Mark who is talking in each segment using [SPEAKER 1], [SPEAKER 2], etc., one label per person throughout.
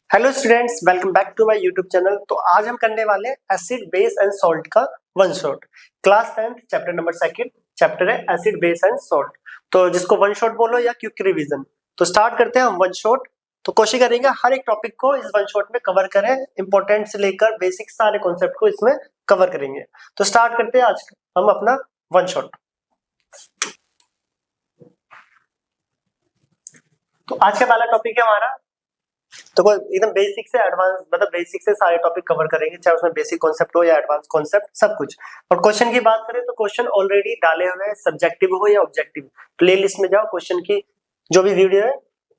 [SPEAKER 1] Hello students, welcome back to my YouTube channel. तो आज हम करने वाले एसिड बेस एंड सॉल्ट का one shot class 10th chapter number 2 chapter है एसिड बेस एंड सॉल्ट। तो जिसको वन शॉट बोलो या क्विक रिवीजन। तो स्टार्ट करते हैं हम वन शॉट। तो कोशिश करेंगे हर एक टॉपिक को इस वन शॉट में कवर करें, इंपॉर्टेंट से लेकर बेसिक सारे कॉन्सेप्ट को इसमें कवर करेंगे। तो स्टार्ट करते हैं आज हम अपना वन शॉट। तो आज का पहला टॉपिक है हमारा, तो एकदम बेसिक से एडवांस, मतलब बेसिक से सारे टॉपिक कवर करेंगे, चाहे उसमें बेसिक कॉन्सेप्ट हो या एडवांस कॉन्सेप्ट, सब कुछ। और क्वेश्चन की बात करें तो क्वेश्चन ऑलरेडी डाले हुए हैं, सब्जेक्टिव हो या ऑब्जेक्टिव। प्लेलिस्ट में जाओ, क्वेश्चन की जो भी वीडियो है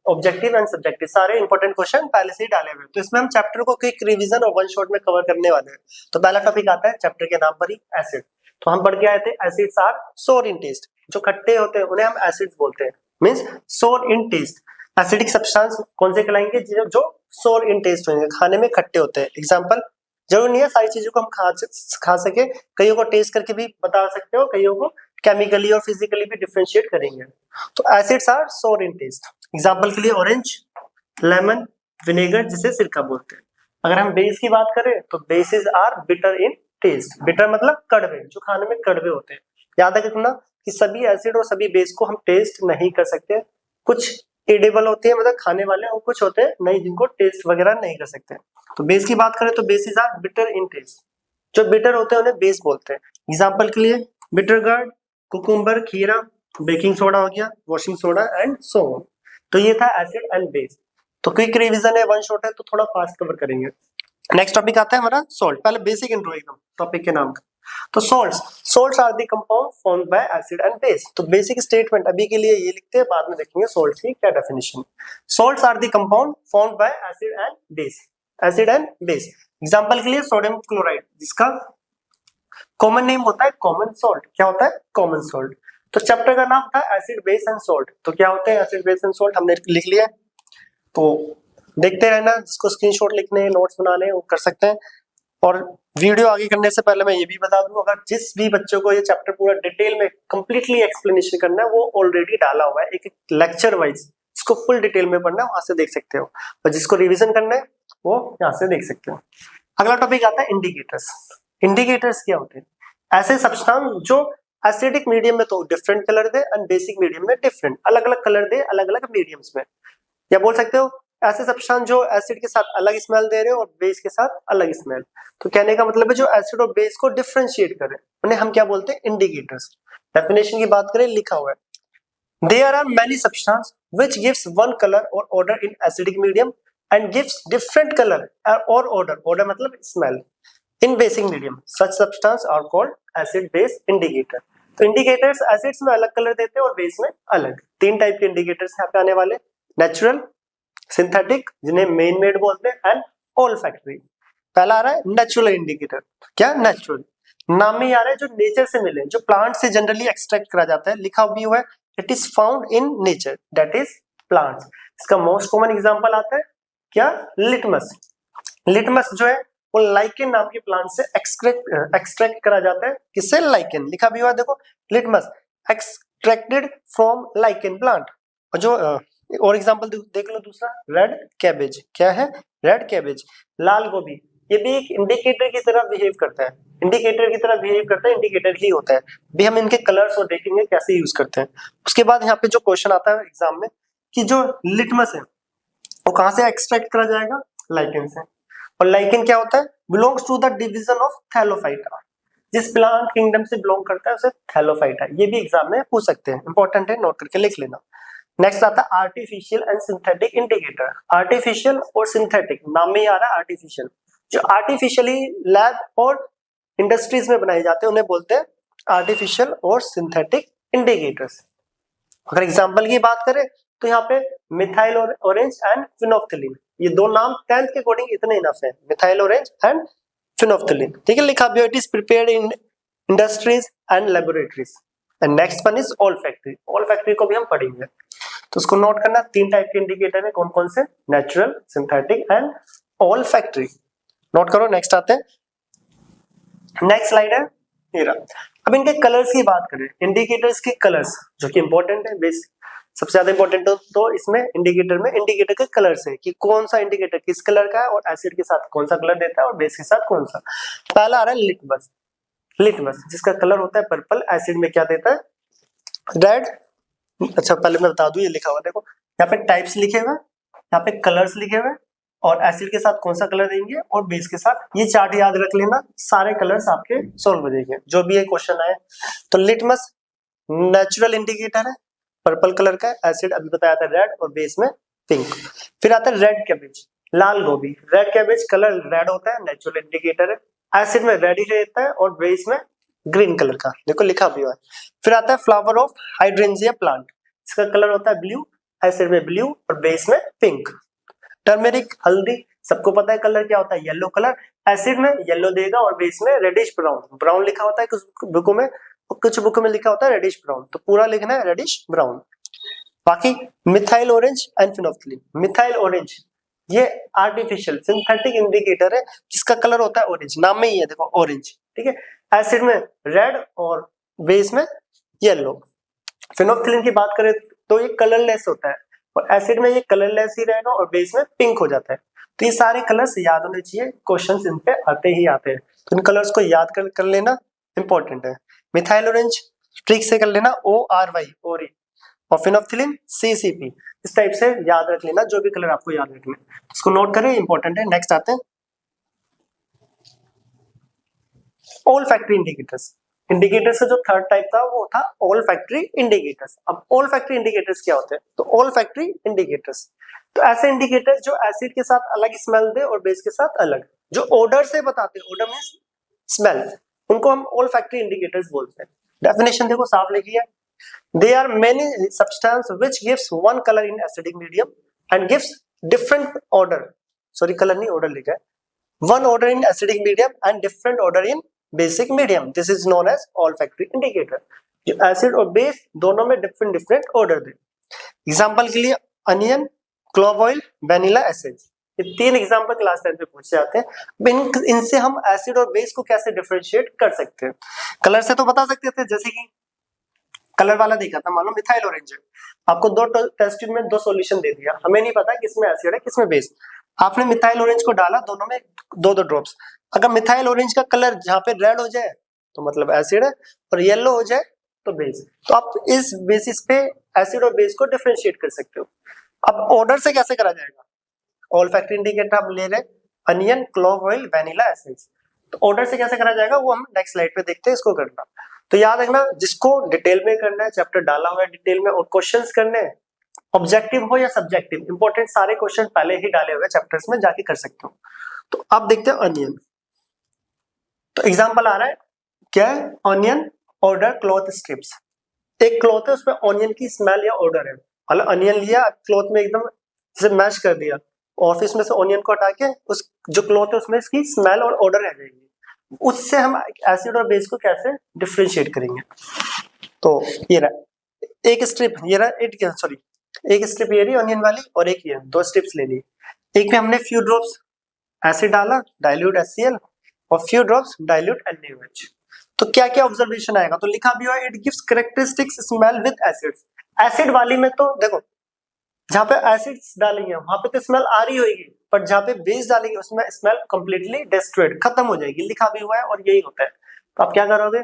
[SPEAKER 1] ऑब्जेक्टिव एंड सब्जेक्टिव सारे इंपॉर्टेंट क्वेश्चन पहले से ही डाले हुए हैं। तो इसमें हम चैप्टर को क्विक रिवीजन और वन शॉट में कवर करने वाले हैं। तो पहला टॉपिक आता है चैप्टर के नाम पर ही, एसिड। तो हम पढ़ के आए थे एसिड्स आर सोर इन टेस्ट। जो खट्टे होते हैं उन्हें हम एसिड्स बोलते हैं, मींस सोर इन टेस्ट। एसिडिक सब्सटेंस कौन से कहलाएंगे? जो सोर इन टेस्ट होंगे, खाने में खट्टे होते हैं। एग्जांपल जरूरी नहीं है सारी चीजों को हम खा सके, कईयों को टेस्ट करके भी बता सकते हो, कईयों को केमिकली और फिजिकली भी डिफरेंशिएट करेंगे। तो एसिड्स आर सोर इन टेस्ट। एग्जांपल के लिए ऑरेंज, लेमन, विनेगर जिसे सिरका बोलते हैं। अगर हम बेस की बात करें तो bases are bitter in taste. Bitter मतलब कड़वे, जो खाने में कड़वे होते हैं। याद रखना कि सभी एसिड और सभी बेस को हम टेस्ट नहीं कर सकते। कुछ एडिबल होते हैं, मतलब खाने वाले, और कुछ होते हैं नहीं जिनको टेस्ट वगैरह नहीं कर सकते। तो बेस की बात करें तो bases are bitter in taste. जो बिटर होते हैं उन्हें बेस बोलते हैं। एग्जांपल के लिए बिटर गार्ड, कुकुम्बर, खीरा, बेकिंग सोडा हो गया, washing soda and so on. तो ये था एसिड एंड बेस। तो क्विक रिवीजन है, वन शॉट है, तो थोड़ा फास्ट कवर करेंगे। नेक्स्ट टॉपिक आता है हमारा सॉल्ट। पहले बेसिक इंट्रो एकदम टॉपिक के नाम का। तो salts are the compound formed by acid and base. तो बेसिक स्टेटमेंट अभी के लिए ये लिखते हैं, बाद में देखेंगे सॉल्ट्स की क्या definition. Salts are the compound formed by acid and base. Acid and base example के लिए सोडियम क्लोराइड, जिसका कॉमन नेम होता है कॉमन सॉल्ट। क्या होता है? Common salt. तो चैप्टर का नाम था एसिड बेस एंड सॉल्ट। तो क्या होते हैं एसिड बेस एंड सॉल्ट, हमने लिख लिया। तो देखते रहना, जिसको स्क्रीनशॉट लिखने हैं, नोट्स बनाने हैं, वो कर सकते हैं। और वीडियो आगे करने से पहले मैं ये भी बता दूं, अगर जिस भी बच्चों को ये चैप्टर पूरा डिटेल में कंप्लीटली एक्सप्लेनेशन करना है, वो ऑलरेडी डाला हुआ है एक लेक्चर वाइज। जिसको फुल डिटेल में पढ़ना है वहां से देख सकते हो, और जिसको रिवीजन करना है वो यहाँ से देख सकते हो। अगला टॉपिक आता है इंडिकेटर्स। इंडिकेटर्स क्या होते हैं? ऐसे सब्सटेंस जो एसिडिक मीडियम में तो different colour they, and basic medium में डिफरेंट, अलग अलग कलर दे अलग अलग मीडियम्स में। या बोल सकते हो ऐसे सब्सटेंस जो एसिड के साथ अलग स्मेल दे रहे हो और बेस के साथ अलग स्मेल। तो कहने का मतलब है जो एसिड और बेस को डिफरेंशिएट करे उन्हें हम क्या बोलते हैं? इंडिकेटर्स। डेफिनेशन की बात करें, लिखा हुआ है there are many substance which gives one colour और odour in acidic medium and gives different colour और ऑर्डर मतलब smell in basic medium. Such substance are called acid base indicator. तो इंडिकेटर्स एसिड्स में अलग कलर देते हैं और base में अलग। तीन टाइप के इंडिकेटर्स यहाँ पे आने वाले, नेचुरल, सिंथेटिक जिन्हें मेन मेड बोलते हैं, एंड ओल्फैक्टरी। पहला आ रहा है नेचुरल इंडिकेटर। क्या? नेचुरल नाम में आ रहा है जो नेचर से मिले, जो प्लांट से जनरली एक्सट्रैक्ट करा जाता है। लिखा भी हुआ है it is found in nature, that is plants. इसका मोस्ट कॉमन एग्जांपल आता है क्या? लिटमस। लिटमस जो है वो लाइकेन नाम के प्लांट से एक्सट्रैक्ट करा जाता है। किससे? लाइकेन। लिखा भी हुआ है देखो, litmus extracted from lichen plant. और जो और एग्जांपल देख लो दूसरा, रेड कैबेज। क्या है? Red cabbage. लाल गोभी, ये भी एक इंडिकेटर की तरह बिहेव करता है। इंडिकेटर की तरह बिहेव करता है, इंडिकेटर ही होता है। भी हम इनके कलर्स और देखेंगे कैसे यूज करते हैं। उसके बाद यहाँ पे जो क्वेश्चन आता है एग्जाम में कि जो लिटमस है वो कहाँ से एक्सट्रैक्ट करा जाएगा? लाइकेन से। और लाइकेन क्या होता है? Belongs to the division of thallophyta. जिस प्लांट किंगडम से बिलोंग करता है उसे थैलोफाइटा। ये भी एग्जाम में पूछ सकते हैं, इंपॉर्टेंट है, नोट करके लिख लेना। नेक्स्ट आता है artificial and synthetic indicator. Artificial और सिंथेटिक, नाम में ही आ रहा है आर्टिफिशियल। जो आर्टिफिशियली लैब और इंडस्ट्रीज में बनाए जाते हैं उन्हें बोलते हैं आर्टिफिशियल और सिंथेटिक इंडिकेटर्स। अगर एग्जांपल की बात करें तो यहाँ पे मिथाइल ऑरेंज एंड फिनोफ्थिलीन, ये दो नाम 10th के अकॉर्डिंग इतने इनफ है, मिथाइल ऑरेंज एंड फिनोफ्थिलीन। ठीक है, लिखा भी it is prepared in industries and laboratories. And next one is olfactory. Olfactory को भी हम पढ़ेंगे, तो उसको नोट करना। तीन टाइप के इंडिकेटर है, कौन कौन से? Natural, synthetic and olfactory. Note करो। नेक्स्ट आते हैं, नेक्स्ट स्लाइड है ये रहा। अब इनके कलर्स की बात करें, इंडिकेटर्स के कलर्स जो कि इंपॉर्टेंट है, बेस सबसे ज्यादा इंपॉर्टेंट तो इसमें इंडिकेटर में इंडिकेटर के कलर से कि कौन सा इंडिकेटर किस कलर का है और एसिड के साथ कौन सा कलर देता है और बेस के साथ कौन सा। पहला आ रहा है लिटमस, लिटमस जिसका कलर होता है पर्पल, एसिड में क्या देता है रेड। अच्छा पहले मैं बता दूं ये लिखा हुआ देखो, यहाँ पे टाइप्स लिखे हुए, यहाँ पे कलर्स लिखे हुए और एसिड के साथ कौन सा कलर देंगे और बेस के साथ, ये चार्ट याद रख लेना, सारे कलर्स आपके सॉल्व हो जाएंगे जो भी ये क्वेश्चन आए। तो लिटमस नेचुरल इंडिकेटर है, पर्पल कलर का, एसिड अभी बताया था रेड और बेस में पिंक। फिर आता है रेड कैबेज, लाल गोभी, रेड कैबेज कलर रेड होता है, नेचुरल इंडिकेटर है, एसिड में रेड ही रहता है और बेस में ग्रीन कलर का, देखो लिखा भी हुआ है। फिर आता है फ्लावर ऑफ हाइड्रेंजिया प्लांट, इसका कलर होता है ब्लू, एसिड में ब्लू और बेस में पिंक। टर्मेरिक हल्दी, सबको पता है कलर क्या होता है येलो कलर, एसिड में येलो देगा और बेस में रेडिश ब्राउन, ब्राउन लिखा होता है कुछ बुकों में, कुछ बुकों में लिखा होता है रेडिश ब्राउन, तो पूरा लिखना है रेडिश ब्राउन। बाकी methyl orange and phenolphthalein, methyl orange ये आर्टिफिशियल सिंथेटिक इंडिकेटर है जिसका कलर होता है ऑरेंज, नाम में ही है देखो ऑरेंज, ठीक है, एसिड में रेड और बेस में येलो। फिनोल्फ्थलीन की बात करें तो ये कलरलेस होता है और एसिड में ये कलरलेस ही रहेगा और बेस में पिंक हो जाता है। तो ये सारे कलर्स याद होने चाहिए, क्वेश्चंस इन पे आते ही आते हैं, तो इन कलर्स को याद कर लेना इंपॉर्टेंट है। मिथाइल ऑरेंज ट्रिक से कर लेना ORY ओरी और फिनोल्फ्थलीन CCP, इस टाइप से याद रख लेना जो भी कलर आपको याद रखना है, इसको नोट करें इंपॉर्टेंट है। नेक्स्ट आते हैं ऑल फैक्ट्री इंडिकेटर्स, इंडिकेटर्स का जो थर्ड टाइप था वो था ऑल फैक्ट्री इंडिकेटर्स। अब ऑल फैक्ट्री इंडिकेटर्स क्या होते हैं, तो ऑल फैक्ट्री इंडिकेटर्स तो ऐसे इंडिकेटर्स जो एसिड के साथ अलग स्मेल दे और बेस के साथ अलग, जो ओडर से बताते हैं, ओडर मींस स्मेल, उनको हम ऑल फैक्ट्री इंडिकेटर्स बोलते हैं। डेफिनेशन देखो साफ लिखी है, they are many substance which gives one colour in acidic medium and gives different odour, sorry colour नहीं ऑर्डर लिखा है, one odour in acidic medium and different odour in basic medium, this is known as olfactory indicator. जो acid और base दोनों में different different odour दे। Example के लिए onion, clove oil, vanilla essence, ये तीन एग्जांपल क्लास 10 में पूछे जाते हैं। इनसे हम एसिड और बेस को कैसे डिफरेंशिएट कर सकते हैं, कलर से तो बता सकते थे, जैसे कि कलर वाला देखा था, मान लो मिथाइल ऑरेंज है, आपको दो टेस्ट ट्यूब में दो सॉल्यूशन दे दिया, हमें नहीं पता किसमें एसिड है किसमें बेस, आपने मिथाइल ऑरेंज को डाला, दोनों में दो दो ड्रॉप्स, अगर मिथाइल ऑरेंज का कलर जहां पे रेड हो जाए तो मतलब एसिड है और येलो हो जाए तो बेस, तो आप इस बेसिस पे एसिड और बेस को डिफरेंशिएट कर सकते हो। अब ऑर्डर से कैसे करा जाएगा, ऑल फैक्ट्री इंडिकेटर हम ले रहे onion, clove oil, vanilla essence, तो ऑर्डर से कैसे करा जाएगा वो हम नेक्स्ट स्लाइड पे देखते हैं, इसको करना। तो याद रखना जिसको डिटेल में करना है, चैप्टर डाला हुआ है डिटेल में और क्वेश्चंस करने हैं, ऑब्जेक्टिव हो या सब्जेक्टिव, इंपॉर्टेंट सारे क्वेश्चन पहले ही डाले हुए चैप्टर्स में, जाके कर सकते हो। तो अब देखते हैं अनियन, तो एग्जांपल आ रहा है क्या है, ऑनियन ऑर्डर क्लॉथ स्ट्रिप्स, एक क्लॉथ है उसमें ऑनियन की स्मेल या ऑर्डर है, मतलब अनियन लिया क्लॉथ में एकदम जैसे मैश कर दिया, ऑफिस में से ऑनियन को हटा के उस जो क्लॉथ है उसमें इसकी स्मेल और ऑर्डर रह जाएगी, उससे हम एसिड और बेस को कैसे डिफरेंशिएट करेंगे। तो ये रहा एक स्ट्रिप, ये रहा सॉरी एक स्ट्रिप ये रही ऑनियन वाली और एक ये, दो स्ट्रिप्स ले ली, एक में हमने फ्यू ड्रॉप्स एसिड डाला, डाइल्यूट HCl और फ्यू ड्रॉप्स डाइल्यूट NaOH। तो क्या क्या ऑब्जर्वेशन आएगा, तो लिखा भी हुआ है it gives characteristics smell with acids, acid वाली में तो देखो जहां पे एसिड्स डालेंगे वहां पे तो स्मेल आ रही होगी, पर जहां पे बेस डालेंगे उसमें स्मेल कंप्लीटली डिस्ट्रॉयड खत्म हो जाएगी, लिखा भी हुआ है और यही होता है। तो आप क्या करोगे,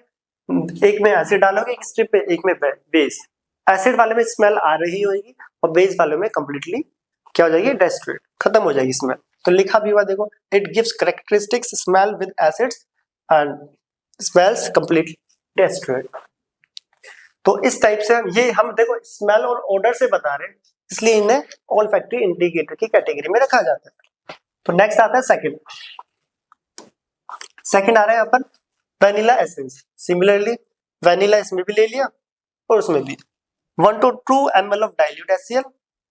[SPEAKER 1] एक में एसिड डालोगे एक स्ट्रिप पे, एक में बेस, एसिड वाले में स्मेल आ रही होगी और बेस वाले में कंप्लीटली क्या हो जाएगी, डिस्ट्रॉयड खत्म हो जाएगी स्मेल। तो लिखा भी हुआ देखो it gives characteristics smell with acids and smells completely destroyed. तो इस टाइप से ये हम देखो स्मेल और ऑर्डर से बता रहे हैं, इसलिए इन्हें ऑल फैक्ट्री इंडिकेटर की कैटेगरी में रखा जाता है। तो नेक्स्ट आता है सेकंड, सेकंड आ रहा है यहाँ पर वेनिला एसेंस, सिमिलरली वेनिला इसमें भी ले लिया और उसमें भी 1 to 2 ml of dilute HCl,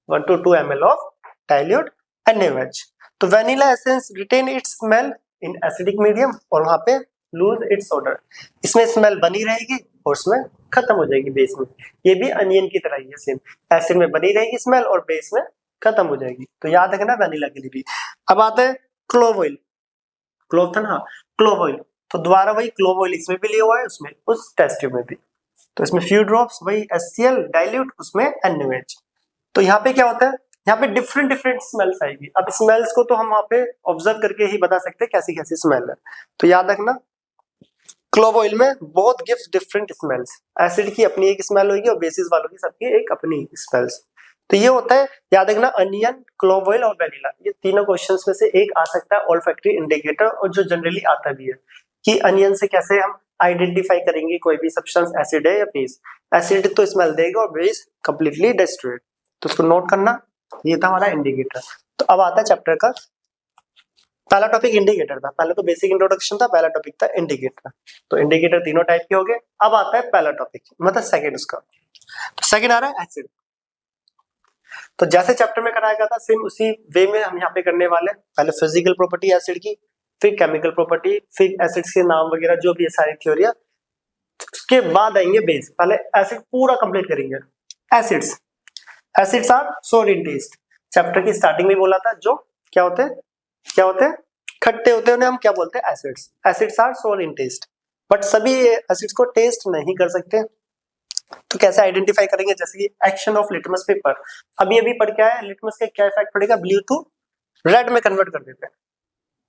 [SPEAKER 1] 1 to 2 ml of dilute NaOH। तो vanilla essence retain its smell in acidic medium और वहां पे लूज इट्स ऑर्डर, इसमें स्मेल बनी रहेगी और उसमें खत्म हो जाएगी बेस में, ये भी अनियन की तरह ही है सेम, एसिड में बनी रहेगी स्मेल और बेस में खत्म हो जाएगी। तो याद रखना वेनिला के लिए भी। अब आता है क्लोव ऑयल, क्लोव था ना, क्लोव ऑयल, तो दोबारा वही क्लोव ऑयल इसमें भी लिया हुआ है उसमें उस टेस्ट ट्यूब में भी। तो इसमें फ्यू ड्रॉप्स, वही HCl डाइल्यूट, उसमें NaOH। तो यहाँ पे क्या होता है, यहाँ पे डिफरेंट डिफरेंट स्मेल्स आएगी। अब स्मेल्स को तो हम वहाँ पे ऑब्जर्व करके ही बता सकते हैं कैसी कैसी स्मेल है। तो याद रखना क्लोव ऑयल में बहुत गिव्स डिफरेंट स्मेल्स, एसिड की अपनी एक स्मेल होगी और बेसिस वालों की सबकी एक अपनी स्मेल्स। तो ये होता है, याद रखना अनियन, क्लोव ऑयल और वेनिला, ये तीनों क्वेश्चंस में से एक आ सकता है ऑल्फैक्टरी इंडिकेटर, और जो जनरली आता भी है कि अनियन से कैसे हम आइडेंटिफाई करेंगे कोई भी सब्सटेंस एसिड है या बेस। एसिड तो स्मेल देगा और बेस कंप्लीटली डेस्ट्रॉयड, तो उसको नोट करना। ये था हमारा इंडिकेटर। तो अब आता है चैप्टर का पहला टॉपिक, इंडिकेटर था। पहले तो बेसिक इंट्रोडक्शन था, पहला टॉपिक था इंडिकेटर। तो इंडिकेटर तीनों टाइप के हो गए। अब आता है पहला टॉपिक, मतलब सेकंड उसका। तो सेकंड आ रहा है एसिड। तो जैसे चैप्टर में कराया गया था सेम उसी वे में हम यहाँ पे करने वाले हैं। पहले फिजिकल प्रॉपर्टी एसिड की, फिर केमिकल प्रॉपर्टी, फिर एसिड्स के नाम वगैरह जो भी है सारी थ्योरिया, उसके बाद आएंगे बेस। पहले एसिड पूरा कंप्लीट करेंगे। एसिड्स, एसिड्स आर सोर इन टेस्ट। चैप्टर की स्टार्टिंग में बोला था जो क्या होते हैं, क्या होते हैं, खट्टे होते हैं, उन्हें हम क्या बोलते हैं, एसिड्स। एसिड्स आर सोर इन टेस्ट, बट सभी एसिड्स को टेस्ट नहीं कर सकते। तो कैसे आइडेंटिफाई करेंगे, जैसे कि एक्शन ऑफ लिटमस पेपर, अभी अभी पढ़ के आया, लिटमस का क्या इफेक्ट पड़ेगा, ब्लू टू रेड में कन्वर्ट कर देते हैं,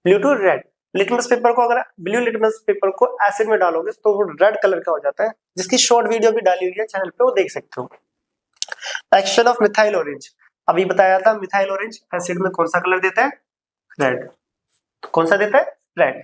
[SPEAKER 1] blue to red. Litmus paper को अगर ब्लू लिटमस पेपर को एसिड में डालोगे तो वो रेड कलर का हो जाता है, जिसकी शॉर्ट वीडियो भी डाली हुई है चैनल पे, वो देख सकते हो। एक्शन ऑफ मिथाइल ऑरेंज, अभी बताया था, मिथाइल ऑरेंज एसिड में कौन सा कलर देता है, रेड। कौन सा देता है, रेड।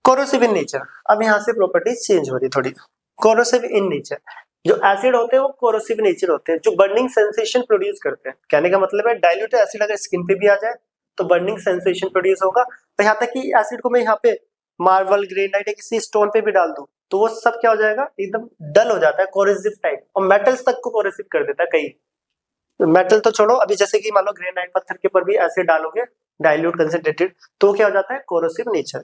[SPEAKER 1] कोरोसिव इन नेचर, अब यहाँ से प्रॉपर्टीज चेंज हो रही थोड़ी। कोरोसिव इन नेचर, जो एसिड होते हैं वो कोरोसिव नेचर होते हैं, जो बर्निंग सेंसेशन प्रोड्यूस करते हैं। कहने का मतलब है डाइल्यूट एसिड अगर स्किन पे भी आ जाए तो बर्निंग सेंसेशन प्रोड्यूस होगा। तो यहाँ तक कि एसिड को मैं यहाँ पे मार्बल, ग्रेनाइट या किसी स्टोन पे भी डाल दूं तो वो सब क्या हो जाएगा, एकदम डल हो जाता है, कोरोसिव टाइप, और मेटल्स तक को कोरोसिव कर देता है। कई मेटल तो छोड़ो, अभी जैसे कि मान लो ग्रेनाइट पत्थर के ऊपर भी एसिड डालोगे डाइल्यूट कंसंट्रेटेड, तो क्या हो जाता है, कोरोसिव नेचर।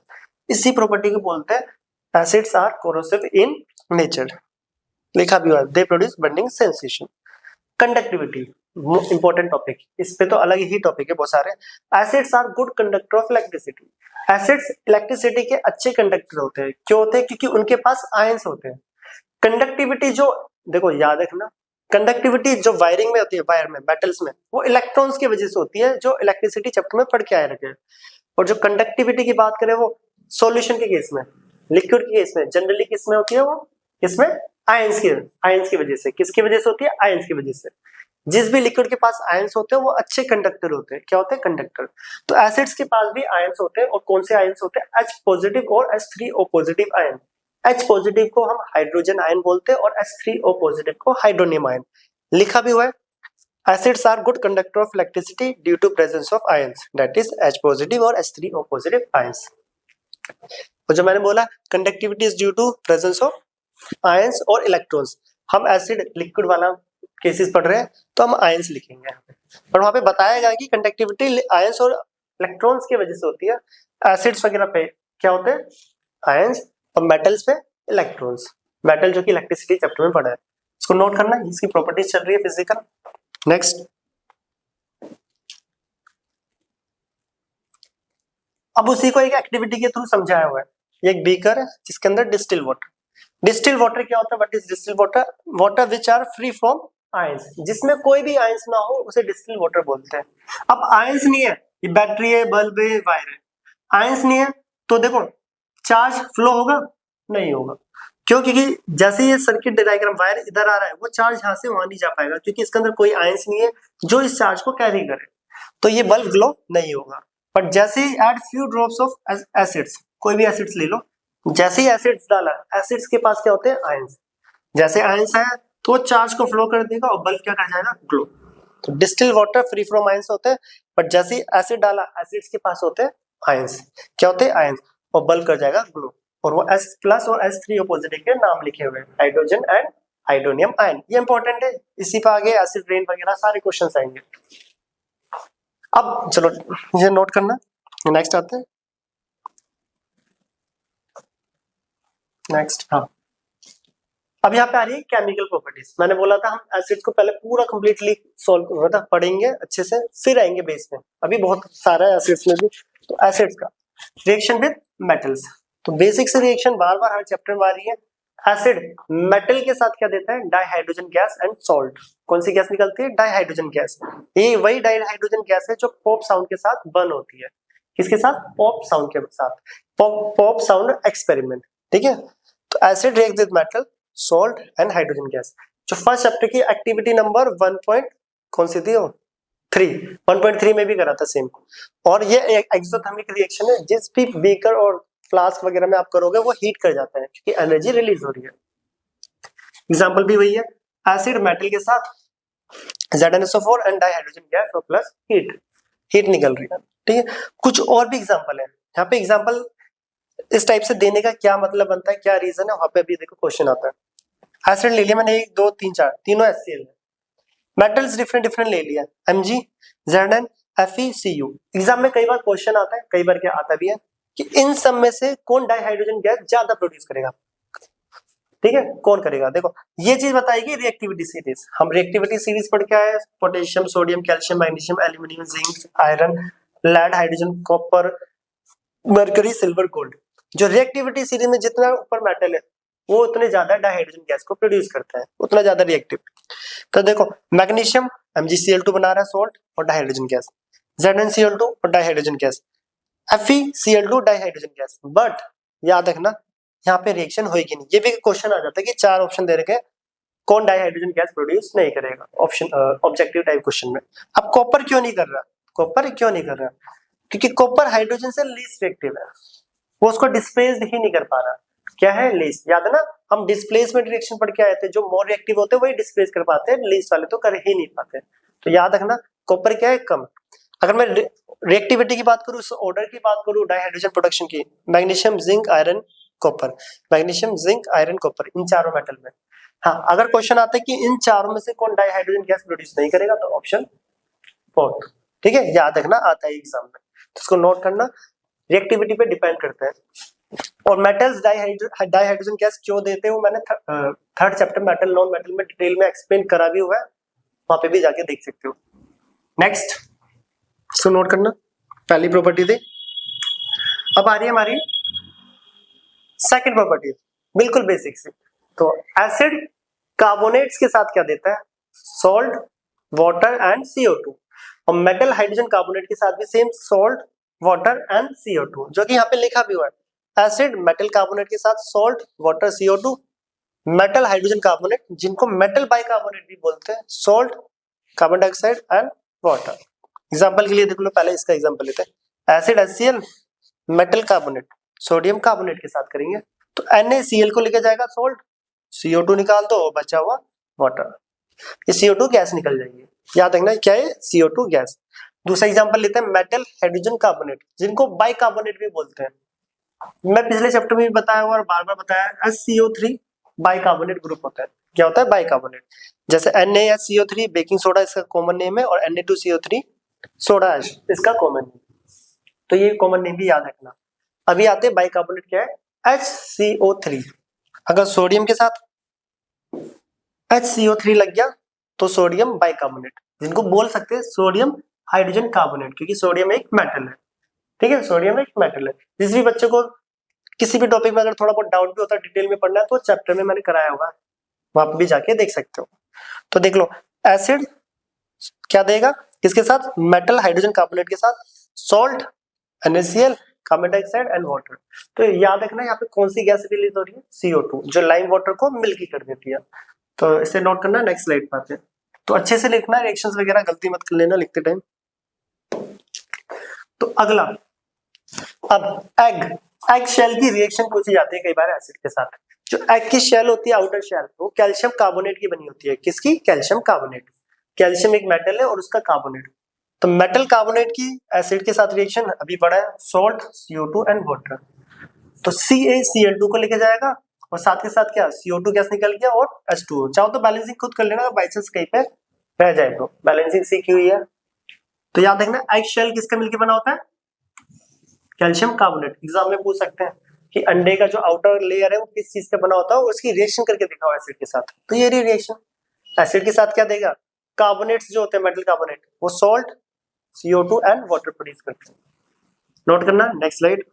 [SPEAKER 1] इसी प्रॉपर्टी को बोलते हैं acids are corrosive in nature. लिखा भी हुआ है, they produce burning sensation. Conductivity important topic, इस पे तो अलग ही टॉपिक है बहुत सारे। Acids are good conductor of electricity, acids electricity के अच्छे कंडक्टर होते हैं। क्यों होते हैं, क्योंकि उनके पास आयंस होते हैं। कंडक्टिविटी जो, देखो याद रखना, कंडक्टिविटी जो वायरिंग में होती है, वायर में, मेटल्स में, वो इलेक्ट्रॉन्स की वजह से होती है, जो इलेक्ट्रिसिटी चैप्टर में पढ़ के आए रखे हैं। और जो कंडक्टिविटी की बात करें वो सॉल्यूशन के केस में, लिक्विड के केस में, जनरली किस में होती है, वो किसमें, आयंस की वजह से। किसकी वजह से होती है, आयंस की वजह से। जिस भी लिक्विड के पास आयंस होते हैं वो अच्छे कंडक्टर होते हैं। क्या होते हैं, कंडक्टर। तो एसिड्स के पास भी आयंस होते हैं, और कौन से आयंस होते हैं, H पॉजिटिव और H3O positive ion. H positive को हम हाइड्रोजन आयन बोलते हैं और H3O पॉजिटिव को हाइड्रोनियम आयन। लिखा भी हुआ है, acids are good conductor of electricity due to presence of ions, that is H positive और H3O पॉजिटिव आयंस। तो जो मैंने बोला conductivity is due to presence of ions और इलेक्ट्रॉन्स। हम एसिड लिक्विड वाला केसेस पढ़ रहे हैं तो हम आयंस लिखेंगे यहाँ पे, और वहां पे बताया गया कि कंडक्टिविटी आयंस और इलेक्ट्रॉन्स की वजह से होती है। एसिड्स वगैरह पे क्या होते हैं, आयंस, और मेटल्स पे इलेक्ट्रॉन्स। मेटल जो कि इलेक्ट्रिसिटी चैप्टर में पढ़ा है, इसको नोट करना, इसकी प्रॉपर्टीज चल रही है फिजिकल। नेक्स्ट, अब उसी को एक एक्टिविटी के थ्रू समझाया हुआ है। ये एक बीकर है जिसके अंदर डिस्टिल वाटर, डिस्टिल वाटर क्या होता है, what is distil water, water which are free from ions, जिसमें कोई भी आयंस ना हो उसे डिस्टिल वाटर बोलते हैं। अब आयंस नहीं है, ये बैटरी है, बल्ब है, वायर है, आयंस नहीं है तो देखो चार्ज फ्लो होगा, नहीं होगा। क्यों, क्योंकि जैसे ये सर्किट डायग्राम वायर इधर आ रहा है, वो चार्ज यहाँ से वहां नहीं जा पाएगा, क्योंकि इसके अंदर कोई आयंस नहीं है जो इस चार्ज को कैरी करे, तो ये बल्ब ग्लो नहीं होगा। बट जैसे ही add few drops of acids, कोई भी एसिड्स ले लो, जैसे ही एसिड्स डाला, एसिड्स के पास क्या होते हैं, आयंस। जैसे आयंस है तो वो चार्ज को फ्लो कर देगा और बल्ब क्या कर जाएगा, ग्लो। तो distil water free from ions होते हैं, बट जैसे ही एसिड डाला, एसिड्स के पास होते हैं आयंस। क्या होते हैं, आयंस, और बल्ब कर जाएगा ग्लो। और वो H प्लस और H3O पॉजिटिव के नाम लिखे हुए हैं, हाइड्रोजन एंड हाइड्रोनियम आयन। ये इंपॉर्टेंट है, इसी पर आगे एसिड रेन वगैरह सारे क्वेश्चंस आएंगे। अब चलो ये नोट करना, नेक्स्ट आते हैं। नेक्स्ट, हाँ, अब यहाँ पे आ रही है केमिकल प्रॉपर्टीज। मैंने बोला था हम एसिड्स को पहले पूरा कंप्लीटली सॉल्व मतलब पढ़ेंगे अच्छे से, फिर आएंगे बेस में। अभी बहुत सारा है एसिड्स में भी। तो एसिड्स का रिएक्शन विद मेटल्स, तो बेसिक से रिएक्शन बार बार हर चैप्टर में आ रही है। एसिड मेटल के साथ क्या देता है, डाइहाइड्रोजन गैस एंड सॉल्ट। कौन सी गैस निकलती है, डाइहाइड्रोजन गैस। ये वही डाइहाइड्रोजन गैस है जो पॉप साउंड के साथ बर्न होती है। किसके साथ, पॉप साउंड के साथ, पॉप साउंड एक्सपेरिमेंट, ठीक है। तो acid react with metal, salt and hydrogen gas. जो फर्स्ट चैप्टर की एक्टिविटी नंबर 1 कौन सी थी, 1.3 में भी करा था सेम। और ये एक्सोथर्मिक रिएक्शन है, जिस भी बीकर और फ्लास्क वगैरह में आप करोगे वो हीट कर जाता है क्योंकि एनर्जी रिलीज हो रही है। एग्जांपल भी वही है, एसिड मेटल के साथ ZnSO4 एंड डाइहाइड्रोजन गैस और प्लस हीट निकल रही है, ठीक है। कुछ और भी एग्जांपल है यहाँ पे। एग्जांपल इस टाइप से देने का क्या मतलब बनता है, क्या रीजन है, वहां पे भी देखो क्वेश्चन आता है। एसिड ले लिया मैंने 1 2 3 4, तीनों HCl है। मेटल्स डिफरेंट ले लिया, Mg, Zn, Fe, Cu। Exam में कई बार क्वेश्चन आता है, कई बार क्या आता भी है कि इन सब में से कौन डाइहाइड्रोजन गैस ज्यादा प्रोड्यूस करेगा, ठीक है, कौन करेगा। देखो ये चीज बताएगी रिएक्टिविटी सीरीज। हम रिएक्टिविटी सीरीज पढ़ के आए, potassium, sodium, calcium, magnesium, aluminium, zinc, iron, lead, hydrogen, copper, mercury, silver, gold. जो रिएक्टिविटी सीरीज में जितना ऊपर मेटल है वो उतने ज्यादा डाइहाइड्रोजन गैस को प्रोड्यूस करता है, उतना ज्यादा रिएक्टिव। तो देखो मैग्नीशियम MgCl2 बना रहा है सॉल्ट और डाइहाइड्रोजन गैस, ZnCl2 और dihydrogen gas, FeCl2 dihydrogen gas. But याद रखना यहाँ पे रिएक्शन होगी नहीं। ये भी क्वेश्चन आ जाता है कि 4 ऑप्शन दे रखे हैं, कौन डाइहाइड्रोजन गैस प्रोड्यूस नहीं करेगा, ऑप्शन ऑब्जेक्टिव टाइप क्वेश्चन में। अब कॉपर क्यों नहीं कर रहा, कॉपर क्यों नहीं कर रहा, क्योंकि कॉपर हाइड्रोजन से लीस्ट रिएक्टिव है, वो उसको डिस्प्लेस ही नहीं कर पा रहा। क्या है, लीस्ट। याद है ना, हम डिस्प्लेसमेंट रिएक्शन पढ़ के आए थे, जो मोर रिएक्टिव होते हैं वही डिस्प्लेस कर पाते हैं, लीस्ट वाले तो कर ही नहीं पाते। तो याद रखना कॉपर क्या है, कम। अगर मैं रिएक्टिविटी की बात करूं, ऑर्डर की बात करूं, डाइहाइड्रोजन प्रोडक्शन की, magnesium, zinc, iron, copper, magnesium, zinc, iron, copper, इन चारों मेटल में। हाँ, अगर क्वेश्चन आता है कि इन चारों में से कौन डाइहाइड्रोजन गैस प्रोड्यूस नहीं करेगा, तो ऑप्शन 4, ठीक है, याद रखना, आता है एग्जाम में, तो इसको नोट करना। रिएक्टिविटी पे डिपेंड करता है। और मेटल्स डाइहाइड्रोजन गैस क्यों देते हैं वो मैंने third chapter metal non metal में डिटेल में एक्सप्लेन करा भी हुआ है, वहां पे भी जाके देख सकते हो। नेक्स्ट इसको नोट करना, पहली प्रॉपर्टी थी। अब आ रही है हमारी सेकंड प्रॉपर्टी, बिल्कुल बेसिक सी। तो एसिड कार्बोनेट्स के साथ क्या देता है, सॉल्ट, वाटर एंड CO2। और मेटल हाइड्रोजन कार्बोनेट के साथ भी same, salt, water and CO2, जो कि यहाँ पे लिखा भी हुआ है। एसिड मेटल कार्बोनेट के साथ salt, water, CO2। Metal hydrogen carbonate, जिनको मेटल बाइकार्बोनेट भी बोलते हैं, salt, carbon dioxide and water. Example के लिए देख लो, पहले इसका एग्जांपल लेते हैं। Acid HCl, metal carbonate, sodium carbonate के साथ करेंगे तो NaCl को लेके जाएगा सॉल्ट, CO2 निकाल दो, बचा हुआ वाटर, ये CO2 गैस निकल जाएगी। याद रखना क्या है, CO2 गैस। दूसरा एग्जांपल लेते हैं, मेटल हाइड्रोजन कार्बोनेट, जिनको बाइकार्बोनेट भी बोलते हैं। मैं पिछले चैप्टर में भी बताया हुआ और बार बार बताया, HCO3 बाइकार्बोनेट ग्रुप होता है। क्या होता है, बाइकार्बोनेट। जैसे NaHCO3 बेकिंग सोडा इसका कॉमन नेम है, और Na2CO3 सोडा ऐश इसका कॉमन नेम। तो ये कॉमन नेम भी याद रखना। अभी आते हैं बाइकार्बोनेट क्या है, HCO3। अगर सोडियम के साथ HCO3 लग गया तो सोडियम बाइकार्बोनेट, जिनको बोल सकते हैं सोडियम हाइड्रोजन कार्बोनेट, क्योंकि सोडियम एक मेटल है, ठीक है, सोडियम एक मेटल है। जिस भी बच्चे को किसी भी टॉपिक में अगर थोड़ा बहुत डाउट भी होता है, डिटेल में पढ़ना है, तो चैप्टर में मैंने कराया होगा, वहां पर भी जाके देख सकते हो। तो देख लो, एसिड क्या देगा, किसके साथ, मेटल हाइड्रोजन कार्बोनेट के साथ, salt, NaCl, carbon dioxide and water. तो याद रखना यहाँ पे कौन सी गैस रिलीज हो रही है, CO2, जो लाइम वाटर को मिल्की कर देती है। तो इसे नोट करना, नेक्स्ट स्लाइड पर आते हैं। तो अच्छे से लिखना, रिएक्शंस वगैरह गलती मत कर लेना लिखते टाइम। तो अगला, अब एग शेल की रिएक्शन पूछी जाती है कई बार एसिड के साथ। जो एग की शेल होती है, आउटर शेल, वो कैल्शियम कार्बोनेट की बनी होती है। किसकी, कैल्शियम कार्बोनेट। कैल्शियम एक मेटल है और उसका कार्बोनेट। तो मेटल कार्बोनेट की एसिड के साथ रिएक्शन अभी पढ़ा है, सॉल्ट, CO2 एंड वाटर। तो CaCl2 को लेके जाएगा, और साथ के साथ क्या, CO2 गैस निकल गया और H2O। चाहो तो बैलेंसिंग खुद कर लेना, बाई चांस कहीं पे रह जाए तो बैलेंसिंग सी की हुई है। तो याद रखना, एग शेल किसका मिलकर बना होता है, कैल्शियम कार्बोनेट। एग्जाम में पूछ सकते हैं कि अंडे का जो आउटर लेयर है वो किस चीज से बना होता है, उसकी रिएक्शन करके दिखाओ एसिड के साथ। तो ये रिएक्शन एसिड के साथ क्या देगा, कार्बोनेट्स जो होते हैं मेटल कार्बोनेट, वो salt, CO2 and water produce करते हैं। नोट करना, next slide.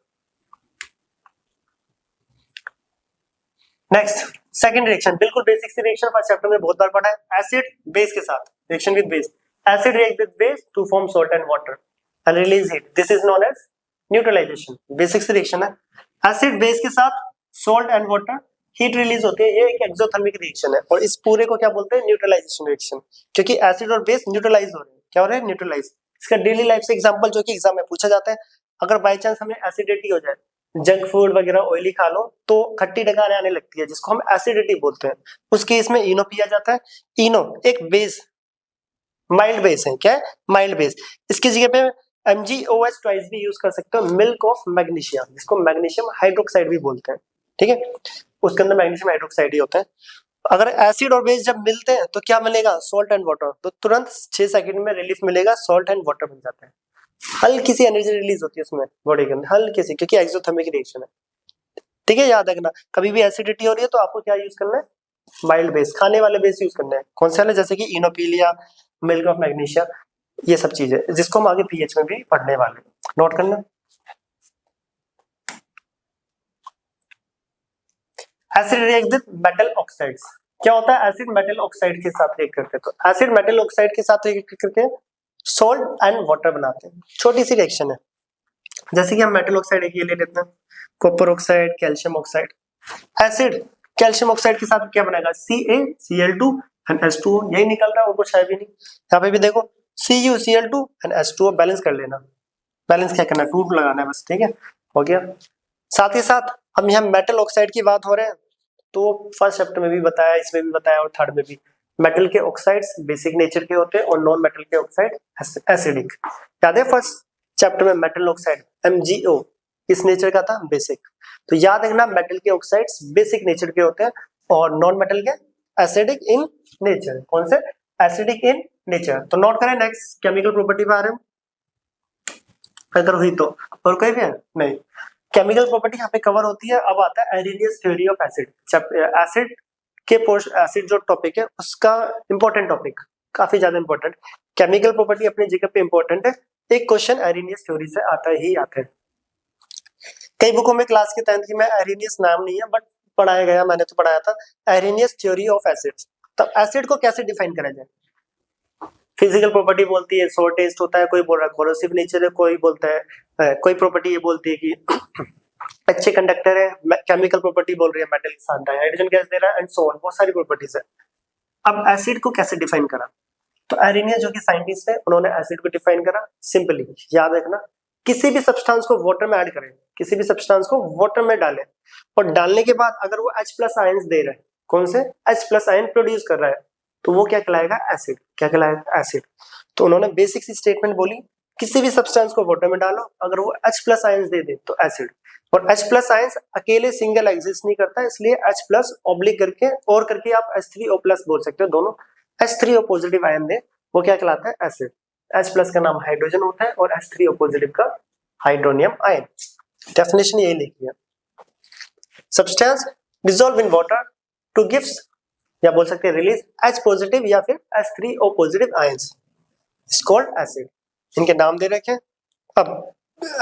[SPEAKER 1] Next second reaction, बिल्कुल बेसिक सी रिएक्शन, फर्स्ट चैप्टर में बहुत बार पढ़ा है। एसिड बेस के साथ reaction with base, acid react with base to form salt and water and release heat, this is known as neutralization. Basic सी रिएक्शन है, एसिड बेस के साथ salt and water heat release होती है, ये एक एक्सोथर्मिक रिएक्शन है और इस पूरे को क्या बोलते हैं, न्यूट्रलाइजेशन रिएक्शन, क्योंकि एसिड और बेस न्यूट्रलाइज हो रहे हैं। क्या हो रहे हैं, न्यूट्रलाइज। इसका डेली लाइफ से एग्जांपल जो कि एग्जाम में पूछा जाता है, अगर बाय चांस हमें एसिडिटी हो जाए, जंक फूड वगैरह ऑयली खा लो तो खट्टी डकार आने लगती है, जिसको हम एसिडिटी बोलते हैं, उस केस में इनो पिया जाता है। इनो एक बेस, माइल्ड बेस है, क्या है, माइल्ड बेस। इसकी जगह पे MgOH ट्वाइस भी यूज कर सकते हो, मिल्क ऑफ मैग्नीशिया, जिसको मैग्नीशियम हाइड्रोक्साइड भी बोलते हैं, ठीक है, उसके अंदर मैग्नीशियम हाइड्रोक्साइड ही होता है। अगर एसिड और बेस जब मिलते हैं तो क्या मिलेगा, सॉल्ट एंड वाटर, तो तुरंत 6 सेकंड में रिलीफ मिलेगा, सॉल्ट एंड वाटर बन जाता है। हल्की सी एनर्जी रिलीज होती है उसमें बॉडी के अंदर, हल्की सी, क्योंकि एक्सोथर्मिक रिएक्शन है, ठीक है। याद रखना कभी भी एसिडिटी हो रही है तो आपको क्या यूज करना है, माइल्ड बेस, खाने वाले बेस यूज करना है। कौन से वाले, जैसे कि इनोपीलिया, मिल्क ऑफ मैग्नीशिया, ये सब चीजें जिसको हम आगे पीएच में भी पढ़ने वाले, नोट करना। Acid react with metal oxides, क्या होता है, एसिड मेटल ऑक्साइड के साथ रिएक्ट करते हैं, तो एसिड मेटल ऑक्साइड के साथ रिएक्ट करके सॉल्ट एंड वाटर बनाते हैं। छोटी सी रिएक्शन है, जैसे कि हम मेटल ऑक्साइड एक ये ले लेते हैं, copper oxide, calcium oxide. Acid calcium oxide के साथ क्या बनाएगा, CaCl2 एंड H2O, यही निकल रहा है और कुछ है भी नहीं। यहाँ पे भी देखो CuCl2 एंड H2O, बैलेंस कर लेना, बैलेंस क्या करना, 2 लगाना है बस, ठीक है, हो गया। साथ ही साथ हम यहाँ मेटल ऑक्साइड की बात हो रहे हैं, तो फर्स्ट चैप्टर में भी बताया, इसमें भी बताया और थर्ड में भी, मेटल के ऑक्साइड्स बेसिक नेचर के होते हैं और नॉन मेटल के ऑक्साइड एसिडिक। याद है फर्स्ट चैप्टर में मेटल ऑक्साइड MgO किस नेचर का था, बेसिक। तो याद रखना मेटल के ऑक्साइड्स बेसिक नेचर के होते हैं और नॉन मेटल के एसिडिक इन नेचर। कौन से, एसिडिक इन नेचर। तो नोट करें, नेक्स्ट केमिकल प्रॉपर्टी पे आ रहे हैं, अगर हुई तो, और कोई भी है नहीं, केमिकल प्रॉपर्टी यहाँ पे कवर होती है। अब आता है एरिनियस थ्योरी ऑफ एसिड, एसिड के एसिड जो टॉपिक है उसका इंपॉर्टेंट टॉपिक, काफी ज्यादा इंपॉर्टेंट। केमिकल प्रॉपर्टी अपनी जगह पे इंपॉर्टेंट है, एक क्वेश्चन एरिनियस थ्योरी से आता ही आता है। कई बुकों में क्लास के 10th की में एरिनियस नाम नहीं है, बट पढ़ाया गया, मैंने तो पढ़ाया था एरिनियस थ्योरी ऑफ एसिड्स। तब एसिड को कैसे डिफाइन करा जाए, फिजिकल प्रॉपर्टी बोलती है सॉर टेस्ट होता है, कोई बोल रहा है कोरोसिव नेचर है, कोई बोलता है कोई प्रॉपर्टी ये बोलती है कि अच्छे कंडक्टर है, केमिकल प्रॉपर्टी बोल रही है मेटल के साथ हाइड्रोजन गैस दे रहा है एंड सो ऑन, बहुत सारी प्रॉपर्टीज है। अब एसिड को कैसे डिफाइन करा, तो एरिनियस जो कि साइंटिस्ट है उन्होंने एसिड को डिफाइन करा सिंपली, याद रखना, किसी भी सब्सटेंस को वाटर में ऐड करें, किसी भी सब्सटेंस को वाटर में डालें और डालने के बाद अगर वो H+ आयंस दे रहा है, कौन से, H+ आयन प्रोड्यूस कर रहा है, तो वो क्या कहलाएगा, एसिड। क्या कहलाएगा, एसिड। तो उन्होंने बेसिक सी स्टेटमेंट बोली, किसी भी सब्सटेंस को वाटर में डालो, अगर वो H+ आयंस दे दे तो एसिड। और H+ आयंस अकेले सिंगल एग्जिस्ट नहीं करता, इसलिए H+ ऑब्लिक करके और करके आप H3O+ बोल सकते हो, दोनों H3O पॉजिटिव आयन दे, वो क्या कहलाता है, एसिड। H+ का नाम हाइड्रोजन होता है और H3O पॉजिटिव का हाइड्रोनियम आयन। डेफिनेशन यही लिखी है, substance dissolve in water two gives, या बोल सकते हैं रिलीज H+ या फिर H3O positive ions, it's called acid. इनके नाम दे रखे। अब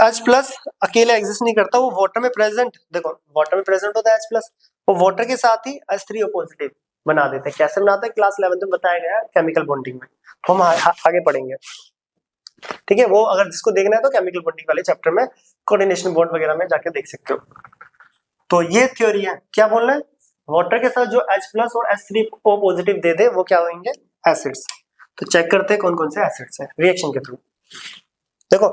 [SPEAKER 1] H+ अकेले एग्जिस्ट नहीं करता, वो वाटर में प्रेजेंट, देखो वाटर में प्रेजेंट होता है H+, वो वाटर के साथ ही H3O पॉजिटिव बना देते हैं। कैसे बनाते हैं, क्लास 11 में बताया गया है केमिकल बॉन्डिंग में, हम आगे पढ़ेंगे, ठीक है। वो अगर जिसको देखना है तो केमिकल बॉन्डिंग वाले चैप्टर में कोऑर्डिनेशन बॉन्ड वगैरह में जाके देख सकते हो। तो ये थ्योरी है, क्या बोल रहे हैं, वाटर के साथ जो H+ और H3O पॉजिटिव दे दे वो क्या होंगे, एसिड्स। तो चेक करते हैं कौन कौन से एसिड्स हैं रिएक्शन के थ्रू। देखो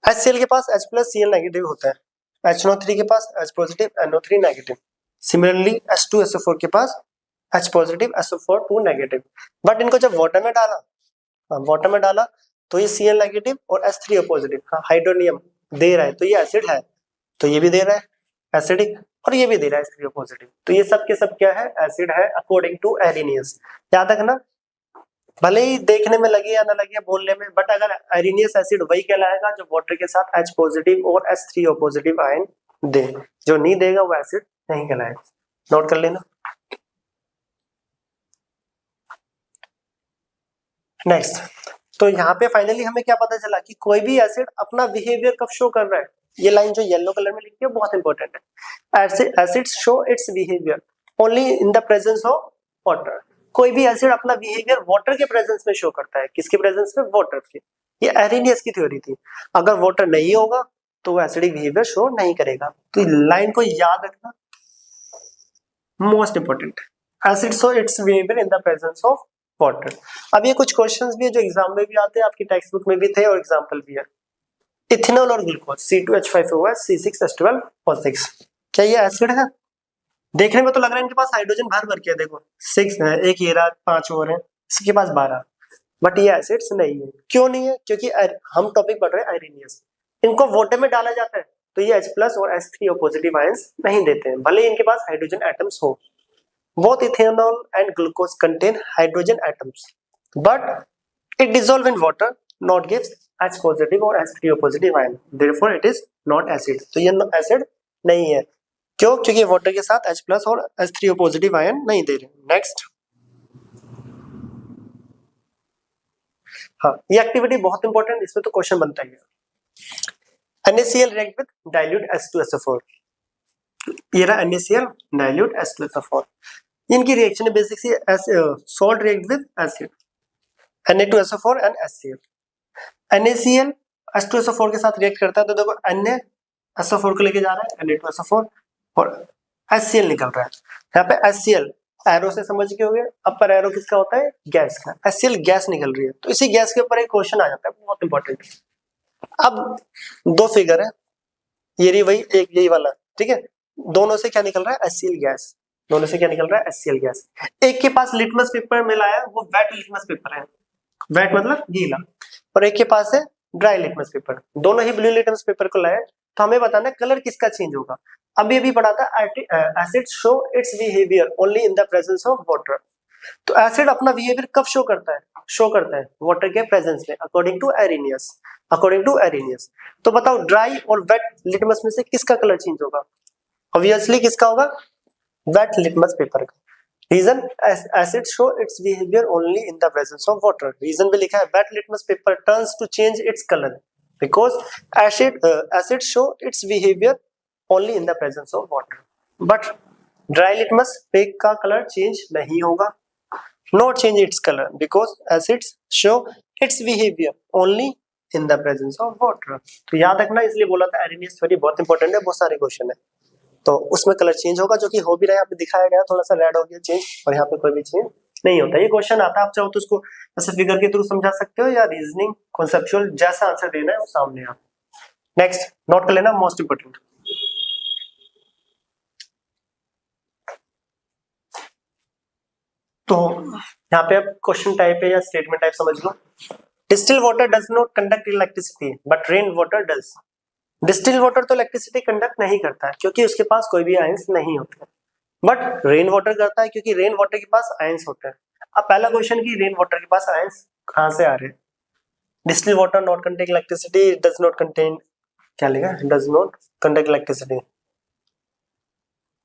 [SPEAKER 1] HCl के पास H+ Cl नेगेटिव होता है, HNO3 के पास H+ NO3 negative, similarly H2SO4 के पास H+ SO4 2 नेगेटिव। बट इनको जब वाटर में डाला तो ये Cl नेगेटिव और H3O पॉजिटिव हाइड्रोनियम दे रहा है, तो ये एसिड है, तो ये भी दे रहा है एसिडिक और ये भी दे रहा है H3O पॉजिटिव, तो ये सब के सब क्या है, एसिड है अकॉर्डिंग टू एरिनियस। याद रखना, भले ही देखने में लगे या ना लगे बोलने में, बट अगर एरिनियस एसिड वही कहलाएगा जो वाटर के साथ H+ और H3O पॉजिटिव आयन दे, जो नहीं देगा वो एसिड नहीं कहलाएगा। नोट कर लेना। नेक्स्ट, तो यहाँ पे फाइनली हमें क्या पता चला कि कोई भी एसिड अपना बिहेवियर कब शो कर रहा है, ये लाइन जो येलो कलर में लिखी है बहुत इंपॉर्टेंट है, acids show its behaviour only in the presence of water. कोई भी एसिड अपना बिहेवियर वाटर के प्रेजेंस में शो करता है, किसके प्रेजेंस में? वाटर के। ये एरिनियस की थ्योरी थी। अगर वाटर नहीं होगा तो वो एसिडिक बिहेवियर शो नहीं करेगा। तो लाइन को याद रखना, most important. Acid show its behaviour in the presence of water. अब ये कुछ क्वेश्चंस भी है जो एग्जाम में भी आते हैं, आपकी टेक्स्ट बुक में भी थे और एग्जाम्पल भी है। इथेनॉल और ग्लूकोज C2H5OH C6H12O6, क्या ये एसिड है? देखने में तो लग रहा है इनके पास हाइड्रोजन भर भर के है, देखो 6 है, एक ये रहा, 5 और है, इसके पास 12, बट ये एसिड्स नहीं है। क्यों नहीं है? क्योंकि हम टॉपिक पढ़ रहे हैं आयरनियस। इनको वाटर में डाला जाता है तो ये H+ और H3O पॉजिटिव आयंस नहीं देते हैं, भले ही इनके पास हाइड्रोजन एटम्स हो। Both ethanol and glucose contain hydrogen atoms but it dissolve in water, not gives H positive और H3O positive ion, therefore it is not acid. तो ये एसिड नहीं है। क्यों? क्योंकि वाटर के साथ H+ और H3O पॉजिटिव आयन नहीं दे रहे। नेक्स्ट, हाँ ये एक्टिविटी बहुत इंपॉर्टेंट, इसमें तो क्वेश्चन बनता ही है। NaCl react with dilute H2SO4। ये रहा NaCl dilute H2SO4, इनकी रिएक्शन है बेसिक सी, salt react with acid Na2SO4 and HCl। NaCl H2SO4 के साथ रिएक्ट करता है तो देखो NaSO4 को लेके जा रहा है Na2SO4 और HCl निकल रहा है। यहाँ पे HCl एरो से समझ के हो गया। अपर एरो किसका होता है? गैस का। HCl गैस निकल रही है, तो इसी गैस के ऊपर एक क्वेश्चन आ जाता है बहुत इंपॉर्टेंट। अब दो फिगर है, ये रही वही एक यही वाला, ठीक है। दोनों से क्या निकल रहा है? HCl gas. दोनों से क्या निकल रहा है? HCl gas. एक के पास लिटमस पेपर मिला है, वो वेट लिटमस पेपर है, वेट मतलब गीला, और एक के पास है ड्राई लिटमस पेपर। दोनों ही ब्लू लिटमस पेपर को लाए, तो हमें बताना है कलर किसका चेंज होगा। अभी अभी पढ़ा था acid show its behaviour only in the presence of water. तो एसिड अपना बिहेवियर कब शो करता है? शो करता है वाटर के प्रेजेंस में, according to Arrhenius. According to Arrhenius. तो बताओ ड्राई और वेट लिटमस में से किसका कलर चेंज होगा? ऑब्वियसली किसका होगा? वेट लिटमस पेपर का। Reason, acid show its behaviour only in the presence of water. Reason भी लिखा है, wet litmus paper turns to change its colour because acid show its behaviour only in the presence of water. But dry litmus paper का colour change नहीं होगा, not change its colour because acids show its behaviour only in the presence of water. तो याद रखना, इसलिए बोला था एरिनियस theory बहुत इंपॉर्टेंट है, बहुत सारे क्वेश्चन है। तो उसमें कलर चेंज होगा, जो कि हो भी रहा है, यहाँ पे दिखाया गया, थोड़ा सा रेड हो गया चेंज, और यहाँ पे कोई भी चेंज नहीं होता। ये क्वेश्चन आता है, आप चाहो तो उसको ऐसे फिगर के थ्रू समझा सकते हो या रीजनिंग कॉन्सेप्चुअल, जैसा आंसर देना है वो सामने आप। नेक्स्ट नोट कर लेना, मोस्ट इंपोर्टेंट। तो यहाँ पे आप क्वेश्चन टाइप है या स्टेटमेंट टाइप समझ लो। Distil water does not conduct electricity but rain water does. Distil water तो इलेक्ट्रिसिटी कंडक्ट नहीं करता है क्योंकि उसके पास कोई भी आयंस नहीं होते, बट रेन वाटर करता है क्योंकि रेन वाटर के पास आयंस होते हैं। अब पहला क्वेश्चन कि रेन वाटर के पास आयंस कहां से आ रहे हैं? Distil water not contain electricity, does not contain, क्या लिखा है? डज नॉट कंडक्ट इलेक्ट्रिसिटी,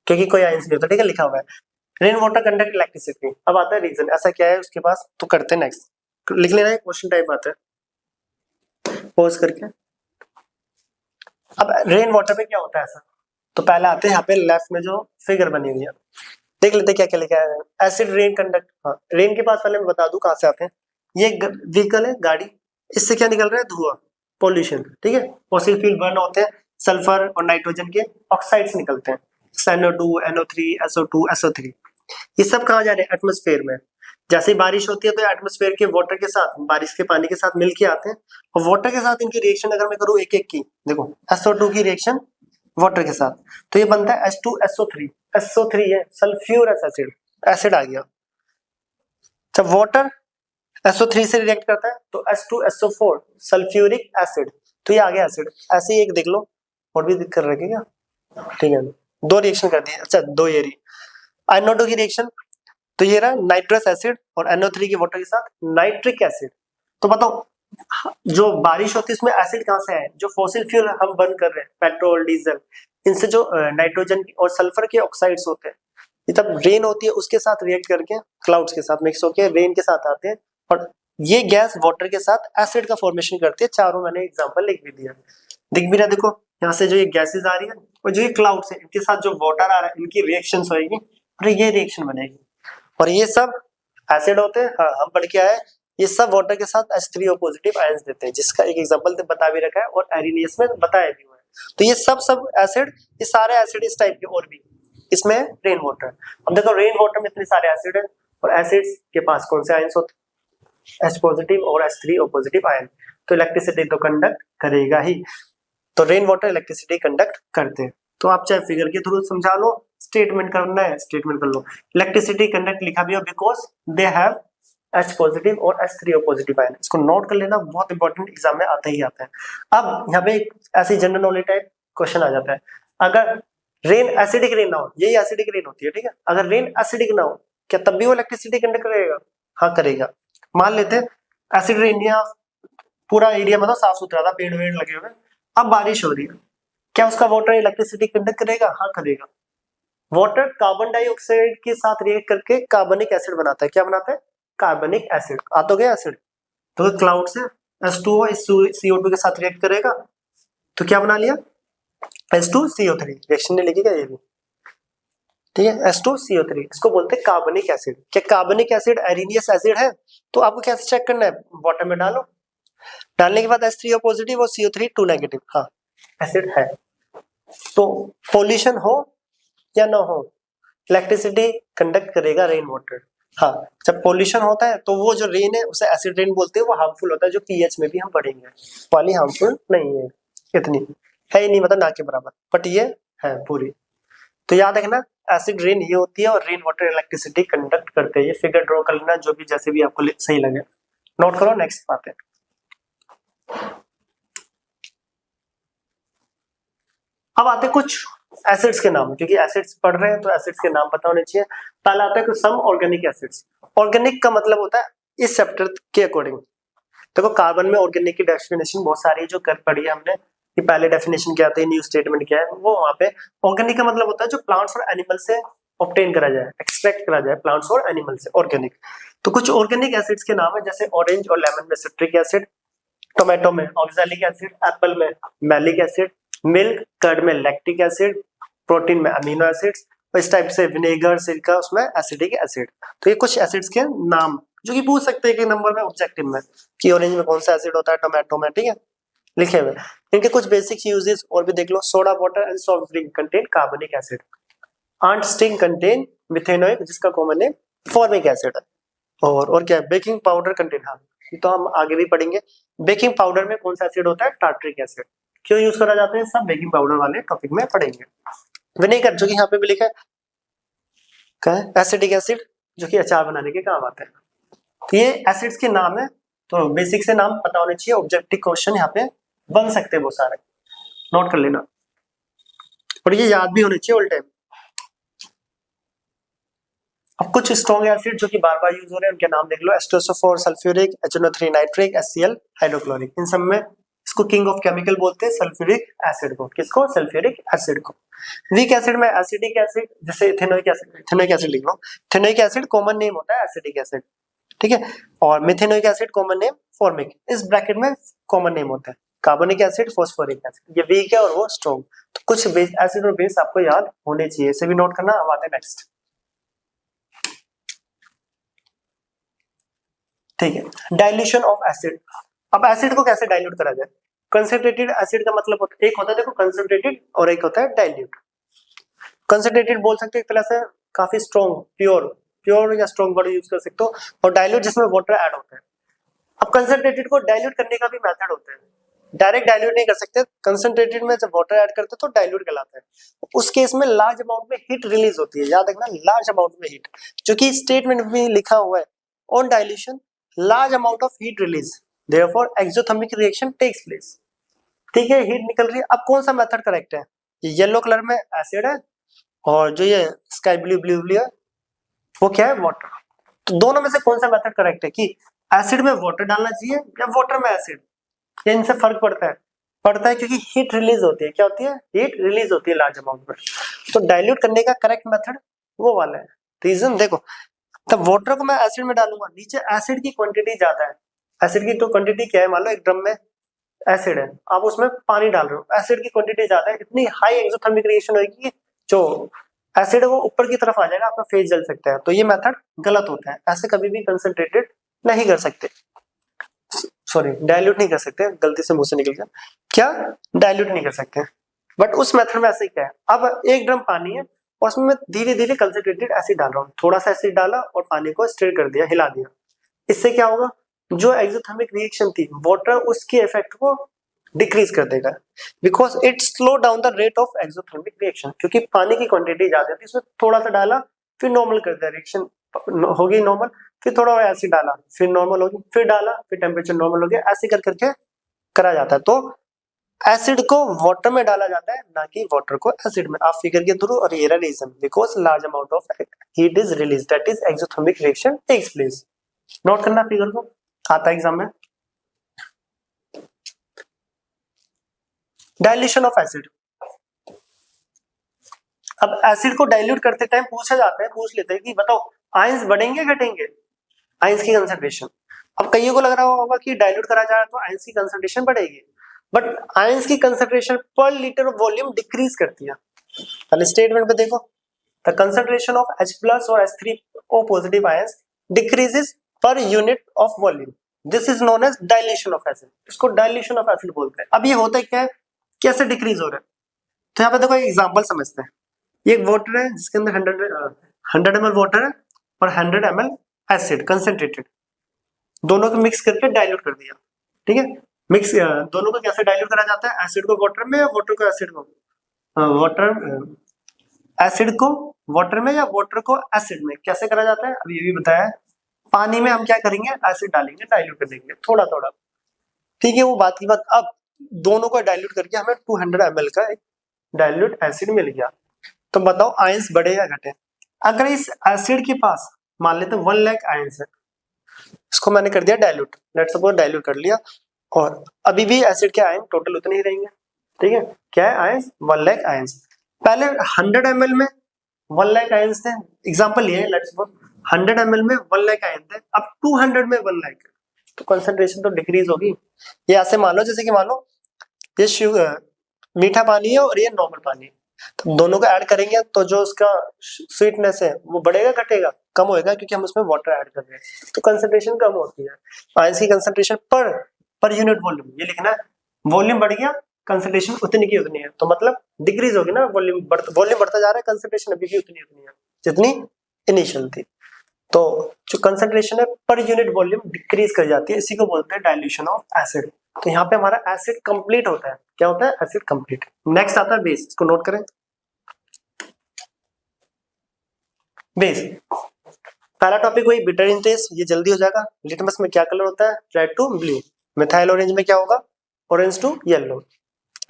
[SPEAKER 1] क्योंकि कोई आयंस नहीं होता, ठीक है, लिखा हुआ है। Rain water conduct electricity. अब आता है रीजन, ऐसा क्या है उसके पास, तो करते हैं नेक्स्ट। लिख लेना है, क्वेश्चन टाइप आता है, पॉज करके। अब रेन वाटर पे क्या होता है ऐसा, तो पहले आते हैं यहाँ पे लेफ्ट में जो फिगर बनी हुई है, देख लेते क्या क्या लिखा है। एसिड रेन कंडक्ट, हाँ रेन के पास, पहले मैं बता दूं कहां से आते हैं। ये व्हीकल है, गाड़ी, इससे क्या निकल रहा है? धुआं, पॉल्यूशन, ठीक है। फॉसिल फ्यूल बर्न होते हैं, सल्फर और नाइट्रोजन के ऑक्साइड्स निकलते हैं, NO2, NO3, SO2, SO3। ये सब कहाँ जा रहे हैं? एटमोस्फेयर में। जैसे बारिश होती है तो एटमोस्फेयर के वाटर के साथ, बारिश के पानी के साथ मिलके आते हैं, और वाटर के साथ इनकी रिएक्शन अगर मैं करूँ एक एक की, देखो SO2 की रिएक्शन वाटर के साथ, तो ये बनता है H2SO3। SO3 है सल्फ्यूरस एसिड, एसिड आ गया। जब वाटर SO3 से रिएक्ट करता है तो H2SO4 सल्फ्यूरिक एसिड, तो ये आ गया एसिड। ऐसे ही एक देख लो, और भी दिक्कत रखी क्या, ठीक है, दो रिएक्शन कर दिए। अच्छा दो ये रही NO2 की रिएक्शन, तो ये रहा नाइट्रस एसिड, और NO3 के वाटर के साथ नाइट्रिक एसिड। तो बताओ जो बारिश होती है उसमें एसिड कहां से है? जो फॉसिल फ्यूल हम बर्न कर रहे हैं, पेट्रोल, डीजल, इनसे जो नाइट्रोजन और सल्फर के ऑक्साइड्स होते हैं, ये तब रेन होती है उसके साथ रिएक्ट करके क्लाउड्स के साथ मिक्स होकर रेन के साथ आते हैं, और ये गैस वाटर के साथ एसिड का फॉर्मेशन करती है। चारों मैंने एग्जांपल लिख भी दिया, दिख भी रहा, देखो यहाँ से जो ये गैसेस आ रही है और जो ये क्लाउड्स है, इनके साथ जो वाटर आ रहा है, इनकी रिएक्शंस होगी और ये रिएक्शन बनेगी। और ये सब एसिड होते हैं, हाँ हम पढ़ के आए, ये सब वाटर के साथ H3O पॉजिटिव आयंस देते हैं, जिसका एक एग्जांपल बता भी रखा है और एरिनियस में बताया भी हुआ है। तो ये सब एसिड, ये सारे एसिड इस टाइप के और भी इसमें रेन वाटर। अब देखो रेन वाटर में इतने सारे एसिड है और एसिड्स के पास कौन से आयंस होते हैं, H पॉजिटिव और H3O पॉजिटिव आयन। तो इलेक्ट्रिसिटी तो कंडक्ट करेगा ही, तो रेन वाटर इलेक्ट्रिसिटी कंडक्ट करते हैं। तो आप चाहे फिगर के थ्रू समझा लो, स्टेटमेंट करना है स्टेटमेंट कर लो। इलेक्ट्रिसिटी कंडक्ट लिखा भी हो because they have H positive और H3O पॉजिटिव आयन। इसको नोट कर लेना, बहुत इंपॉर्टेंट एग्जाम में आता ही आता है। अब यहाँ पे ऐसी जनरल नॉलेज टाइप क्वेश्चन आ जाता है, अगर रेन एसिडिक रेन ना हो, यही एसिडिक रेन होती है, ठीक है, अगर रेन एसिडिक ना हो क्या तब भी वो इलेक्ट्रिसिटी कंडक्ट करेगा? हाँ करेगा। मान लेते हैं एसिड रेन, यहाँ पूरा एरिया मतलब साफ सुथरा था, पेड़ वेड़ लगे हुए, अब बारिश हो रही है, क्या उसका वाटर इलेक्ट्रिसिटी कंडक्ट करेगा? हाँ करेगा। वाटर कार्बन डाइऑक्साइड के साथ रिएक्ट करके कार्बनिक एसिड बनाता है, क्या बनाता है? कार्बनिक एसिड। आ तो गया एसिड, तो क्लाउड से H2O इस CO2 के साथ रिएक्ट करेगा तो क्या बना लिया? H2CO3। रिएक्शन ने लिखी क्या ये भी, ठीक है, H2CO3, इसको बोलते हैं कार्बनिक एसिड। क्या कार्बनिक एसिड एरिनियस एसिड है? तो आपको कैसे चेक करना है, वाटर में डालो, डालने के बाद H3O पॉजिटिव और CO3 2 नेगेटिव, हाँ एसिड है। तो पॉल्यूशन हो या ना हो, इलेक्ट्रिसिटी कंडक्ट करेगा रेन वाटर। हाँ जब पॉल्यूशन होता है तो वो जो रेन है उसे एसिड रेन बोलते हैं, वो हार्मफुल होता है, जो पीएच में भी हम पढ़ेंगे, वाली हार्मफुल नहीं है, इतनी है ही नहीं, मतलब ना के बराबर, बट ये है पूरी। तो याद रखना एसिड रेन ये होती है और रेन वाटर इलेक्ट्रिसिटी कंडक्ट करते हैं। ये फिगर ड्रॉ कर लेना, जो भी जैसे भी आपको सही लगे, नोट करो। नेक्स्ट बात है, अब आते कुछ एसिड्स के नाम, क्योंकि एसिड्स पढ़ रहे हैं तो एसिड्स के नाम पता होने चाहिए। पहला आता है सम ऑर्गेनिक एसिड्स। ऑर्गेनिक का मतलब होता है इस चैप्टर के अकॉर्डिंग, देखो कार्बन में ऑर्गेनिक की डेफिनेशन बहुत सारी है जो कर पढ़ी है हमने, कि पहले डेफिनेशन क्या आती है, न्यू स्टेटमेंट क्या है, वो वहां पे ऑर्गेनिक का मतलब होता है जो प्लांट्स और एनिमल से ऑब्टेन करा जाए, एक्सट्रैक्ट करा जाए प्लांट्स और एनिमल से, ऑर्गेनिक। तो कुछ ऑर्गेनिक एसिड्स के नाम है, जैसे ऑरेंज और लेमन में सिट्रिक एसिड, टोमेटो में ऑक्सैलिक एसिड, एप्पल में मैलिक एसिड, मिल्क कर्ड में लैक्टिक एसिड, प्रोटीन में अमीनो एसिड्स, इस टाइप से विनेगर सिरका उसमें एसिडिक एसिड। तो ये कुछ एसिड्स के नाम जो कि पूछ सकते हैं कि नंबर में ऑब्जेक्टिव में, कि ऑरेंज में कौन सा एसिड होता है, टोमेटो में, ठीक है, लिखे हुए। इनके कुछ बेसिक यूजेस और भी देख लो। Soda water and soft drink contain carbonic acid, ant sting contain methanoic जिसका कॉमन नेम फॉर्मिक एसिड है, और क्या बेकिंग पाउडर कंटेन, हाँ ये तो हम आगे भी पढ़ेंगे, बेकिंग पाउडर में कौन सा एसिड होता है, टार्ट्रिक एसिड। क्यों यूज करा जाता है, सब बेकिंग पाउडर वाले टॉपिक में पढ़ेंगे। विनेगर जो कि यहाँ पे भी लिखा है एसिडिक एसिड, जो कि अचार बनाने के काम आता है। तो ये एसिड्स के नाम है, तो बेसिक से नाम पता होने चाहिए, ऑब्जेक्टिव क्वेश्चन यहाँ पे बन सकते हैं बहुत सारे, नोट कर लेना, और ये याद भी होने चाहिए ऑल टाइम। अब कुछ स्ट्रॉन्ग एसिड जो कि बार बार यूज हो रहे हैं उनके नाम देख लो, H2SO4 sulphuric, HNO3 nitric, HCl hydrochloric. इन सब में इसको किंग ऑफ केमिकल बोलते हैं सल्फ्यूरिक एसिड को। किसको? सल्फ्यूरिक एसिड को। वीक एसिड में एसिडिक एसिड, जैसे इथेनोइक एसिड, इथेनोइक एसिड लिख लो, इथेनोइक एसिड कॉमन नेम होता है एसिडिक एसिड, ठीक है, और methanoic acid common name formic, इस ब्रैकेट में कॉमन नेम होता है कार्बनिक एसिड, फॉस्फोरिक एसिड। ये वीक है और वो स्ट्रॉन्ग। तो कुछ बेस एसिड और बेस आपको याद होने चाहिए, इसे भी नोट करना। अब आते हैं नेक्स्ट, ठीक है, डाइल्यूशन ऑफ एसिड। अब एसिड को कैसे डाइल्यूट करा जाए? कंसंट्रेटेड एसिड का मतलब होता है, एक होता है देखो कंसंट्रेटेड और एक होता है डाइल्यूट। कंसंट्रेटेड बोल सकते हैं एक तरह से काफी स्ट्रॉन्ग, प्योर या स्ट्रॉन्ग वर्ड यूज कर सकते हो, और डाइल्यूट जिसमें वाटर ऐड होता है। अब कंसंट्रेटेड को डाइल्यूट करने का भी मेथड होता है, डायरेक्ट डाइल्यूट नहीं कर सकते, कंसंट्रेटेड में जब वाटर ऐड करते तो डाइल्यूट कहलाता है। उस केस में लार्ज अमाउंट में हीट रिलीज होती है, याद रखना लार्ज अमाउंट में हीट, जो कि स्टेटमेंट में लिखा हुआ है on dilution large amount of heat release, therefore exothermic reaction takes place. ठीक है, हीट निकल रही है। अब कौन सा मेथड करेक्ट है? ये येलो कलर में एसिड है और जो ये स्काई ब्लू है वो क्या है? वाटर। तो दोनों में से कौन सा मेथड करेक्ट है, कि एसिड में वाटर डालना चाहिए या वाटर में एसिड? या इनसे फर्क पड़ता है? पड़ता है, क्योंकि हीट रिलीज होती है। क्या होती है? हीट रिलीज होती है लार्ज अमाउंट में। तो डाइल्यूट करने का करेक्ट मेथड वो वाला है। रीजन देखो, तब वाटर को मैं एसिड में डालूंगा, नीचे एसिड की क्वांटिटी ज्यादा है। एसिड की तो क्वांटिटी क्या है, मान लो एक ड्रम में एसिड है, आप उसमें पानी डाल रहे हो, एसिड की क्वांटिटी ज्यादा है, इतनी हाई एक्सोथर्मिक रिएक्शन होगी जो एसिड वो ऊपर की तरफ आ जाएगा, आपका फेस जल सकता है। तो ये मेथड गलत होता है, ऐसे कभी भी कंसंट्रेटेड नहीं कर सकते, सॉरी डाइल्यूट नहीं कर सकते, गलती से मुंह से निकल गया, क्या डाइल्यूट नहीं कर सकते। बट उस मेथड में ऐसे क्या है, अब 1 ड्रम पानी है और उसमें मैं धीरे धीरे कंसंट्रेटेड एसिड डाल रहा हूँ, थोड़ा सा एसिड डाला और पानी को स्टिर कर दिया, हिला दिया। इससे क्या होगा, जो एक्सोथर्मिक रिएक्शन थी वाटर उसके इफेक्ट को डिक्रीज कर देगा, because it slow down the rate of exothermic reaction, क्योंकि पानी की क्वांटिटी ज्यादा थी, इसमें थोड़ा सा डाला फिर नॉर्मल कर दिया, रिएक्शन होगी नॉर्मल, फिर थोड़ा और एसिड डाला फिर नॉर्मल होगी, फिर डाला फिर टेम्परेचर नॉर्मल हो गया, ऐसे कर करके करा जाता है। तो एसिड को वाटर में डाला जाता है, ना कि वाटर को एसिड में, आप फिगर के थ्रू, और ये reason because large amount of heat is release, that is exothermic reaction takes place. Note करना फिगर को, आता है एग्जाम में। डाइल्यूशन ऑफ एसिड, अब एसिड को डाइल्यूट करते टाइम पूछा जाता है, पूछ लेते हैं कि बताओ आयंस बढ़ेंगे घटेंगे, आयंस की कंसंट्रेशन। अब कईयों को लग रहा होगा कि डाइल्यूट करा जाए तो आयंस की कंसंट्रेशन बढ़ेगी, बट आयंस की कंसंट्रेशन पर लीटर ऑफ वॉल्यूम डिक्रीज करती है। पहले स्टेटमेंट पे देखो, द कंसंट्रेशन ऑफ H+ और H3O positive ions decreases per unit of volume, this is known as dilution of acid, इसको डाइल्यूशन ऑफ एसिड बोलते हैं। अब ये होता है क्या है, कैसे डिक्रीज हो रहा है, तो यहाँ पे देखो एक एग्जांपल समझते हैं। ये एक वाटर है जिसके अंदर 100 ml वाटर है और 100 ml एसिड कंसंट्रेटेड, दोनों को मिक्स करके डाइल्यूट कर दिया, ठीक है। मिक्स दोनों को कैसे डाइल्यूट करा जाता है, एसिड को वाटर में या वाटर को एसिड को, एसिड को वाटर में या वाटर को एसिड में, कैसे करा जाता है अब ये भी बताया है। पानी में हम क्या करेंगे, एसिड डालेंगे डाइल्यूट कर देंगे थोड़ा थोड़ा, ठीक है, वो बात की बात। अब दोनों को डाइल्यूट करके हमें 200 ml का एक डाइल्यूट एसिड मिल गया, तो बताओ आयंस बढ़े या घटे। अगर इस एसिड के पास मान लेते 1 लाख आयंस है, इसको मैंने कर दिया डाइल्यूट, लेट्स सपोज डाइल्यूट कर लिया, और अभी भी एसिड के आयन टोटल उतने ही रहेंगे, ठीक है। क्या है आयंस, 1 लाख आयंस। पहले 100 ml में 1 लाख आयंस थे, एग्जांपल ये लेट्स सपोज 100 ml में 1 लाख आयन थे, अब 200 में 1 लाख, तो कंसंट्रेशन तो डिक्रीज होगी। ये ऐसे मान लो जैसे कि मान लो ये मीठा पानी है और ये नॉर्मल पानी है, तो दोनों को ऐड करेंगे तो जो उसका स्वीटनेस है वो बढ़ेगा घटेगा, कम होएगा, क्योंकि हम उसमें वाटर ऐड कर रहे हैं, तो कंसंट्रेशन कम होती है। आयंस की कंसंट्रेशन पर यूनिट वॉल्यूम, ये लिखना है, वॉल्यूम बढ़ गया कंसंट्रेशन उतनी की उतनी है, तो मतलब डिक्रीज होगी ना, वॉल्यूम बढ़ता जा रहा है, कंसंट्रेशन अभी भी उतनी उतनी है जितनी इनिशियल थी। तो जो कंसंट्रेशन है पर यूनिट वॉल्यूम डिक्रीज कर जाती है, इसी को बोलते हैं डाइल्यूशन ऑफ एसिड। तो यहाँ पे हमारा एसिड कंप्लीट होता है, क्या होता है, एसिड कंप्लीट। नेक्स्ट आता है बेस, इसको नोट करें। बेस, पहला टॉपिक वही बिटर इन टेस्ट, ये जल्दी हो जाएगा। लिटमस में क्या कलर होता है, red to blue. Methyl orange में क्या होगा, ऑरेंज टू येलो।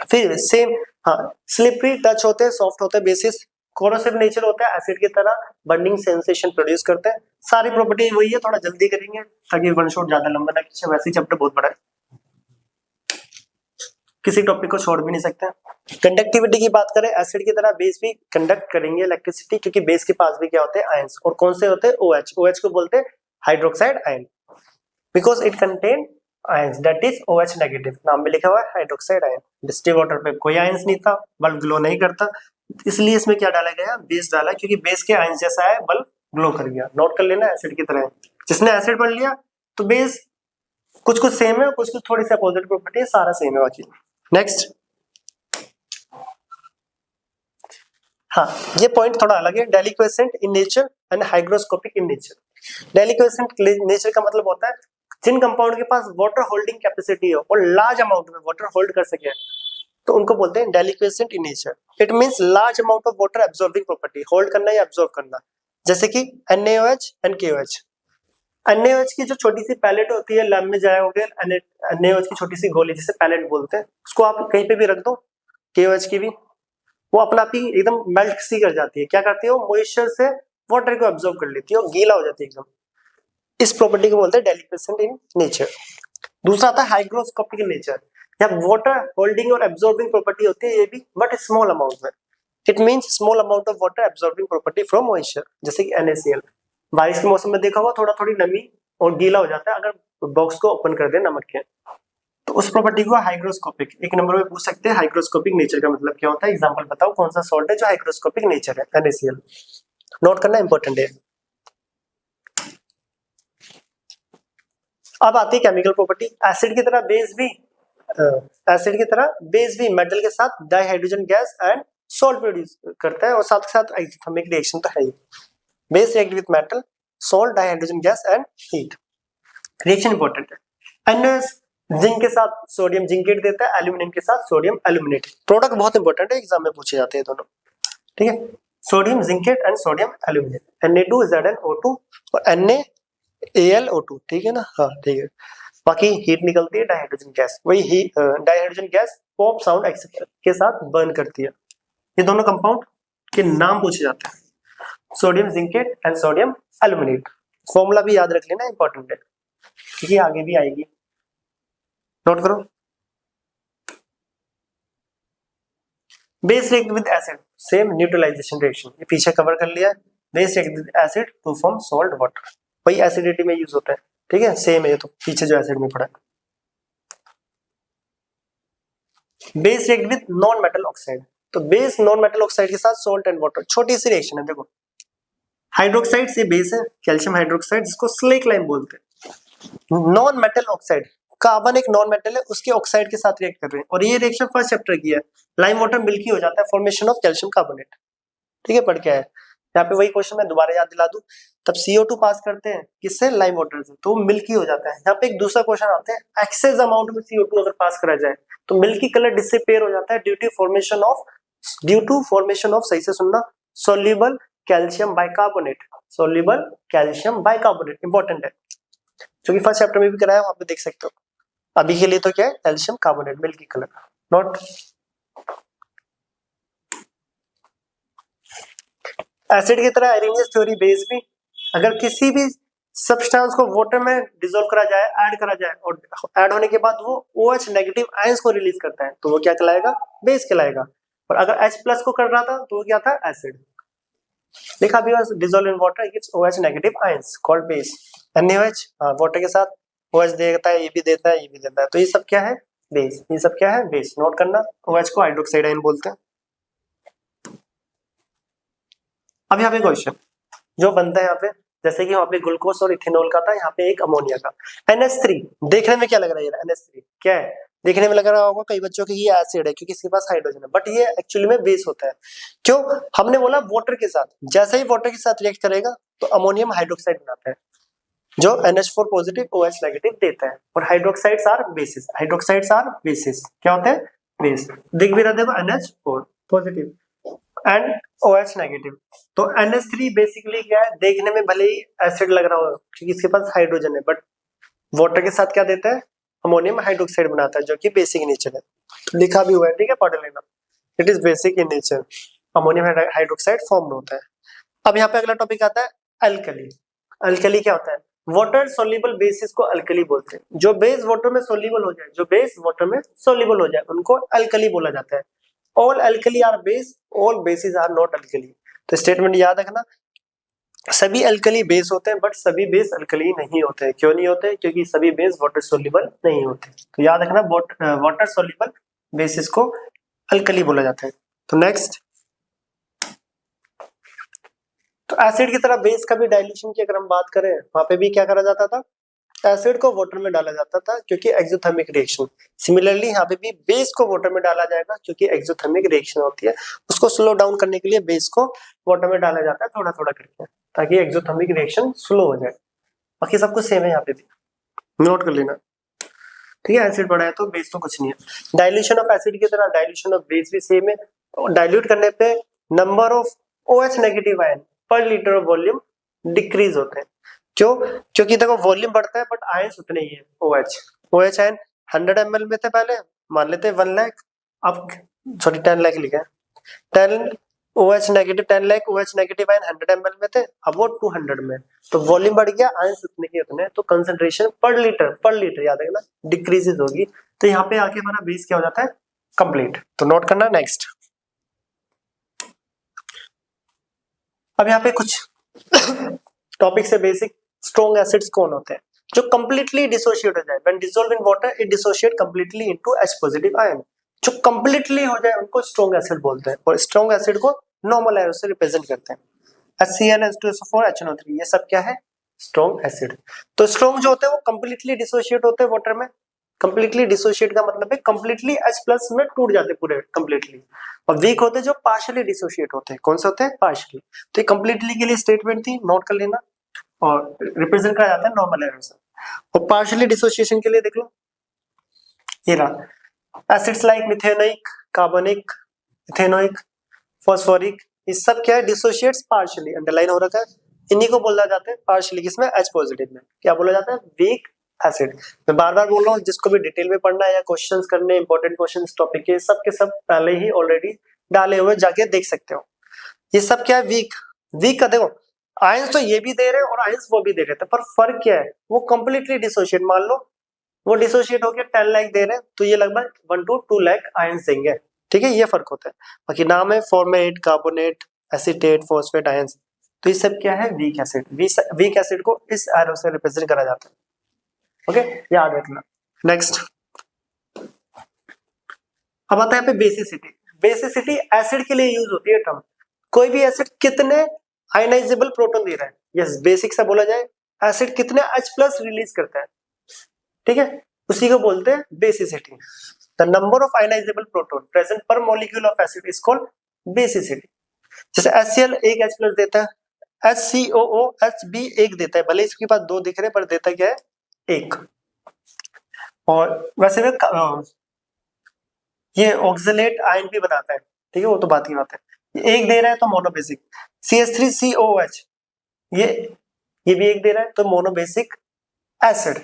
[SPEAKER 1] फिर सेम, हाँ, स्लिपरी टच होते हैं, सॉफ्ट होते हैं बेसिस, कोरोसिव नेचर होता है, एसिड की तरह बर्निंग सेंसेशन प्रोड्यूस करते हैं। सारी प्रॉपर्टी वही है, थोड़ा जल्दी करेंगे ताकि वन शॉट ज्यादा लंबा ना खींचे, वैसे ही चैप्टर बहुत बड़ा है, किसी टॉपिक को छोड़ भी नहीं सकते। कंडक्टिविटी की बात करें, एसिड की तरह बेस भी कंडक्ट करेंगे इलेक्ट्रिसिटी, क्योंकि बेस के पास भी क्या होते हैं, आयंस, और कौन से होते हैं, OH। OH को बोलते हैं hydroxide ion, because it contain ions, that is OH negative, नाम में लिखा हुआ है हाइड्रोक्साइड आयन। डिस्टिल वाटर पे कोई आयंस नहीं था, बल्ब ग्लो नहीं करता, इसलिए इसमें क्या डाला गया, बेस डाला, क्योंकि बेस के आयंस जैसा है, बल्ब ग्लो कर गया। नोट कर लेना, एसिड की तरह है, जिसने एसिड पढ़ लिया तो बेस कुछ कुछ सेम है, कुछ कुछ थोड़ी सी अपोजिट प्रॉपर्टी है, सारा सेम है बाकी। नेक्स्ट, हाँ, ये पॉइंट थोड़ा अलग है, deliquescent in nature and hygroscopic in nature. Deliquescent nature का मतलब होता है जिन कंपाउंड के पास वाटर होल्डिंग कैपेसिटी हो और लार्ज अमाउंट में वाटर होल्ड कर सके, तो उनको बोलते हैं deliquescent in nature. It means large amount of water absorbing property, hold करना या एब्जॉर्ब करना, जैसे कि NaOH एंड KOH। NaOH की जो छोटी सी पैलेट होती है, लैब में जाया हो गया, NaOH की छोटी सी गोली जिसे पैलेट बोलते हैं, उसको आप कहीं पे भी रख दो, KOH की भी, वो अपना आप ही एकदम मेल्ट सी कर जाती है। क्या करती है, वो मॉइस्चर से वाटर को एब्जॉर्ब कर लेती है और गीला हो जाती है एकदम। इस प्रॉपर्टी को बोलते हैं डेलिक्वेसेंट इन नेचर। दूसरा आता है हाइग्रोस्कोपिक इन नेचर, यहाँ वाटर होल्डिंग और एब्जॉर्बिंग प्रॉपर्टी होती है, ये भी बट स्मॉल अमाउंट में। It means small amount of water absorbing property from moisture, जैसे कि NaCl। बारिश के मौसम में देखा होगा थोड़ा थोड़ी नमी और गीला हो जाता है अगर बॉक्स को ओपन कर दे नमक के, तो उस प्रॉपर्टी को हाइग्रोस्कोपिक, एक नंबर में पूछ सकते हैं हाइग्रोस्कोपिक नेचर का मतलब क्या होता है, एग्जांपल बताओ कौन सा सॉल्ट है जो हाइग्रोस्कोपिक नेचर है, NaCl। नोट करना इंपॉर्टेंट है। अब आती है केमिकल प्रॉपर्टी। एसिड की तरह बेस भी मेटल के साथ dihydrogen gas and salt produce करता है, और साथ के साथ एक्सोथर्मिक रिएक्शन तो है ही। Base react with metal, salt, dihydrogen gas and heat. Reaction important है। NaS जिंक के साथ सोडियम जिंकेट देता है, एल्यूमिनियम के साथ सोडियम एल्यूमिनेट। प्रोडक्ट बहुत इंपॉर्टेंट है, एग्जाम में पूछे जाते हैं दोनों, ठीक है। Sodium zincate and sodium aluminate, Na2ZnO2 और NaAlO2, ठीक है ना, हाँ ठीक है। बाकी हीट निकलती है, डाइहाइड्रोजन गैस, वही dihydrogen gas pop sound acceptor के साथ बर्न करती है। ये दोनों कंपाउंड के नाम पूछे जाते हैं, sodium zincate and sodium aluminate. Formula भी याद रख लेना, इंपॉर्टेंट है क्योंकि आगे भी आएगी, नोट करो। Base react with acid, same neutralization reaction, ये पीछे कवर कर लिया। Base react with acid to form salt water, वही एसिडिटी में यूज होता है, ठीक है, सेम है, तो पीछे जो एसिड में पड़ा है। Base react with non metal oxide, तो बेस नॉन मेटल ऑक्साइड के साथ सॉल्ट एंड वाटर, छोटी सी रिएक्शन है, देखो हाइड्रोक्साइड से बेस है कैल्शियम हाइड्रोक्साइड, जिसको स्लेक लाइम बोलते हैं। नॉन मेटल ऑक्साइड, कार्बन एक नॉन मेटल है, उसके ऑक्साइड के साथ रिएक्ट कर रहे हैं, और ये रिएक्शन फर्स्ट चैप्टर की है। लाइम वाटर मिल्की हो जाता है, फॉर्मेशन ऑफ कैल्शियम कार्बोनेट, ठीक है, पढ़ के आया। यहाँ पे वही क्वेश्चन मैं दोबारा याद दिला दूं, तब CO2 पास करते हैं किससे, लाइम वाटर से, तो मिल्की हो जाता है। यहाँ पे एक दूसरा क्वेश्चन आता है, एक्सेस अमाउंट में CO2 अगर पास करा जाए तो मिल्की कलर डिसअपीयर हो जाता है ड्यू टू फॉर्मेशन ऑफ, सही से सुनना, soluble calcium bicarbonate, soluble calcium bicarbonate, important है, जो कि फर्स्ट चैप्टर में भी कराया, वहां पे देख सकते हो। अभी के लिए तो क्या है, calcium carbonate, milky colour, not. Acid की तरह आयरनियस थ्योरी बेस भी, अगर किसी भी सब्सटेंस को वाटर में डिसॉल्व करा जाए, ऐड करा जाए, और ऐड होने के बाद वो OH नेगेटिव आयंस को रिलीज करता है, तो वो क्या कहलाएगा, बेस कहलाएगा। और अगर H प्लस को कर रहा था तो वो क्या था, एसिड। देखा भी, dissolve in water gives OH negative ions called base. NaOH water के साथ OH देता है, ये भी देता है, ये भी देता है, तो ये सब क्या है, बेस। ये सब क्या है, बेस। नोट करना, OH को हाइड्रोक्साइड आयन बोलते हैं। अब यहाँ पे क्वेश्चन जो बनता है यहाँ पे, जैसे कि वहाँ पे ग्लूकोज और इथेनॉल का था, यहाँ पे एक अमोनिया का। NH3 देखने में क्या लग रहा है, NH3 क्या है, देखने में लग रहा होगा कई बच्चों के ये एसिड है क्योंकि इसके पास हाइड्रोजन है, बट ये एक्चुअली में बेस होता है। क्यों, हमने बोला वाटर के साथ, जैसे ही वाटर के साथ रिएक्ट करेगा तो अमोनियम हाइड्रोक्साइड बनाता है, जो NH4 पॉजिटिव OH नेगेटिव देता है, और hydroxides are bases, hydroxides are bases, क्या होते हैं, बेस। दिख भी रहा देखो, NH4 positive and OH negative, तो NH3 बेसिकली क्या है, देखने में भले ही एसिड लग रहा हो क्योंकि इसके पास हाइड्रोजन है, बट वाटर के साथ क्या देता है, अमोनियम हाइड्रोक्साइड बनाता है, जो कि बेसिक नेचर है, तो लिखा भी हुआ है, ठीक है, पढ़ लेना, it is basic in nature, ammonium hydroxide form होता है। अब यहाँ पे अगला टॉपिक आता है अल्कली। अल्कली क्या होता है, वाटर सोल्यूबल बेसिस को अल्कली बोलते हैं, जो बेस वाटर में सोल्यूबल हो जाए, जो बेस वाटर में सोल्यूबल हो जाए उनको अल्कली बोला जाता है। All alkali are base, all bases are not alkali, तो स्टेटमेंट याद रखना, सभी अल्कली बेस होते हैं बट सभी बेस अल्कली नहीं होते हैं। क्यों नहीं होते, क्योंकि सभी बेस वाटर सोल्यूबल नहीं होते, तो याद रखना वाटर सोल्यूबल बेसिस को अल्कली बोला जाता है। तो नेक्स्ट, तो एसिड की तरह बेस का भी डाइल्यूशन की अगर हम बात करें, वहां पे भी क्या करा जाता था, एसिड को वाटर में डाला जाता था क्योंकि एक्सोथर्मिक रिएक्शन। सिमिलरली यहाँ पे भी बेस को वाटर में डाला जाएगा क्योंकि एक्सोथर्मिक रिएक्शन होती है, उसको स्लो डाउन करने के लिए बेस को वाटर में डाला जाता है थोड़ा थोड़ा करके, ताकि एक्सोथर्मिक रिएक्शन स्लो हो जाए। बाकी सब कुछ सेम है, यहाँ पे भी नोट कर लेना, ठीक है। एसिड बड़ा है तो बेस तो कुछ नहीं है। डाइल्यूशन ऑफ एसिड की तरह डाइल्यूशन ऑफ बेस भी सेम है, डाइल्यूट करने पे number of OH negative ion पर लीटर ऑफ वॉल्यूम डिक्रीज होते हैं। क्यों, क्योंकि देखो वॉल्यूम बढ़ता है बट आयंस उतने ही है। OH आयन 100 ml में थे पहले, मान लेते 1 लाख, अब सॉरी 10 लाख लिखा है, 10 OH negative 10 lakh OH negative ion 100 ml में थे, अब वो 200 में, तो वॉल्यूम बढ़ गया, आयंस उतने ही उतने, तो कंसंट्रेशन पर लीटर याद रखना डिक्रीजेस होगी, तो यहाँ पे आके हमारा बेस क्या हो जाता है, कंप्लीट। तो नोट करना। नेक्स्ट, अब यहाँ पे कुछ टॉपिक से बेसिक, स्ट्रॉन्ग एसिड्स कौन होते हैं, जो कंप्लीटली डिसोशिएट हो जाए, when dissolve in water it dissociate completely into H positive ion. जो कंप्लीटली हो जाए उनको स्ट्रॉन्ग एसिड बोलते हैं, और स्ट्रॉन्ग एसिड को नॉर्मल एरो से रिप्रेजेंट करते हैं। HCl H2SO4 HNO3 ये सब क्या है, स्ट्रॉन्ग एसिड। तो स्ट्रॉन्ग जो होते हैं वो कंप्लीटली डिसोशिएट होते हैं वाटर में। कंप्लीटली डिसोशिएट का मतलब है कंप्लीटली H+ में टूट जाते पूरे कंप्लीटली। और वीक होते हैं जो पार्शियली डिसोशिएट होते हैं। कौन से होते हैं, पार्शियली। तो ये कंप्लीटली के लिए स्टेटमेंट थी, नोट कर लेना, और रिप्रेजेंट करा जाता है नॉर्मल एरो से। और पार्शियली डिसोसिएशन के लिए देख लो, ये रहा acids like methanoic, carbonic, ethanoic, phosphoric, ये सब क्या है, डिसोशिएट्स पार्शियली, अंडरलाइन हो रखा है। इन्हीं को बोला जाता है पार्शियली, किसमें, H पॉजिटिव में क्या बोला जाता है, वीक एसिड। मैं बार बार बोल रहा हूँ, जिसको भी डिटेल में पढ़ना है या क्वेश्चंस करने, इंपॉर्टेंट क्वेश्चंस टॉपिक के सब पहले ही ऑलरेडी डाले हुए, जाके देख सकते हो। ये सब क्या है, वीक। वीक का देखो, आयंस तो ये भी दे रहे हैं और आयंस वो भी दे रहे थे, पर फर्क क्या है, वो कंप्लीटली डिसोशिएट, मान लो वो डिसोशिएट होकर 10 लाख दे रहे हैं, तो ये लगभग 1 to 2 लाख आयंस देंगे। ठीक है, ये फर्क होता है। बाकी नाम है format, carbonate, acetate, phosphate, ions. तो ये सब क्या है, वीक एसिड। वीक एसिड को इस एरो से रिप्रेजेंट करा जाता है। ओके, याद रखना। नेक्स्ट अब आता है पे बेसिसिटी। बेसिसिटी एसिड के लिए यूज होती है टर्म। कोई भी एसिड कितने आयनाइजेबल प्रोटॉन दे रहा है, यस, बेसिक से बोला जाए, एसिड कितने H+ रिलीज करता है, ठीक है, उसी को बोलते हैं basicity. The number of ionisable proton present per molecule of acid is called basicity. जैसे HCl एक H+ देता है, HCOOH भी एक देता है, भले इसके पास 2 दिख रहे हैं पर देता क्या है, एक। और वैसे में ये ऑक्सलेट आयन भी बनाता है, ठीक है, वो तो बात की बात है। एक दे रहा है तो मोनोबेसिक, CH3COOH ये भी एक दे रहा है तो मोनोबेसिक एसिड।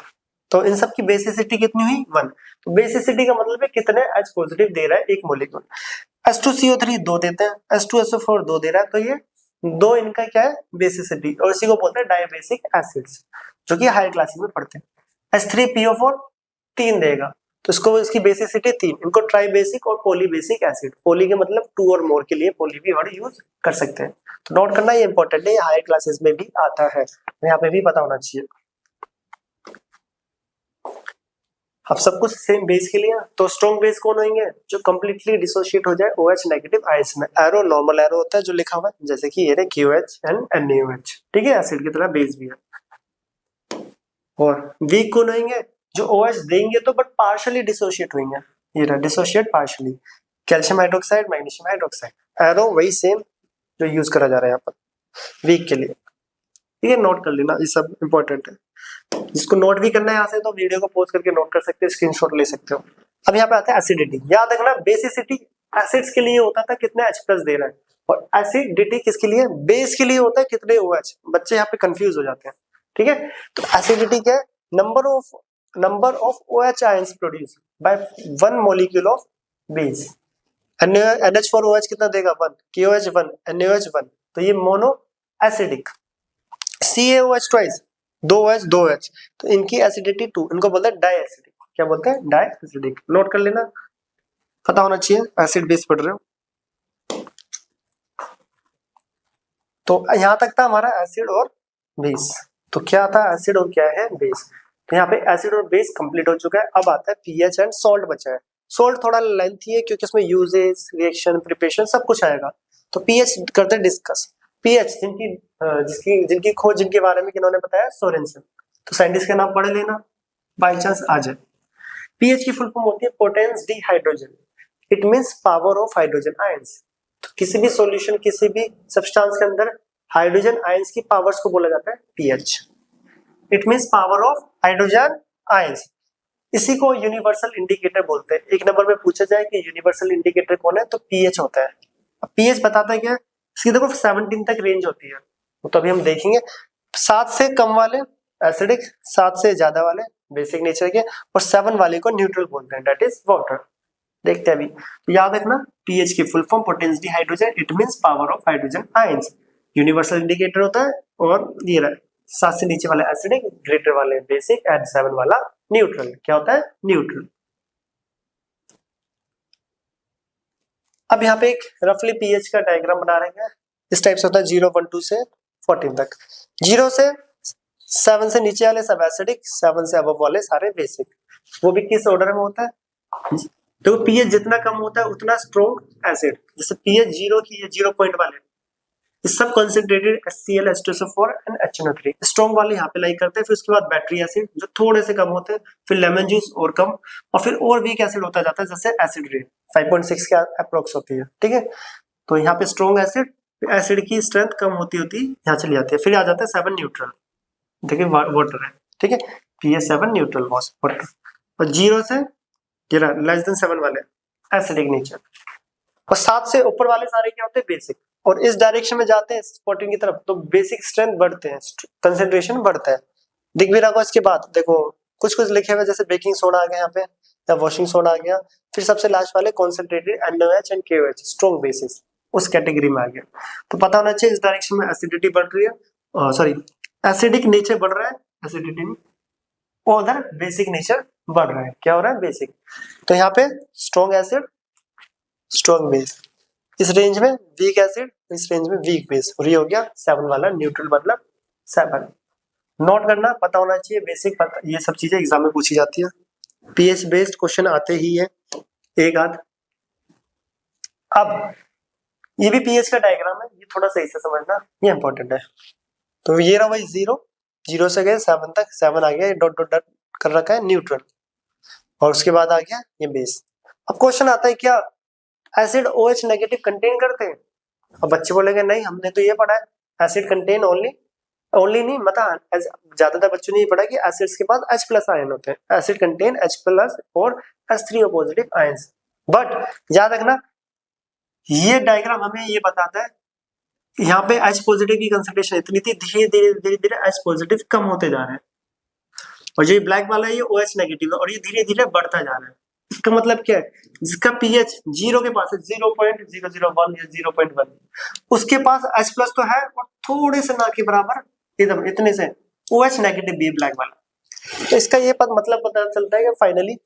[SPEAKER 1] तो इन सब की बेसिसिटी कितनी हुई, 1। तो बेसिसिटी का मतलब है कितने H पॉजिटिव दे रहा है एक मॉलिक्यूल। H2CO3 2 देते हैं, H2SO4 2 दे रहा है, तो ये 2 इनका क्या है, बेसिसिटी। और इसी को बोलते हैं डायबेसिक एसिड्स, जो कि हाई क्लासेस में पढ़ते हैं। H3PO4 3 देगा, तो इसको, इसकी बेसिसिटी 3। इनको ट्राइबेसिक और पॉलीबेसिक एसिड, पॉली के मतलब 2 और मोर के लिए पॉली भी वर्ड यूज कर सकते हैं। तो नोट करना, ये इंपॉर्टेंट है, ये हाई क्लासेस में भी आता है, यहाँ पे भी पता होना चाहिए। अब सब कुछ सेम बेस के लिए, तो स्ट्रॉन्ग बेस कौन होंगे, जो कंप्लीटली डिसोशिएट हो जाए OH नेगेटिव आयंस में। एरो नॉर्मल एरो होता है जो लिखा हुआ है, जैसे कि ये QH एंड NaOH, ठीक है, एसिड की तरह बेस भी है। और वीक कौन होंगे, जो OH देंगे तो बट पार्शियली डिसोशिएट होंगे, ये रहा dissociate partially, calcium hydroxide, magnesium hydroxide. Arrow वही सेम जो यूज करा जा रहा है यहाँ पर वीक के लिए, ठीक है, नोट कर लेना, ये सब इंपॉर्टेंट है। जिसको नोट भी करना है यहाँ से, तो वीडियो को पॉज करके नोट कर सकते हो, स्क्रीनशॉट ले सकते हो। अब यहाँ पे आता है एसिडिटी। याद रखना, बेसिसिटी एसिड्स के लिए होता था कितने H+ दे रहा है, और एसिडिटी किसके लिए, बेस के लिए होता है कितने OH। बच्चे यहाँ पे कंफ्यूज हो जाते हैं, ठीक है। तो एसिडिटी क्या है, number of OH ions produce by 1 molecule of base. NH4OH कितना देगा, 1, KOH 1, NaOH 1, तो ये mono acidic. CaOH twice, 2OH, तो इनकी एसिडिटी 2, इनको बोलते हैं डाई एसिडिक। क्या बोलते हैं, डाई एसिडिक। नोट कर लेना, पता होना चाहिए, एसिड बेस पढ़ रहे हो। तो यहां तक था हमारा एसिड और बेस। तो क्या था, एसिड और क्या है, बेस। तो यहाँ पे एसिड और बेस कंप्लीट हो चुका है। अब आता है पीएच एंड सॉल्ट बचा है। सॉल्ट थोड़ा लेंथी है क्योंकि इसमें यूजेस, रिएक्शन, प्रिपरेशन सब कुछ आएगा। तो पीएच करते हैं डिस्कस। पीएच जिनकी खोज, जिनके बारे में किन्होंने बताया, सोरेनसन। तो साइंटिस्ट का नाम पढ़ लेना, बाई चांस आ जाए। पीएच की फुल फॉर्म होती है potence D hydrogen. It means power of hydrogen ions. तो किसी भी सॉल्यूशन, किसी भी सब्सटेंस के अंदर हाइड्रोजन आयंस की पावर्स को बोला जाता है pH. It means power of hydrogen ions. इसी को यूनिवर्सल इंडिकेटर बोलते हैं। एक नंबर में पूछा जाए कि यूनिवर्सल इंडिकेटर कौन है, तो पीएच होता है। अब पीएच बताता है क्या, इसकी देखो 17 तक रेंज होती है, तो अभी हम देखेंगे। 7 से कम वाले एसिडिक, 7 से ज्यादा वाले बेसिक नेचर के, और 7 वाले को न्यूट्रल बोलते हैं, दैट इज वाटर। देखते हैं अभी। तो याद रखना, पीएच की full form potence D hydrogen, it means power of hydrogen ions. Universal indicator होता है, और ये रहा 7 से नीचे वाला एसिडिक, ग्रेटर वाले बेसिक, एंड 7 वाला न्यूट्रल। क्या होता है, न्यूट्रल। अब यहाँ पे एक रफली पीएच का डायग्राम बना रहे हैं। इस टाइप से होता है 0, 1, 2 से 14 तक। 0 से 7 से नीचे वाले सब एसिडिक, 7 से अबव वाले सारे बेसिक। वो भी किस ऑर्डर में होता है? तो पीएच जितना कम होता है उतना स्ट्रॉन्ग एसिड। जैसे पीएच 0 की है, 0 पॉइंट वाले सब concentrated HCl H2SO4 and HNO3 strong वाले यहाँ पे लाइक करते हैं। फिर उसके बाद बैटरी एसिड जो थोड़े से कम होते हैं, फिर लेमन जूस और कम, और फिर और वीक एसिड होता जाता है जैसे एसिड रेन 5.6 के अप्रोक्स होती है। ठीक है, तो यहाँ पे स्ट्रॉन्ग एसिड, एसिड की स्ट्रेंथ कम होती यहाँ चली जाती है। फिर आ जाता है 7 न्यूट्रल, देखिए वाटर है। ठीक है, pH 7 न्यूट्रल वाटर, और 0 से लेस देन 7 वाले एसिडिक नेचर, और 7 से ऊपर वाले सारे क्या होते हैं? बेसिक। और इस डायरेक्शन में जाते हैं 14 की तरफ तो बेसिक स्ट्रेंथ बढ़ते हैं, कंसंट्रेशन बढ़ता है। दिख भी रहा होगा। इसके बाद देखो कुछ कुछ लिखे हुए जैसे बेकिंग सोडा आ गया यहाँ पे, या वॉशिंग सोडा आ गया। फिर सबसे लास्ट वाले concentrated NaOH and KOH strong bases, उस कैटेगरी में आ गया। तो पता होना चाहिए इस डायरेक्शन में एसिडिटी बढ़ रही है, सॉरी एसिडिक नेचर बढ़ रहा है, एसिडिटी नहीं, और उधर बेसिक नेचर बढ़ रहा है। क्या हो रहा है? बेसिक। तो यहाँ पे स्ट्रॉन्ग एसिड, स्ट्रॉन्ग बेस, इस रेंज में वीक एसिड, इस रेंज में वीक बेस, और ये हो गया 7 वाला न्यूट्रल मतलब 7। नोट करना, पता होना चाहिए बेसिक, ये सब चीजें एग्जाम में पूछी जाती है। पीएच बेस्ड क्वेश्चन आते ही है एक आध। अब ये भी पीएच का डायग्राम है, ये थोड़ा सही से समझना, ये इंपॉर्टेंट है। तो ये रहा वही 0 से गए 7 तक, 7 आ गया, डॉट डॉट डॉट कर रखा है न्यूट्रल, और उसके बाद आ गया ये बेस। अब क्वेश्चन आता है क्या एसिड OH नेगेटिव कंटेन करते हैं? अब बच्चे बोलेंगे नहीं हमने तो ये पढ़ा है एसिड कंटेन ओनली नहीं, मतलब ज्यादातर बच्चों ने ये पढ़ा कि एसिड्स के पास H+ आयन होते हैं, एसिड कंटेन H+ और H3O पॉजिटिव आयंस। बट याद रखना ये डायग्राम हमें ये बताता है यहाँ पे H पॉजिटिव की कंसंट्रेशन इतनी थी, धीरे धीरे धीरे धीरे H पॉजिटिव कम होते जा रहे हैं, और जो ये ब्लैक वाला है ये OH नेगेटिव है, और ये धीरे धीरे बढ़ता जा रहा है। इसका मतलब क्या है? जिसका pH 0 के पास है 0.001 या 0.1, उसके पास H+ तो है, और थोड़े से ना के बराबर एकदम इतने से OH नेगेटिव भी ब्लैक वाला। तो इसका ये मतलब पता चलता है कि finally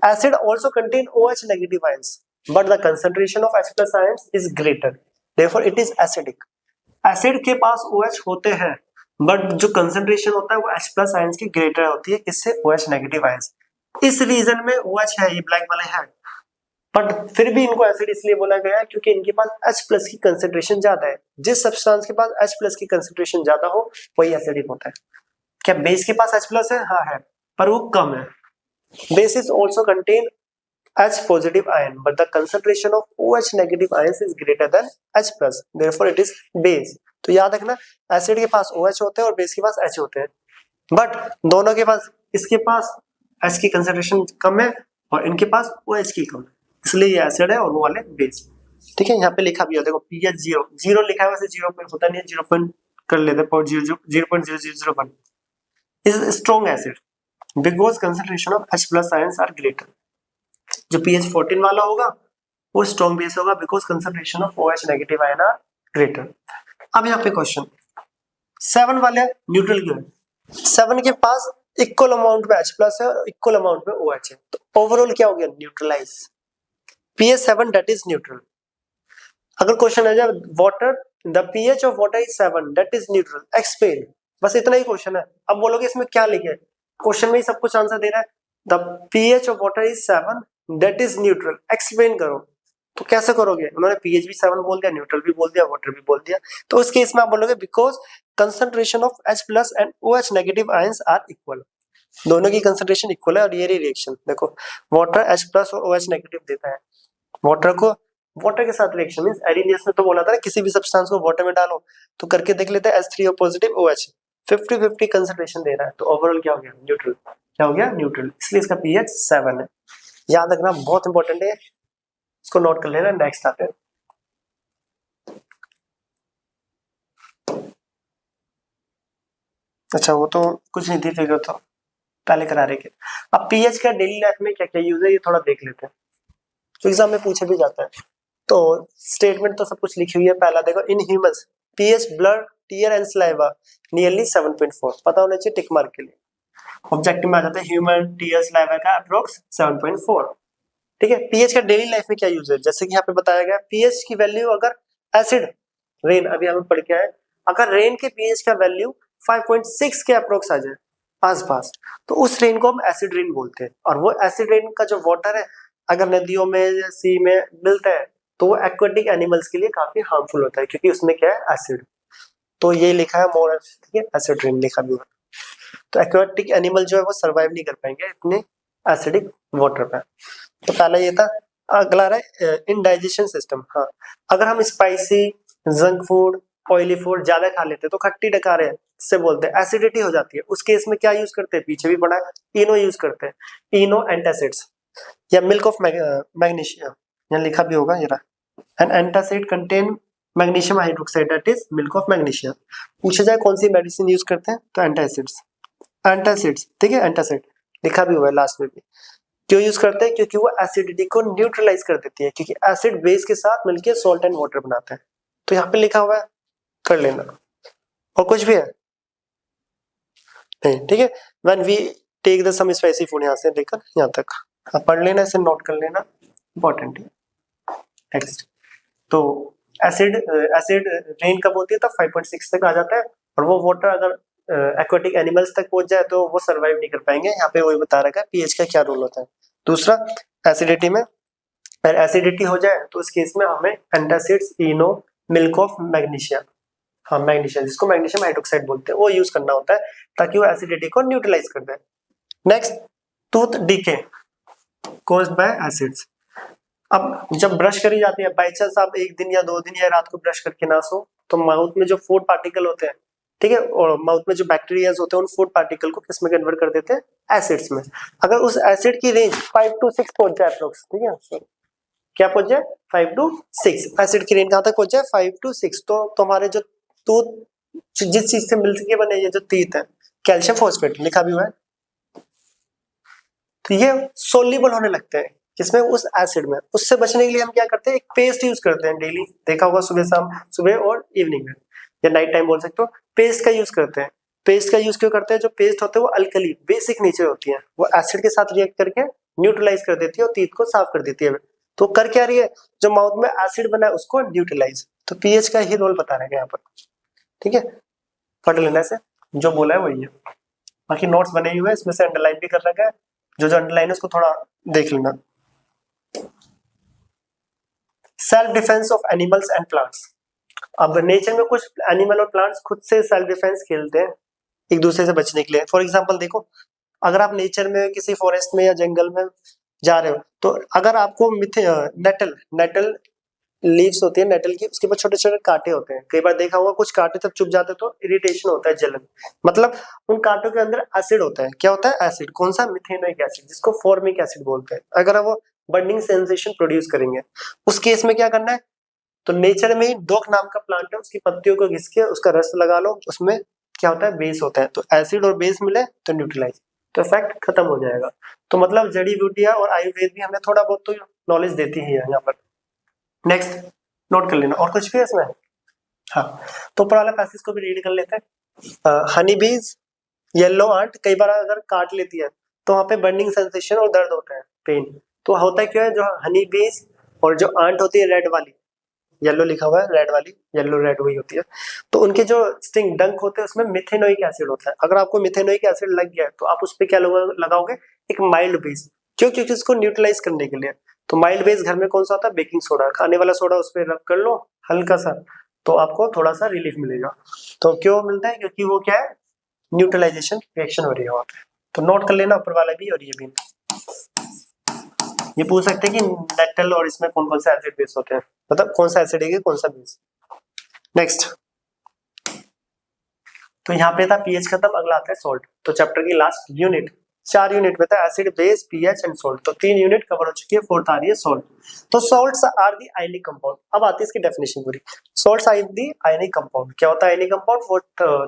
[SPEAKER 1] acid also contain OH negative ions, but the concentration of H+ ions is greater, therefore it is acidic. Acid के पास OH होते हैं, बट जो कंसंट्रेशन होता है वो H+ आयंस की ग्रेटर होती है, इससे OH नेगेटिव आयंस। इस रीजन में OH है, ये ब्लैक वाले हैं, बट फिर भी इनको एसिड इसलिए बोला गया क्योंकि इनके पास H+ की कंसंट्रेशन ज्यादा है। जिस सब्सटेंस के पास H+ की कंसंट्रेशन ज्यादा हो वही एसिडिक होता है। क्या बेस के पास H+ है? हाँ है, पर वो कम है। Bases also contain H positive ion, but the concentration of OH negative ions is greater than H+. Therefore, it is base. तो याद रखना एसिड के पास OH होते हैं और बेस के पास H होते हैं, बट दोनों के पास, इसके पास H की कंसंट्रेशन कम है और इनके पास OH की कम है, इसलिए ये एसिड है और वो वाले बेस। ठीक है, यहाँ पे लिखा भी है देखो pH 0 लिखा है, वैसे 0 पॉइंट होता नहीं है, 0 पॉइंट कर लेते हैं, 0.0001 is strong acid because concentration of H+ ions are greater. जो pH 14 वाला होगा वो स्ट्रॉन्ग बेस होगा because concentration of OH negative ion are greater. अब यहाँ पे क्वेश्चन 7 वाले न्यूट्रल क्यों है? 7 के पास इक्वल अमाउंट में H+ है और इक्वल अमाउंट में OH है, तो ओवरऑल क्या हो गया? Neutralize. pH 7 that is neutral. अगर क्वेश्चन आ जाए water the pH of water is 7 that is neutral, explain, बस इतना ही क्वेश्चन है। अब बोलोगे इसमें क्या लिखे? क्वेश्चन में ही सब कुछ आंसर दे रहा है। The pH of water is 7 that is neutral, explain करो। तो कैसे करोगे? उन्होंने pH भी 7 बोल दिया, न्यूट्रल भी बोल दिया, वाटर भी बोल दिया, तो उस केस में आप बोलोगे because concentration of H+ and OH negative ions are equal, दोनों की कंसंट्रेशन इक्वल है। और ये रिएक्शन देखो वाटर H+ और OH नेगेटिव देता है, वाटर को वाटर के साथ रिएक्शन मींस एरिनियस में तो बोला था ना किसी भी सब्सटेंस को वाटर में डालो, तो करके देख लेते हैं H3O पॉजिटिव OH 50-50 कंसंट्रेशन दे रहा है, तो ओवरऑल क्या हो गया? न्यूट्रल। क्या हो गया? न्यूट्रल, इसलिए इसका pH 7 है। याद रखना बहुत इंपॉर्टेंट है, इसको नोट कर लेना। नेक्स्ट आते हैं अच्छा वो तो कुछ नहीं थी फिगर, तो पहले करा रहे के। अब pH का डेली लाइफ में क्या क्या यूज है ये थोड़ा देख लेते हैं, तो एग्जाम में पूछे भी जाता है। तो स्टेटमेंट तो सब कुछ लिखी हुई है। पहला देखो in humans pH blood tear and saliva nearly 7.4, पता होना चाहिए टिक मार्क के लिए। ऑब्जेक्टिव में आ जाता है ह्यूमन टीयर सलाइवा का अप्रोक्स 7.4। ठीक है, pH का डेली लाइफ में क्या यूज है? जैसे कि यहाँ पे बताया गया pH की वैल्यू अगर एसिड रेन, अभी हम पढ़ के आए, अगर रेन के pH का वैल्यू 5.6 के अप्रोक्स आ जाए आसपास, तो उस रेन को हम एसिड रेन बोलते हैं। और वो एसिड रेन का जो वाटर है अगर नदियों में या सी में मिलता है तो वो एक्वेटिक एनिमल्स के लिए काफी हार्मफुल होता है, क्योंकि उसमें क्या है, एसिड। तो ये लिखा है मोर, ठीक है, एसिड रेन लिखा भी हुआ। तो एक्वेटिक एनिमल जो है वो सर्वाइव नहीं कर पाएंगे इतने एसिडिक वाटर पे। तो पहला ये था। अगला रहा है इनडाइजेशन सिस्टम। हाँ, अगर हम spicy, junk food, oily food ज्यादा खा लेते हैं तो खट्टी डकारे से बोलते हैं, एसिडिटी हो जाती है। उस केस में क्या यूज करते हैं, पीछे भी पढ़ा है, इनो यूज करते हैं, इनो एंटासिड्स या मिल्क ऑफ मैग्नीशियम, यहाँ लिखा भी होगा, ये रहा। An antacid contain magnesium hydroxide, that is milk of magnesium. पूछा जाए कौन सी मेडिसिन यूज करते हैं तो एंटासिड्स, एंटासिड्स, ठीक है, एंटासिड लिखा भी हुआ है लास्ट में भी। क्यों यूज करते हैं, क्योंकि वो एसिडिटी को न्यूट्रलाइज कर देती है, क्योंकि एसिड बेस के साथ मिलकर सॉल्ट एंड वाटर बनाता है। तो यहाँ पे लिखा हुआ है, कर लेना। और कुछ भी है नहीं, ठीक है। When we take the some spicy food, यहाँ से लेकर यहाँ तक आप पढ़ लेना, इसे नोट कर लेना, इंपॉर्टेंट है। नेक्स्ट, तो एसिड रेन कब होती है, तब 5.6 तक आ जाता है। और वो वाटर अगर एक्वेटिक एनिमल्स तक पहुंच जाए तो वो सर्वाइव नहीं कर पाएंगे। यहाँ पे वही बता रखा है पीएच का क्या रोल होता है। दूसरा, एसिडिटी में, अगर एसिडिटी हो जाए तो इस केस में हमें antacids, Eno, milk of magnesium, हाँ मैग्नीशियम, जिसको मैग्नीशियम हाइड्रोक्साइड बोलते हैं, वो यूज करना होता है ताकि वो एसिडिटी को न्यूट्रलाइज कर दे। Next, tooth decay caused by acids. अब जब ब्रश करी जाती है, बाई चांस आप एक दिन या 2 दिन या रात को ब्रश करके ना सो, तो माउथ में जो फूड पार्टिकल होते हैं, ठीक है, और माउथ में जो बैक्टीरिया होते हैं, उन फूड पार्टिकल को किस में कन्वर्ट कर देते हैं, एसिड्स में। अगर उस एसिड की रेंज 5 to 6 पहुंच जाए अप्रोक्स, ठीक है, सॉरी क्या पहुंच जाए, 5 to 6, एसिड की रेंज कहां तक पहुंच जाए, 5 to 6, तो तुम्हारे जो टूथ जिस चीज से मिल के बने, ये जो टीथ है, कैल्शियम फॉस्फेट लिखा भी हुआ है, तो ये सोल्यूबल होने लगते हैं किसमें, उस एसिड में। उससे बचने के लिए हम क्या करते हैं, एक पेस्ट यूज करते हैं डेली, देखा होगा सुबह शाम, सुबह और इवनिंग में या नाइट टाइम बोल सकते हो, पेस्ट का यूज करते हैं। पेस्ट का यूज क्यों करते हैं, जो पेस्ट होते हैं वो अल्कली बेसिक नेचर होती है, वो एसिड के साथ रिएक्ट करके न्यूट्रलाइज कर देती है और टीथ को साफ कर देती है। तो कर क्या रही है, जो माउथ में एसिड बना है उसको न्यूट्रलाइज। तो पीएच का ही रोल बता रहे हैं यहाँ पर, ठीक है, पढ़ लेना से, जो बोला है वही है। बाकी नोट्स बने हुए हैं, इसमें से अंडरलाइन भी कर रखा है, जो अंडरलाइन है उसको थोड़ा देख लेना। Self defence of animals and plants. अब नेचर में कुछ एनिमल और प्लांट्स खुद से सेल्फ डिफेंस खेलते हैं एक दूसरे से बचने के लिए। फॉर एग्जांपल देखो, अगर आप नेचर में किसी फॉरेस्ट में या जंगल में जा रहे हो, तो अगर आपको नेटल लीव्स होती है नेटल की, उसके ऊपर छोटे छोटे कांटे होते हैं, कई बार देखा होगा कुछ कांटे तब चुभ जाते तो इरिटेशन होता है, जलन, मतलब उन कांटों के अंदर एसिड होता है। क्या होता है, एसिड, कौन सा, मिथेनोइक एसिड, जिसको फॉर्मिक एसिड बोलते हैं। अगर वो बर्निंग सेंसेशन प्रोड्यूस करेंगे, उस केस में क्या करना है, तो नेचर में ही डोक नाम का प्लांट है, उसकी पत्तियों को घिस के उसका रस लगा लो, उसमें क्या होता है, बेस होता है, तो एसिड और बेस मिले तो न्यूट्रलाइज, तो इफेक्ट खत्म हो जाएगा। तो मतलब जड़ी बूटियां और आयुर्वेद भी हमें थोड़ा बहुत तो नॉलेज देती ही है यहाँ पर। नेक्स्ट, नोट कर लेना। और कुछ भी है इसमें, हाँ, तो ऊपर वाला पैसेज को भी रीड कर लेते हैं। हनी बीज, येलो आंट कई बार अगर काट लेती है तो वहाँ पे बर्निंग सेंसेशन और दर्द होता है, पेन। तो होता है क्या है, जो हनी बीज और जो आंट होती है रेड वाली, येलो लिखा हुआ है, रेड वाली, येलो रेड वही होती है, तो उनके जो स्टिंग डंक होते हैं उसमें मिथेनोइक एसिड होता है। अगर आपको मिथेनोइक एसिड लग गया है तो आप उस पर क्या लगाओगे, एक माइल्ड बेस, क्यों, क्योंकि उसको न्यूट्रलाइज करने के लिए। तो माइल्ड बेस घर में कौन सा होता है, बेकिंग सोडा, खाने वाला सोडा, उस पर रब कर लो हल्का सा, तो आपको थोड़ा सा रिलीफ मिलेगा। तो क्यों मिलता है, क्योंकि वो क्या है, न्यूट्रलाइजेशन रिएक्शन हो रही है वहां पे। तो नोट कर लेना ऊपर वाला भी और ये भी। ये पूछ सकते हैं कि नेटल और इसमें कौन कौन से एसिड बेस होते हैं, मतलब कौन सा एसिड है कौन सा बेस। नेक्स्ट, तो यहाँ पे था पीएच खत्म, अगला आता है सॉल्ट। तो चैप्टर की लास्ट यूनिट, 4 यूनिट में था acid, base, pH and salt, तो 3 यूनिट कवर हो चुकी है, 4th आ रही है सॉल्ट। तो salts are the ionic compound. अब आती है इसकी डेफिनेशन पूरी। Salts are the ionic compound, क्या होता है आयनिक कंपाउंड,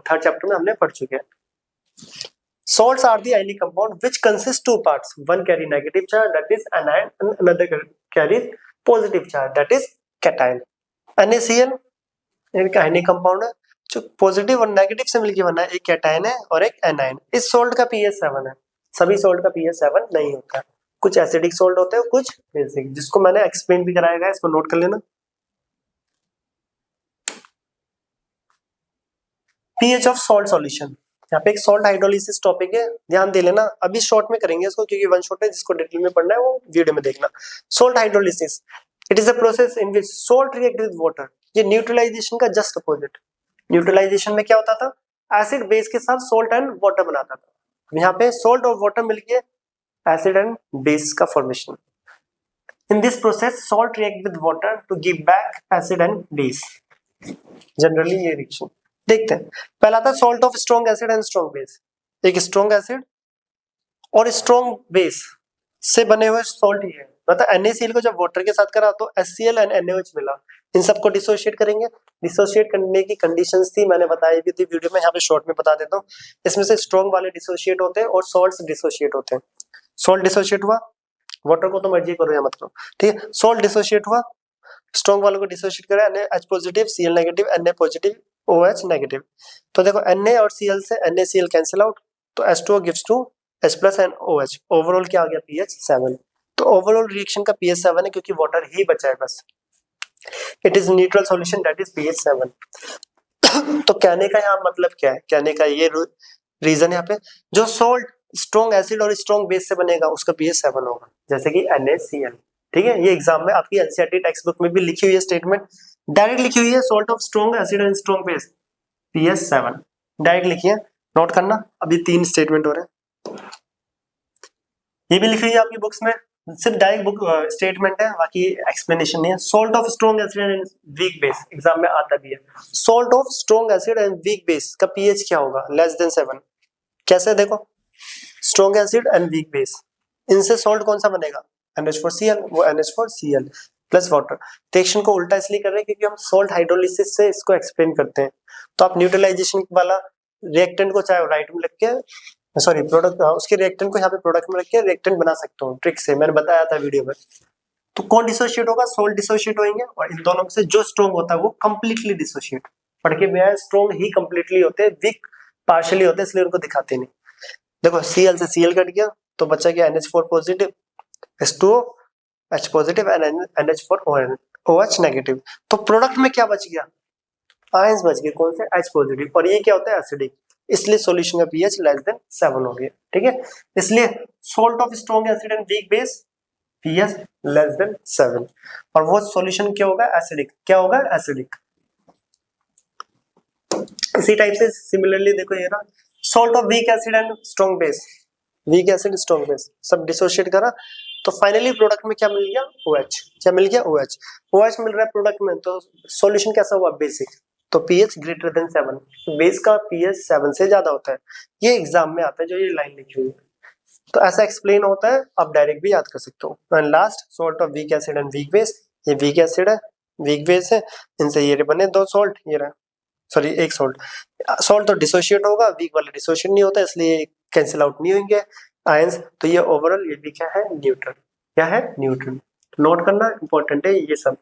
[SPEAKER 1] 3rd चैप्टर में हमने पढ़ चुके हैं। Salts are the ionic compound which consists 2 parts. One carry negative charge, that is anion, and another carries positive charge, that is cation. NaCl एक ionic compound है जो पॉजिटिव और negative से मिलकर बना है, एक कैटायन है और एक एनायन। इस सॉल्ट का pH 7 है, सभी सॉल्ट का pH 7 नहीं होता है, कुछ एसिडिक सॉल्ट होते हैं, कुछ बेसिक, जिसको मैंने एक्सप्लेन भी कराया है, इसको नोट कर लेना। पीएच ऑफ सॉल्ट सॉल्यूशन, यहाँ पे एक सॉल्ट हाइड्रोलिसिस टॉपिक है, ध्यान दे लेना। अभी शॉर्ट में करेंगे इसको क्योंकि वन शॉट है, जिसको डिटेल में पढ़ना है वो वीडियो में देखना। Salt hydrolysis, it is a process in which salt react with water. ये न्यूट्रलाइजेशन का जस्ट अपोजिट। न्यूट्रलाइजेशन में क्या होता था, एसिड बेस के साथ सॉल्ट एंड वाटर बनाता था। यहाँ पे सॉल्ट और वाटर मिलके एसिड एंड बेस का formation. In this process salt react with water to give back acid and base. Generally ये रिएक्शन देखते हैं। पहला था salt of strong acid and strong base. एक स्ट्रॉन्ग एसिड और स्ट्रॉन्ग बेस से बने हुए सॉल्ट ही है। मतलब NaCl को जब वाटर के साथ करा तो HCl एंड NaOH मिला। इन सबको डिसोशिएट करेंगे। डिसोशिएट करने की कंडीशंस थी, मैंने बताई भी थी वीडियो में, यहाँ पे शॉर्ट में बता देता हूँ। इसमें से स्ट्रॉन्ग वाले डिसोशिएट होते हैं और सॉल्ट्स डिसोशिएट होते हैं। सॉल्ट डिसोशिएट हुआ, वाटर को तो मर्जी करो या मत करो, ठीक है। सॉल्ट डिसोशिएट हुआ, स्ट्रॉन्ग वालों को डिसोशिएट करा, NaH positive, Cl negative, Na positive, OH negative. तो देखो Na और Cl से NaCl कैंसिल आउट, तो H2O gives to H plus and OH। Overall क्या आ गया, pH 7। तो ओवरऑल रिएक्शन का pH 7 है क्योंकि वाटर ही बचा है बस। It is neutral solution that is pH 7। तो कहने का यहाँ मतलब क्या है, कहने का ये रीजन यहाँ पे, जो सॉल्ट स्ट्रॉन्ग एसिड और स्ट्रॉन्ग बेस से बनेगा उसका pH 7 होगा, जैसे कि NaCl, ठीक है। ये एग्जाम में आपकी एनसीईआरटी टेक्स्ट बुक में भी लिखी हुई है स्टेटमेंट, डायरेक्ट लिखी हुई है, salt of strong acid and strong base pH 7 direct लिखी है, नोट करना। अभी 3 स्टेटमेंट हो रहे हैं, ये भी लिखी हुई है आपकी बुक्स में, सिर्फ डायरेक्ट बुक स्टेटमेंट है, बाकी एक्सप्लेनेशन नहीं है। Salt of strong acid and weak base exam में आता भी है। Salt of strong acid and weak base का pH क्या होगा, लेस देन 7। कैसे, देखो strong acid and weak base, इनसे सॉल्ट कौन सा बनेगा, NH4Cl, वो NH4Cl प्लस वाटर। रिएक्शन को उल्टा इसलिए कर रहे हैं क्योंकि हम सॉल्ट हाइड्रोलिसिस से इसको एक्सप्लेन करते हैं। तो आप न्यूट्रलाइजेशन वाला रिएक्टेंट को चाहे राइट में लिख के, सॉरी प्रोडक्ट, उसके रिएक्टेंट को यहाँ पे प्रोडक्ट में रख के रिएक्टेंट बना सकते हो ट्रिक से, मैंने बताया था वीडियो में। तो कौन डिसोशिएट होगा, सॉल्ट डिसोशिएट होंगे, और इन दोनों में से जो स्ट्रॉन्ग होता है वो कंप्लीटली डिसोशिएट। पढ़ के भी स्ट्रॉन्ग ही कंप्लीटली होते हैं, वीक पार्शियली होते हैं, इसलिए उनको दिखाते नहीं। देखो Cl से Cl कट गया तो बचा गया NH4 positive, H2O H positive and NH4OH negative. तो प्रोडक्ट में क्या बच गया, आयंस बच गए, कौन से, H पॉजिटिव, और ये क्या होता है, एसिडिक, इसलिए सॉल्यूशन का pH लेस देन 7 हो गया, ठीक है। इसलिए salt of strong acid and weak base pH less than 7, और वो सॉल्यूशन क्या होगा, एसिडिक, क्या होगा, एसिडिक। इसी टाइप से सिमिलरली देखो ये ना, salt of weak acid and strong base, weak acid strong base सब डिसोशिएट करा, तो फाइनली प्रोडक्ट में क्या मिल गया, OH। क्या मिल गया, OH। OH मिल रहा है प्रोडक्ट में, तो सॉल्यूशन कैसा हुआ, बेसिक, तो pH ग्रेटर देन 7, बेस का pH 7 से ज्यादा होता है। ये एग्जाम में आता है जो ये लाइन लिखी हुई है, तो ऐसा एक्सप्लेन होता है, आप डायरेक्ट भी याद कर सकते हो। And last salt of weak acid and weak base, ये वीक एसिड है, वीक बेस है, इनसे ये बने 2 सॉल्ट, ये रहा, सॉरी 1 सॉल्ट। सॉल्ट तो डिसोशिएट होगा, वीक वाला डिसोशिएट नहीं होता, इसलिए कैंसिल आउट नहीं होंगे आयंस। तो ये ओवरऑल ये भी क्या है, न्यूट्रल, क्या है, न्यूट्रल। नोट करना इंपॉर्टेंट है ये सब।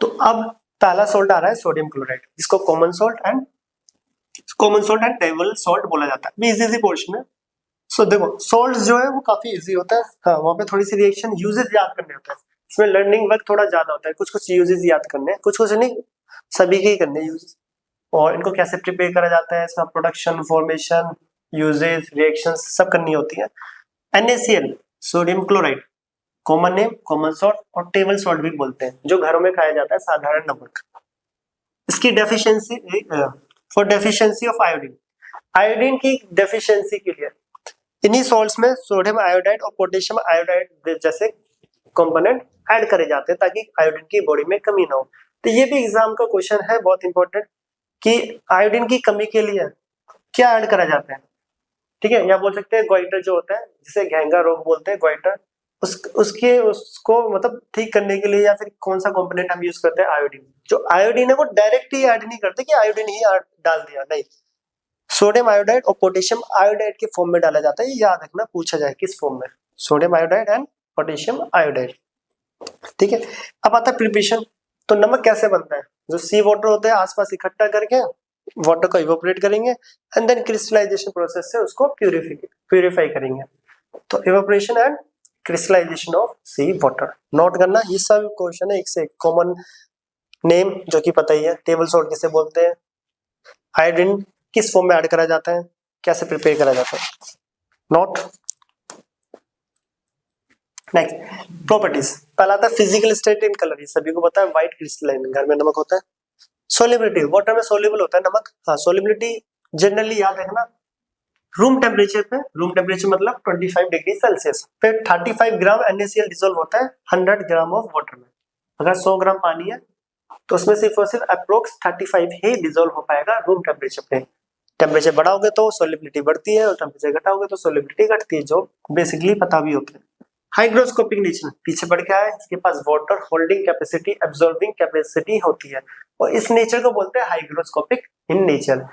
[SPEAKER 1] तो अब पहला सॉल्ट आ रहा है सोडियम क्लोराइड, जिसको common salt and table salt बोला जाता है। इजी पोर्शन है। सो देखो सॉल्ट जो है वो काफी इजी होता है, हाँ वहाँ पे थोड़ी सी रिएक्शन यूजेस याद करने होते हैं, इसमें लर्निंग वर्क थोड़ा ज्यादा होता है, कुछ यूजेस याद करने हैं, कुछ नहीं, सभी के ही करने यूजेस। और इनको कैसे प्रिपेयर करा जाता है, इसका प्रोडक्शन, फॉर्मेशन, यूजेस, रिएक्शंस सब करनी होती है। NaCl sodium chloride, common name, common salt, और टेबल सॉल्ट भी बोलते हैं, जो घरों में खाया जाता है, साधारण नमक। इसकी deficiency, for deficiency of iodine, iodine की डेफिशिएंसी के लिए इन्हीं सॉल्ट्स में सोडियम आयोडाइड और पोटेशियम आयोडाइड जैसे कंपोनेंट ऐड करे जाते हैं ताकि आयोडीन की बॉडी में कमी ना हो। तो ये भी एग्जाम का क्वेश्चन है, बहुत इंपॉर्टेंट, कि आयोडीन की कमी के लिए क्या ऐड करा जाता है, ठीक है। या बोल सकते हैं गोइटर जो होता है, जिसे घेंगा रोग बोलते हैं, गोइटर, उसको मतलब ठीक करने के लिए, या फिर कौन सा कंपोनेंट हम यूज करते हैं, आयोडीन। जो आयोडीन है वो डायरेक्ट ही ऐड नहीं करते कि आयोडीन ही डाल दिया, नहीं, सोडियम आयोडाइड और पोटेशियम आयोडाइड के फॉर्म में डाला जाता है, ये याद रखना, पूछा जाए किस फॉर्म में, sodium iodide and potassium iodide, ठीक है। अब आता है प्रिपरेशन। तो नमक कैसे बनता है, जो सी वाटर होता है आसपास इकट्ठा करके वाटर को इवोपरेट करेंगे एंड देन क्रिस्टलाइजेशन प्रोसेस से उसको प्यूरिफाई करेंगे। तो evaporation and crystallization of sea water, note करना, ये सब क्वेश्चन है एक से एक कॉमन नेम जो कि पता ही है, टेबल सॉल्ट किसे बोलते हैं, आयोडीन किस फॉर्म में ऐड करा जाता है, कैसे प्रिपेयर करा जाता है, नोट। नेक्स्ट प्रॉपर्टीज, पहला आता है फिजिकल स्टेट इन कलर, ये सभी को पता है, व्हाइट क्रिस्टलाइन, घर में नमक होता है। सोलिबिलिटी, वाटर में सोल्यूबल होता है नमक, हाँ सोलिबिलिटी जनरली याद रखना रूम टेम्परेचर पे, रूम टेम्परेचर मतलब 25 डिग्री सेल्सियस पे 35 ग्राम NaCl डिसोल्व होता है 100 ग्राम ऑफ वाटर में। अगर 100 ग्राम पानी है तो उसमें सिर्फ और सिर्फ अप्रोक्स 35 ही डिसोल्व हो पाएगा रूम टेम्परेचर पे। टेम्परेचर बढ़ाओगे तो सोलिबिलिटी बढ़ती है और टेम्परेचर घटाओगे तो सोलिबिलिटी घटती है, जो बेसिकली पता भी होता है। हाइग्रोस्कोपिक नेचर, पीछे बढ़ के आया, इसके पास water holding capacity, absorbing capacity होती है और इस नेचर को बोलते हैं हाइग्रोस्कोपिक इन नेचर।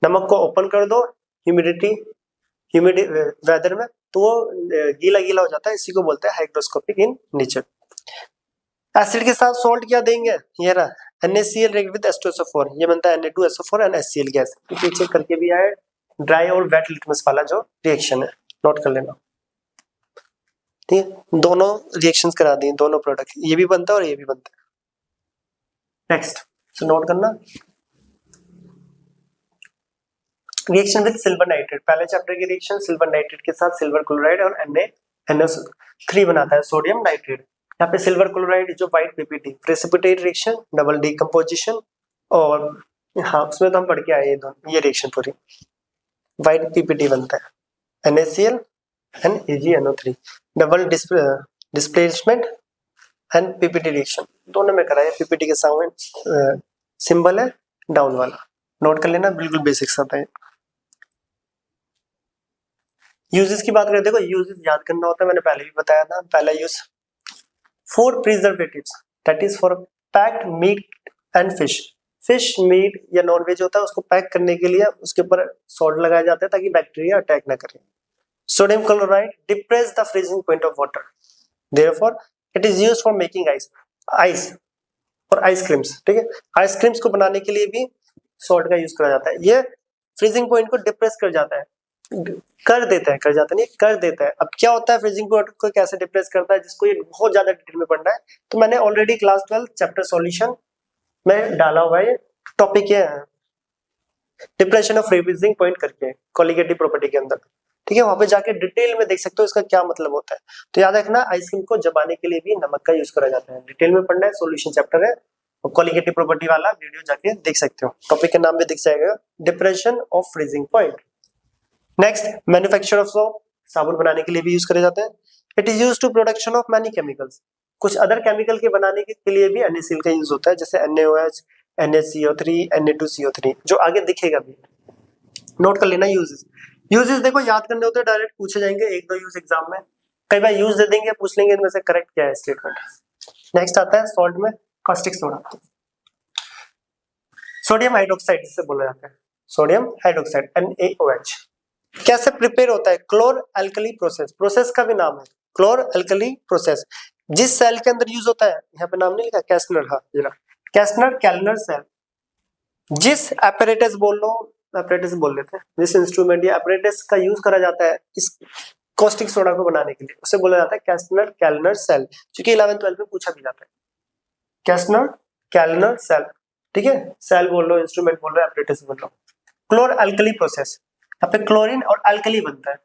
[SPEAKER 1] नमक को ओपन कर दो ह्यूमिड वेदर में तो वो गीला गीला हो जाता है, इसी को बोलते हैं हाइग्रोस्कोपिक इन नेचर। एसिड के साथ सॉल्ट क्या देंगे, ये रहा NaCl रिएक्ट विद H2SO4, ये बनता है Na2SO4 एंड HCl गैस। पीछे करके भी आया ड्राई और वेट लिटमस वाला जो रिएक्शन है, नोट कर लेना, ठीक है। दोनों रिएक्शंस करा दिए, दोनों प्रोडक्ट, ये भी बनता है और ये भी बनता है। नेक्स्ट सो नोट करना, रिएक्शन विद सिल्वर नाइट्रेट, पहले चैप्टर की रिएक्शन सिल्वर नाइट्रेट के साथ सिल्वर क्लोराइड और NaNO3 बनाता है सोडियम नाइट्रेट। यहाँ पे सिल्वर क्लोराइड जो white PPT, precipitate reaction, double decomposition, और हाँ उसमें तो हम पढ़ के आए ये रिएक्शन पूरी, व्हाइट PPT बनता है NaCl and AgNO3, double displacement and PPT reaction, दोनों में कराया। PPT के सामने सिंबल है डाउन वाला, नोट कर लेना, बिल्कुल बेसिक्स आता है। यूजेस की बात करें, देखो यूजेस याद करना होता है, मैंने पहले भी बताया था। पहला use for preservatives, that is for packed meat and fish, fish meat या नॉन वेज होता है उसको पैक करने के लिए उसके ऊपर सॉल्ट लगाया जाता है ताकि बैक्टीरिया अटैक ना करे। Sodium chloride depress the freezing point of water, therefore it is used for making ice और आइसक्रीम्स, ठीक है। आइसक्रीम्स को बनाने के लिए भी सॉल्ट का यूज करा जाता है। ये फ्रीजिंग पॉइंट को डिप्रेस कर जाता है, कर देता है, कर जाता नहीं, कर देता है। अब क्या होता है फ्रीजिंग पॉइंट को कैसे डिप्रेस करता है, जिसको ये बहुत ज्यादा डिटेल में पढ़ना है तो मैंने ऑलरेडी क्लास 12 चैप्टर सॉल्यूशन में डाला हुआ है टॉपिक, ये है डिप्रेशन ऑफ फ्रीजिंग पॉइंट करके कोलिगेटिव प्रॉपर्टी के अंदर, ठीक है। वहां पे जाके डिटेल में देख सकते हो इसका क्या मतलब होता है। तो याद रखना आइसक्रीम को जमाने के लिए भी नमक का यूज करा जाता है, डिटेल में पढ़ना है, सॉल्यूशन चैप्टर है और कोलिगेटिव प्रॉपर्टी वाला वीडियो जाके देख सकते हो, टॉपिक का नाम भी दिख जाएगा, depression of freezing point. Next manufacture of soap, साबुन बनाने के लिए भी यूज करे जाते हैं। It is used to production of many chemicals, कुछ अदर केमिकल के बनाने के लिए भी NaCl का यूज होता है, जैसे NaOH, NaCO3, Na2CO3, जो आगे दिखेगा भी, नोट कर लेना। यूजेस देखो याद करने होते हैं, डायरेक्ट पूछे जाएंगे एक दो यूज एग्जाम में, कई बार यूज दे देंगे, पूछ लेंगे इनमें से करेक्ट क्या है स्टेटमेंट। नेक्स्ट आता है सॉल्ट में कास्टिक सोडा, सोडियम हाइड्रोक्साइड जिसे बोला जाता है, सोडियम हाइड्रोक्साइड NaOH। कैसे प्रिपेयर होता है, क्लोर एल्कली प्रोसेस, प्रोसेस का भी नाम है क्लोर एल्कली प्रोसेस। जिस सेल के अंदर यूज होता है, यहाँ पे नाम नहीं लिखा, कैस्टनर, हाँ जरा कैस्टनर कैलनर सेल, जिस एपरेटस बोल लो, एपरेटस बोल लेते हैं, जिस इंस्ट्रूमेंट या एपरेटस का यूज करा जाता है इस कॉस्टिक सोडा को बनाने के लिए, उसे बोला जाता है कैस्टनर कैलनर सेल, क्योंकि 11th-12th में पूछा भी जाता है कैस्टनर कैलनर सेल, ठीक है। सेल बोल लो, इंस्ट्रूमेंट बोल लो, एपरेटस बोल लो। क्लोर एल्कली प्रोसेस, यहाँ पे क्लोरीन और अल्कली बनता है,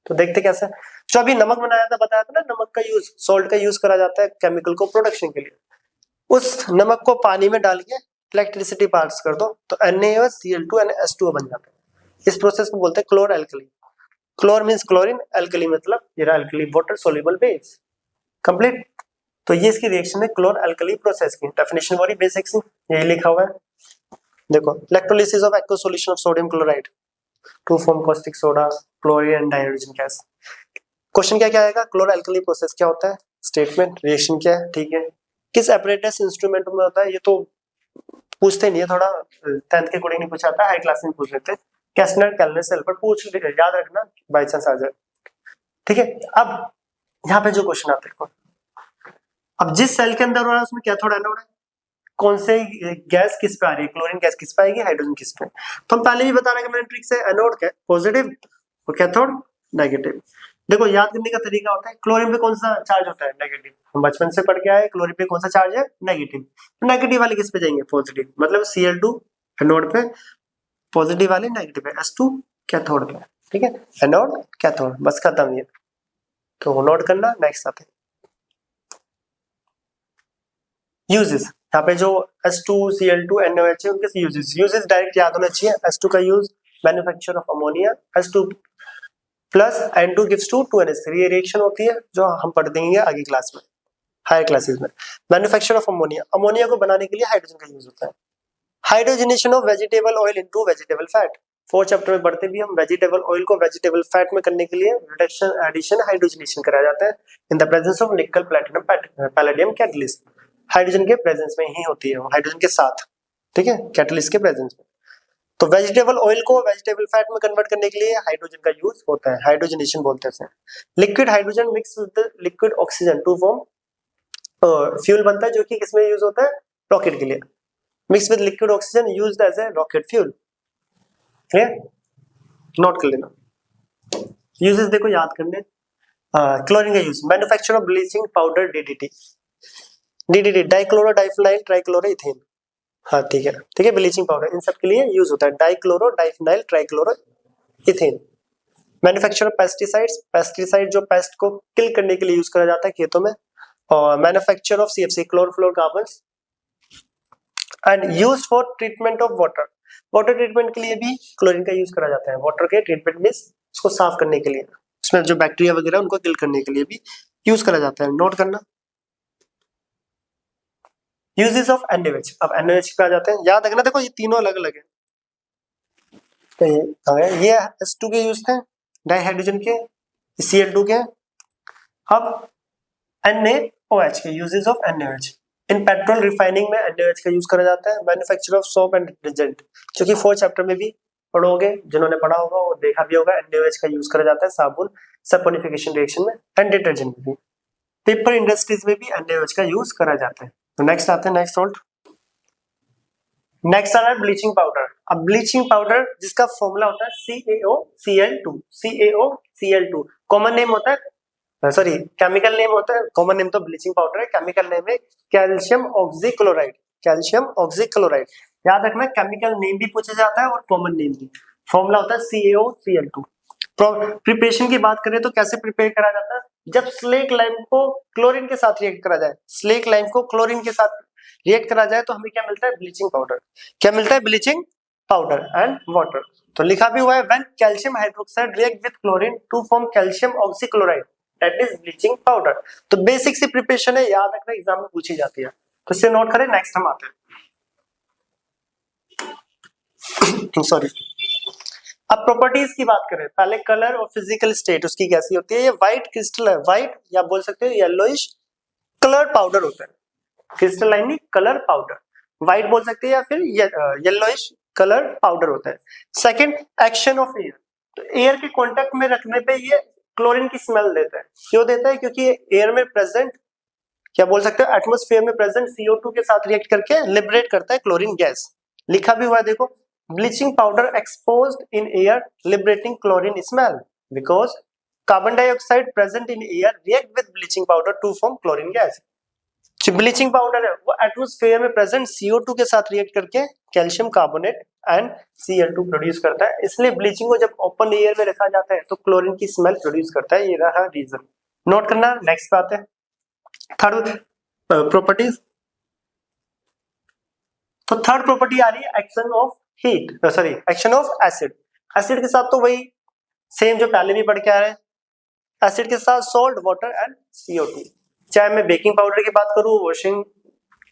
[SPEAKER 1] तो देखते कैसे। जो अभी नमक बनाया था, बताया था ना, नमक का यूज, सॉल्ट का यूज करा जाता है केमिकल को प्रोडक्शन के लिए। उस नमक को पानी में डाल के इलेक्ट्रिसिटी पास कर दो तो NaCl2 and H2O बन जाता है। इस प्रोसेस को बोलते हैं chlor alkali. Chlor means chlorine, alkali मतलब ये रहा alkali water soluble base, complete. तो ये इसकी रिएक्शन है क्लोर एल्कली प्रोसेस की, डेफिनेशन वही बेसिक सी यही लिखा हुआ है, देखो electrolysis of aqueous solution of sodium chloride to form caustic soda, chlorine and hydrogen gas. Question क्या क्या आएगा, क्लोर एल्कली प्रोसेस क्या होता है, स्टेटमेंट, रिएक्शन क्या है, ठीक है, किस एपरेटस इंस्ट्रूमेंट में होता है, ये तो पूछते नहीं है, थोड़ा 10th के अकॉर्डिंग नहीं पूछा था, हाई क्लास में पूछ लेते हैं, कैस्टनर कैलनर सेल पर पूछ याद रखना बाई चांस आ जाए, ठीक है। अब यहाँ पे जो क्वेश्चन आता है, अब जिस सेल के अंदर हो रहा है उसमें कैथोड एनोड है, कौन से गैस किस पे आ रही है, क्लोरीन गैस किस पे आएगी, हाइड्रोजन किस पे। तो हम पहले भी बता रहे हैं कि मैंने ट्रिक से एनोड पॉजिटिव और कैथोड नेगेटिव। देखो याद करने का तरीका होता है, क्लोरीन पे कौन सा चार्ज होता है, नेगेटिव। हम बचपन से पढ़ के आए क्लोरीन पे कौन सा चार्ज है, नेगेटिव। नेगेटिव वाले किस पे जाएंगे, पॉजिटिव, मतलब Cl2 एनोड पे, पॉजिटिव वाले नेगेटिव पे, S2 कैथोड पे, ठीक है, एनोड कैथोड, बस खत्म ये। तो नोट करना, नेक्स्ट आते हैं यूजेस। यहाँ पे जो S2Cl2 NaOH है उनके यूजेस डायरेक्ट याद होना चाहिए। S2 का use manufacture of ammonia, S2 plus N2 gives to 2NH3, ये रिएक्शन होती है जो हम पढ़ देंगे आगे क्लास में, हायर क्लासेस में। मैन्युफैक्चर ऑफ अमोनिया, अमोनिया को बनाने के लिए हाइड्रोजन का यूज होता है। Hydrogenation of vegetable oil into vegetable fat, 4 chapter में बढ़ते भी हम वेजिटेबल ऑयल को वेजिटेबल फैट में करने के लिए रिडक्शन एडिशन हाइड्रोजनेशन कराया जाता है इन द प्रेजेंस ऑफ निकल प्लैटिनम पैलेडियम कैटलिस्ट। हाइड्रोजन के प्रेजेंस में ही होती है वो, हाइड्रोजन के साथ, ठीक है, कैटलिस्ट के प्रेजेंस में। तो वेजिटेबल ऑयल को वेजिटेबल फैट में कन्वर्ट करने के लिए हाइड्रोजन का यूज होता है, हाइड्रोजनेशन बोलते हैं। Liquid hydrogen mix with liquid oxygen to form fuel बनता है, जो कि किसमें यूज होता है, रॉकेट के लिए। Mix with liquid oxygen used as a rocket fuel, clear, note कर लेना। यूजेस देखो याद करने, क्लोरीन का use, manufacture of bleaching powder DDT, DDT dichloro diphenyl trichloro ethane, हाँ ठीक है, ब्लीचिंग पाउडर इन सब के लिए यूज होता है, dichloro diphenyl trichloro ethane. Manufacture of pesticides, pesticide जो पेस्ट को किल करने के लिए यूज करा जाता है खेतों में। और manufacture of CFC chlorofluorocarbons and used for treatment of water, water treatment के लिए भी क्लोरीन का यूज करा जाता है। वाटर के ट्रीटमेंट मींस उसको साफ करने के लिए, उसमें जो बैक्टीरिया वगैरह उनको किल करने के लिए भी यूज करा जाता है, नोट करना। यूजेस ऑफ NaOH, अब NaOH पे आ जाते हैं, याद रखना, देखो ये तीनों अलग अलग है। ये S2 के यूज थे डाइहाइड्रोजन के, Cl2 के। अब NaOH के uses of NaOH, in petrol refining में NaOH का यूज करा जाता है। Manufacture of soap and detergent, जो कि 4 चैप्टर में भी पढ़ोगे, जिन्होंने पढ़ा होगा वो देखा भी होगा, NaOH का यूज करा जाता है साबुन सल्फोनिफिकेशन रिएक्शन में एंड डिटर्जेंट में भी। पेपर इंडस्ट्रीज में भी NaOH का यूज करा जाता है। तो नेक्स्ट आते हैं, नेक्स्ट सॉल्ट, नेक्स्ट आ रहा है ब्लीचिंग पाउडर। अब ब्लीचिंग पाउडर जिसका फॉर्मूला होता है CaOCl2, CaOCl2 कॉमन नेम होता है, सॉरी केमिकल नेम होता है, कॉमन नेम तो ब्लीचिंग पाउडर है, केमिकल नेम है कैल्शियम ऑक्सीक्लोराइड, कैल्शियम ऑक्सीक्लोराइड। याद रखना, केमिकल नेम भी पूछा जाता है और कॉमन नेम भी। फॉर्मूला होता है CaOCl2। प्रिपरेशन की बात करें तो कैसे प्रिपेयर करा जाता है, जब स्लेक लाइम को क्लोरीन के साथ रिएक्ट करा जाए, स्लेक लाइम को क्लोरीन के साथ रिएक्ट करा जाए तो हमें क्या मिलता है, ब्लीचिंग पाउडर। क्या मिलता है, ब्लीचिंग पाउडर एंड वाटर। तो लिखा भी हुआ है, when calcium hydroxide react with chlorine to form calcium oxychloride, that is bleaching powder. तो बेसिक सी प्रिपरेशन है, याद रखना, एग्जाम में पूछी जाती है, तो इसे नोट करें। नेक्स्ट हम आते हैं सॉरी, अब प्रॉपर्टीज की बात करें, पहले कलर और फिजिकल स्टेट उसकी कैसी होती है। ये व्हाइट क्रिस्टल है, व्हाइट या बोल सकते हो येलोइश कलर पाउडर होता है, क्रिस्टलाइन नहीं, कलर पाउडर, व्हाइट बोल सकते हैं या फिर येलोइश कलर पाउडर होता है। सेकंड, एक्शन ऑफ एयर, तो एयर के कांटेक्ट में रखने पे ये क्लोरीन की स्मेल देता है। क्यों देता है, क्योंकि एयर में प्रेजेंट, क्या बोल सकते हो, एटमॉस्फेयर में प्रेजेंट CO2 के साथ रिएक्ट करके लिबरेट करता है क्लोरीन गैस। लिखा भी हुआ है देखो, bleaching powder exposed in air liberating chlorine smell because carbon dioxide present in air react with bleaching powder to form chlorine gas. जो ब्लीचिंग पाउडर है वो एटमॉस्फेयर में प्रेजेंट CO2 के साथ रिएक्ट करके calcium carbonate and Cl2 produce करता है, इसलिए ब्लीचिंग को जब ओपन एयर में रखा जाता है तो क्लोरीन की स्मेल प्रोड्यूस करता है, ये रहा रीजन, नोट करना। नेक्स्ट पे आते हैं, थर्ड प्रॉपर्टीज। तो थर्ड प्रॉपर्टी आ रही है action of heat, sorry action of acid. Acid के साथ तो वही सेम जो पहले भी पढ़ के आ रहे हैं, एसिड के साथ सॉल्ट, वाटर एंड CO2। चाहे मैं बेकिंग पाउडर की बात करूं, वॉशिंग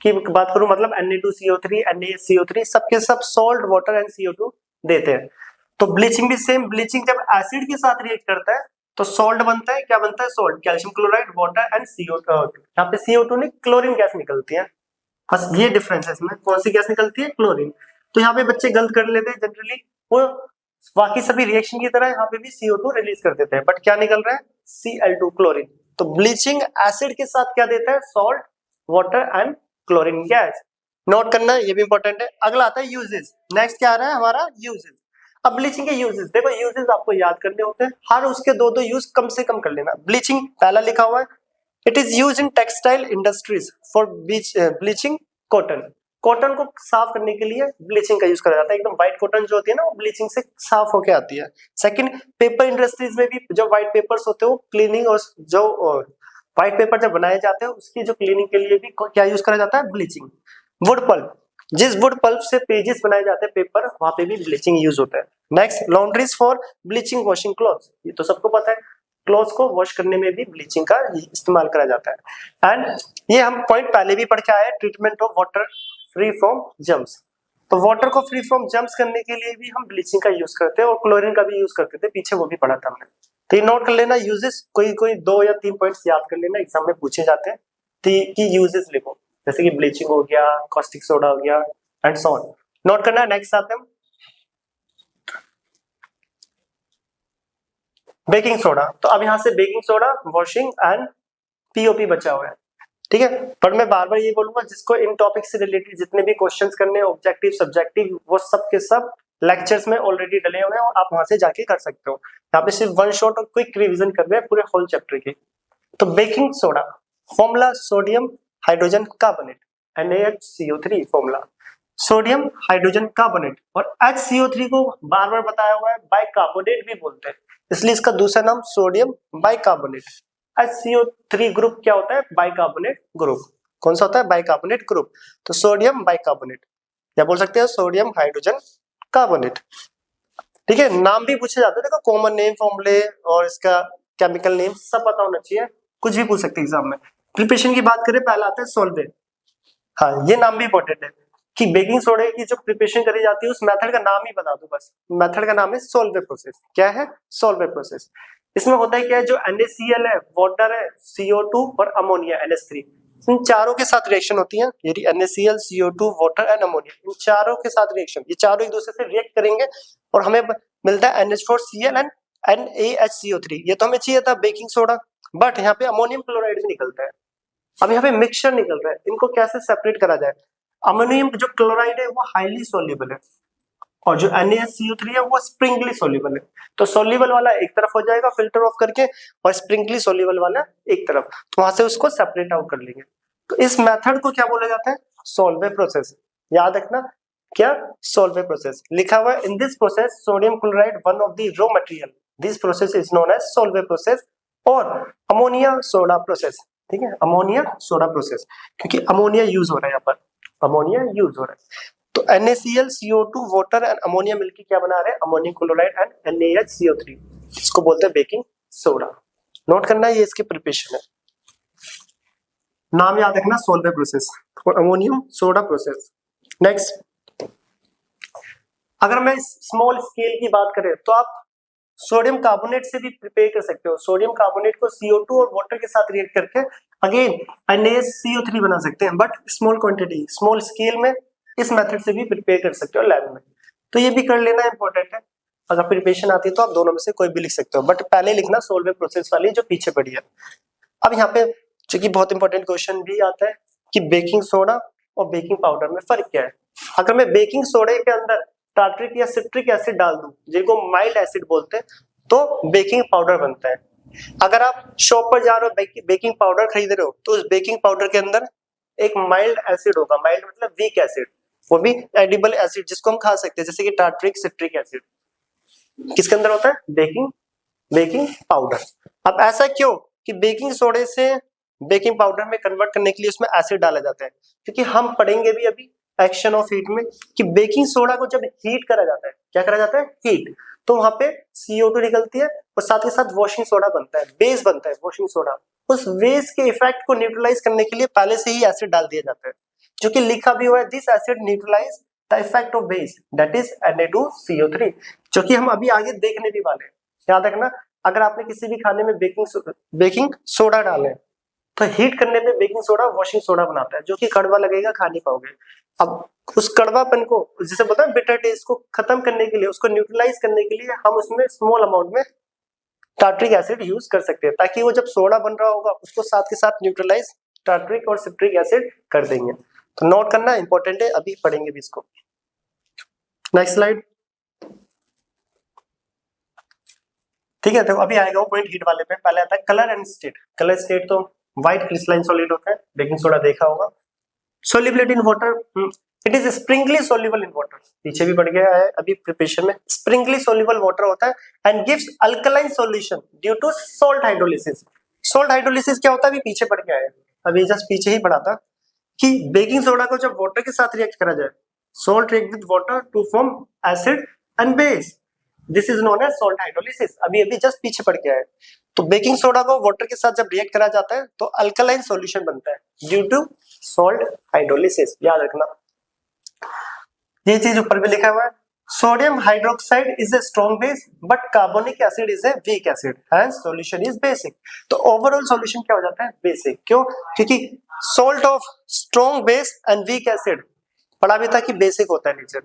[SPEAKER 1] की बात करूं, मतलब Na2CO3 NaCO3 सबके सब सॉल्ट, वाटर एंड CO2 देते हैं। तो ब्लीचिंग भी सेम, ब्लीचिंग जब एसिड के साथ रिएक्ट करता है तो सॉल्ट बनता है, क्या बनता है, salt, calcium chloride, water and CO2। यहाँ पे CO2 नहीं, क्लोरीन गैस निकलती है, बस ये डिफरेंस है इसमें, कौन सी गैस निकलती है, क्लोरीन। तो यहाँ पे बच्चे गलत कर लेते हैं जनरली, वो बाकी सभी रिएक्शन की तरह यहाँ पे भी CO2 रिलीज कर देते हैं, बट क्या निकल रहा है, Cl2 क्लोरीन। तो ब्लीचिंग एसिड के साथ क्या देता है, salt, water and chlorine gas, note करना, ये भी इंपॉर्टेंट है। अगला आता है यूजेस। नेक्स्ट क्या आ रहा है हमारा, यूजेस। अब ब्लीचिंग के यूजेस देखो, यूजेस आपको याद करने होते हैं, हर उसके दो दो यूज कम से कम कर लेना। ब्लीचिंग पहला लिखा हुआ है, it is use in textile industries for bleaching cotton. Cotton को साफ करने के लिए ब्लीचिंग का यूज करा जाता है, एकदम व्हाइट कॉटन जो होती है ना वो ब्लीचिंग से साफ होके आती है। सेकंड, पेपर इंडस्ट्रीज में भी जो व्हाइट पेपर्स होते हैं वो क्लीनिंग, और जो व्हाइट पेपर जब बनाए जाते हैं उसकी जो क्लीनिंग के लिए भी क्या यूज करा जाता है, ब्लीचिंग। वुड पल्प, जिस वुड पल्प से पेजेस बनाए जाते हैं पेपर, वहां पे भी ब्लीचिंग यूज होता है। Next, laundries for bleaching washing clothes, ये तो सबको पता है, क्लॉथ्स को वॉश करने में भी ब्लीचिंग का इस्तेमाल करा जाता है। एंड ये हम पॉइंट पहले भी पढ़ के आए, treatment of water free from germs. तो वाटर को फ्री फ्रॉम जर्म्स करने के लिए भी हम ब्लीचिंग का यूज करते हैं, और क्लोरीन का भी यूज करते थे, पीछे वो भी पढ़ा था हमने। तो ये नोट कर लेना यूजेस, कोई कोई 2 या 3 पॉइंट्स याद कर लेना, एग्जाम में पूछे जाते हैं कि यूजेस लिखो, जैसे कि ब्लीचिंग हो गया, कॉस्टिक सोडा हो गया एंड सो ऑन। नोट करना है। नेक्स्ट आते हैं बेकिंग सोडा। तो अब यहाँ से baking soda, washing and POP बचा हुआ है, ठीक है। पर मैं बार बार ये बोलूंगा, जिसको इन टॉपिक से रिलेटेड जितने भी क्वेश्चंस करने हैं, ऑब्जेक्टिव सब्जेक्टिव, वो सब के सब लेक्चर्स में ऑलरेडी डले हुए हैं और आप वहां से जाके कर सकते हो। यहाँ पे सिर्फ वन शॉट और क्विक रिवीजन कर रहे हैं पूरे होल चैप्टर की। तो baking soda formula sodium hydrogen carbonate, NaHCO3 formula, sodium hydrogen carbonate, और HCO3 को बार बार बताया हुआ है बाइकार्बोनेट भी बोलते हैं, इसलिए इसका दूसरा नाम सोडियम बाइकार्बोनेट। HCO3 ग्रुप क्या होता है, बाइकार्बोनेट ग्रुप। कौन सा होता है, बाइकार्बोनेट ग्रुप। तो सोडियम बाइकार्बोनेट, या बोल सकते हैं सोडियम हाइड्रोजन कार्बोनेट, ठीक है। नाम भी पूछे जाते हैं, देखो कॉमन नेम, फॉर्मूले और इसका केमिकल नेम सब पता होना चाहिए, कुछ भी पूछ सकते हैं एग्जाम में। प्रिपरेशन की बात करें, पहला आता है सॉल्वेंट। हाँ, ये नाम भी इंपॉर्टेंट है कि बेकिंग सोडा की जो प्रिपरेशन करी जाती है उस मेथड का नाम ही बता दो बस। मेथड का नाम है सोल्वे प्रोसेस। क्या है, सोल्वे प्रोसेस। इसमें होता है क्या है, जो NaCl है, वाटर है, CO2 और अमोनिया NH3, इन चारों के साथ रिएक्शन होती है। यदि NaCl, CO2, water and ammonia, इन चारों के साथ रिएक्शन, ये चारों एक दूसरे से रिएक्ट करेंगे और हमें मिलता है NH4Cl एंड NaHCO3। ये तो हमें चाहिए था बेकिंग सोडा, बट यहाँ पे अमोनियम क्लोराइड भी निकलता है। अब यहाँ पे मिक्सचर निकल रहा है, इनको कैसे सेपरेट करा जाए। अमोनियम जो क्लोराइड है वो हाईली सोल्यूबल है, और जो NaCO3 है वो स्प्रिंगली सोल्यूबल है। तो सोल्यूबल वाला एक तरफ हो जाएगा फिल्टर ऑफ करके, और स्प्रिंगली सोल्यूबल वाला एक तरफ, तो वहां से उसको सेपरेट आउट कर लेंगे। तो इस मेथड को क्या बोला जाता है, सोल्वे प्रोसेस। याद रखना क्या, सोल्वे प्रोसेस लिखा हुआ है। In this process sodium chloride one of the raw material, this process is known as Solvay process और अमोनिया सोडा प्रोसेस, ठीक है, अमोनिया सोडा प्रोसेस, क्योंकि अमोनिया यूज हो रहा है यहाँ पर, अमोनिया यूज हो रहा है। तो NaCl, CO2, water and ammonia मिलकर क्या बना रहे हैं, अमोनियम क्लोराइड एंड NaHCO3, इसको बोलते हैं बेकिंग सोडा। नोट करना है, ये इसकी प्रिपरेशन है, नाम याद रखना, सोल्वे प्रोसेस और अमोनियम सोडा प्रोसेस। नेक्स्ट, अगर मैं स्मॉल स्केल की बात करें तो आप सोडियम कार्बोनेट से भी प्रिपेयर कर सकते हो। सोडियम कार्बोनेट को CO2 और वाटर के साथ रिएक्ट करके अगेन NaCO3 बना सकते हैं, but small quantity, small scale में इस मेथड से भी प्रिपेयर कर सकते हो लैब में। तो ये भी कर लेना इंपॉर्टेंट है, अगर प्रिपरेशन आती है तो आप दोनों में से कोई भी लिख सकते हो, बट पहले लिखना सोल्वे प्रोसेस वाली जो पीछे पड़ी है। अब यहाँ पे चूंकि बहुत इंपॉर्टेंट क्वेश्चन भी आता है कि बेकिंग सोडा और बेकिंग पाउडर में फर्क क्या है। अगर मैं बेकिंग सोडे के अंदर टार्ट्रिक या सिट्रिक एसिड डाल दूं, जिनको माइल्ड एसिड बोलते हैं, तो बेकिंग पाउडर बनता है। अगर आप शॉप पर जा रहे हो, बेकिंग पाउडर खरीद रहे हो, तो उस बेकिंग पाउडर के अंदर एक माइल्ड एसिड होगा, माइल्ड मतलब वीक एसिड, वो भी एडिबल एसिड जिसको हम खा सकते हैं, जैसे कि टार्ट्रिक, सिट्रिक एसिड किसके अंदर होता है, बेकिंग पाउडर। अब ऐसा क्यों कि बेकिंग सोडे से बेकिंग पाउडर में कन्वर्ट करने के लिए उसमें एसिड डाला जाता है, क्योंकि हम पढ़ेंगे भी अभी एक्शन ऑफ हीट में कि बेकिंग सोडा को जब हीट करा जाता है, क्या करा जाता है, हीट, तो वहां पे CO2 निकलती है और साथ ही साथ वॉशिंग सोडा बनता है, बेस बनता है वॉशिंग सोडा। उस बेस के इफेक्ट को न्यूट्रलाइज करने के लिए पहले से ही एसिड डाल दिया जाता है, जो कि लिखा भी हुआ है, this acid neutralize the effect of base that is Na2CO3, जो कि हम अभी आगे देखने भी वाले हैं। याद रखना, अगर आपने किसी भी खाने में बेकिंग सोडा डाले तो हीट करने पे बेकिंग सोडा वॉशिंग सोडा बनाता है, जो कि कड़वा लगेगा, खा नहीं पाओगे। अब उस कड़वापन को, जिसे बोलते हैं बिटर टेस्ट को खत्म करने के लिए, उसको न्यूट्रलाइज करने के लिए हम उसमें स्मॉल अमाउंट में टार्ट्रिक एसिड यूज कर सकते हैं, ताकि वो जब सोडा बन रहा होगा उसको साथ के साथ न्यूट्रलाइज टार्ट्रिक और सिट्रिक एसिड कर देंगे। तो नोट करना इंपॉर्टेंट है, अभी पढ़ेंगे भी इसको। Next slide. ठीक है, देखो अभी आएगा वो पॉइंट हीट वाले पे। पहले आता है colour and state. Colour state तो व्हाइट क्रिस्टलाइन सॉलिड होता है, बेकिंग सोडा देखा होगा। Solubility in water, it is Sprüngli soluble in water, पीछे भी पड़ गया है अभी प्रिपरेशन में। स्प्रिंगली सोल्यूबल वाटर होता है and gives alkaline solution due to salt hydrolysis. Salt hydrolysis क्या होता है, अभी पीछे पड़ गया है, अभी जस्ट पीछे ही पढ़ा था कि बेकिंग सोडा को जब वाटर के साथ रिएक्ट करा जाए, salt react with water to form acid and base, this is known as salt hydrolysis. अभी अभी जस्ट पीछे पड़ गया है। तो बेकिंग सोडा को वाटर के साथ जब रिएक्ट करा जाता है तो अल्कलाइन सॉल्यूशन बनता है ड्यू टू सॉल्ट हाइड्रोलिसिस, याद रखना। ये चीज ऊपर भी लिखा हुआ है। Sodium hydroxide is a strong base but carbonic acid is a weak acid, hence solution is basic. तो ओवरऑल सॉल्यूशन क्या हो जाता है, बेसिक। क्यों, क्योंकि salt of strong base and weak acid पढ़ा भी था कि बेसिक होता है नेचर,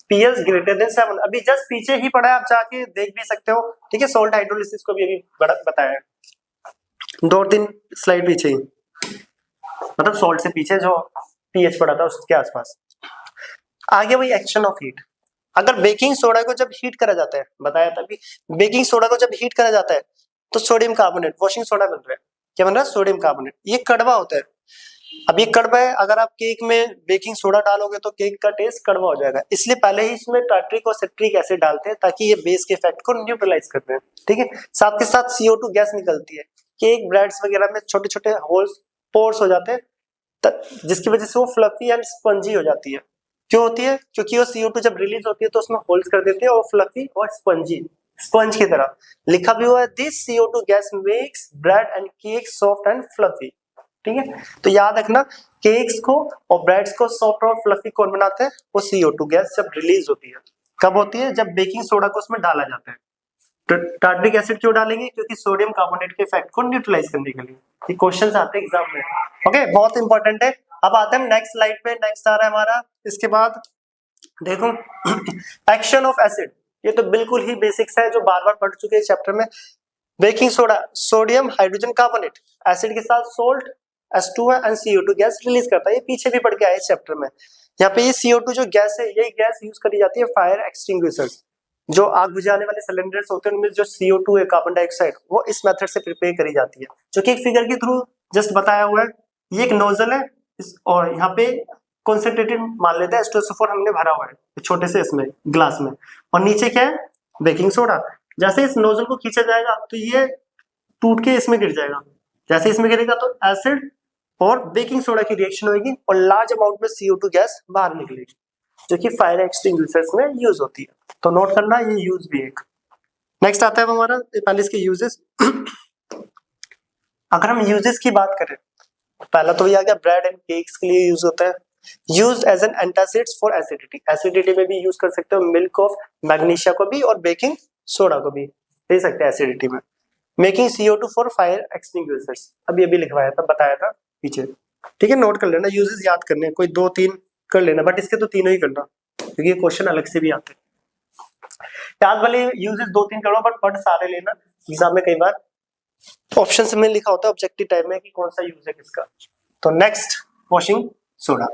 [SPEAKER 1] पीएच ग्रेटर देन 7। अभी जस्ट पीछे ही पढ़ा है, आप जाके देख भी सकते हो। ठीक है, सॉल्ट हाइड्रोलिसिस को भी अभी बताया है, 2-3 स्लाइड पीछे ही, मतलब सॉल्ट से पीछे जो पीएच पढ़ा था उसके आसपास। आगे वही एक्शन ऑफ हीट। अगर बेकिंग सोडा को जब हीट करा जाता है, बताया था कि बेकिंग सोडा को जब हीट करा जाता है तो सोडियम कार्बोनेट, वॉशिंग सोडा बन रहा है। क्या बन रहा है, सोडियम कार्बोनेट। ये कड़वा होता है। अब ये कड़वा है, अगर आप केक में बेकिंग सोडा डालोगे तो केक का टेस्ट कड़वा हो जाएगा, इसलिए पहले ही इसमें टार्ट्रिक और सिट्रिक एसिड डालते हैं ताकि ये बेस के इफेक्ट को न्यूट्रलाइज कर दें। ठीक है, साथ के साथ CO2 गैस निकलती है, केक ब्रेड्स वगैरह में छोटे छोटे होल्स, पोर्स हो जाते हैं, जिसकी वजह से वो फ्लफी एंड स्पंजी हो जाती है। क्यों होती है, क्योंकि वो CO2 जब रिलीज होती है तो उसमें होल्स कर देते हैं और फ्लफी और स्पंजी, स्पंज की तरह। लिखा भी हुआ है this CO2 gas makes bread and cake soft and fluffy. ठीक है, तो याद रखना, केक्स को और ब्रेड्स को सॉफ्ट और फ्लफी कौन बनाते हैं, वो CO2 गैस जब रिलीज होती है। कब होती है, जब बेकिंग सोडा को उसमें डाला जाता है। तो टार्ट्रिक एसिड क्यों डालेंगे, क्योंकि सोडियम कार्बोनेट के इफेक्ट को न्यूट्रलाइज करने के लिए। ये क्वेश्चंस आते हैं एग्जाम में, ओके, बहुत इंपॉर्टेंट है। अब आते हैं नेक्स्ट स्लाइड पे, नेक्स्ट आ रहा है हमारा इसके बाद, देखो एक्शन ऑफ एसिड। ये तो बिल्कुल ही बेसिक्स है जो बार बार पढ़ चुके हैं चैप्टर में। Baking soda sodium hydrogen carbonate acid के साथ salt H2 and CO2 gas release करता है, ये पीछे भी पढ़ के आए इस चैप्टर में। यहाँ पे ये CO2 जो गैस है, यही गैस यूज करी जाती है फायर एक्सटिंग्विशर्स। जो आग बुझाने वाले सिलेंडर्स होते हैं उनमें जो CO2 है, कार्बन डाइऑक्साइड, वो इस मेथड से प्रिपेयर करी जाती है, जो कि एक फिगर के थ्रू जस्ट बताया हुआ है। ये एक नोजल है और यहाँ पे कॉन्सेंट्रेटेड मान लेते हैं H2SO4 हमने भरा हुआ है छोटे से इसमें ग्लास में, और नीचे क्या है, बेकिंग सोडा। जैसे इस नोजल को खींचा जाएगा तो ये टूट के इसमें गिर जाएगा, जैसे इसमें गिरेगा तो एसिड और बेकिंग सोडा की रिएक्शन होगी और लार्ज अमाउंट में CO2 गैस बाहर निकलेगी, जो कि फायर एक्सटिंग्विशर्स में यूज होती है। तो नोट करना, ये यूज भी एक। नेक्स्ट आता है हमारा पहले इसके यूजेस। अगर हम यूजेस की बात करें, पहला तो ये आ गया, ब्रेड एंड केक्स के लिए यूज होता है। Used as an antacids for acidity, acidity में भी यूज कर सकते हो। मिल्क ऑफ मैग्नीशिया को भी और बेकिंग सोडा को भी दे सकते हैं एसिडिटी में। Making CO2 for fire extinguishers, अभी बताया था पीछे। ठीक है, नोट कर लेना, यूजेस याद करने, कोई 2-3 कर लेना, बट इसके तो तीनों ही करना क्योंकि ये क्वेश्चन अलग से भी आते हैं। याद वाले यूजेस 2-3 करो, बट पढ़ सारे लेना। एग्जाम में कई बार ऑप्शन में लिखा होता है ऑब्जेक्टिव टाइप में कि कौन सा यूज है किसका। तो next, washing soda.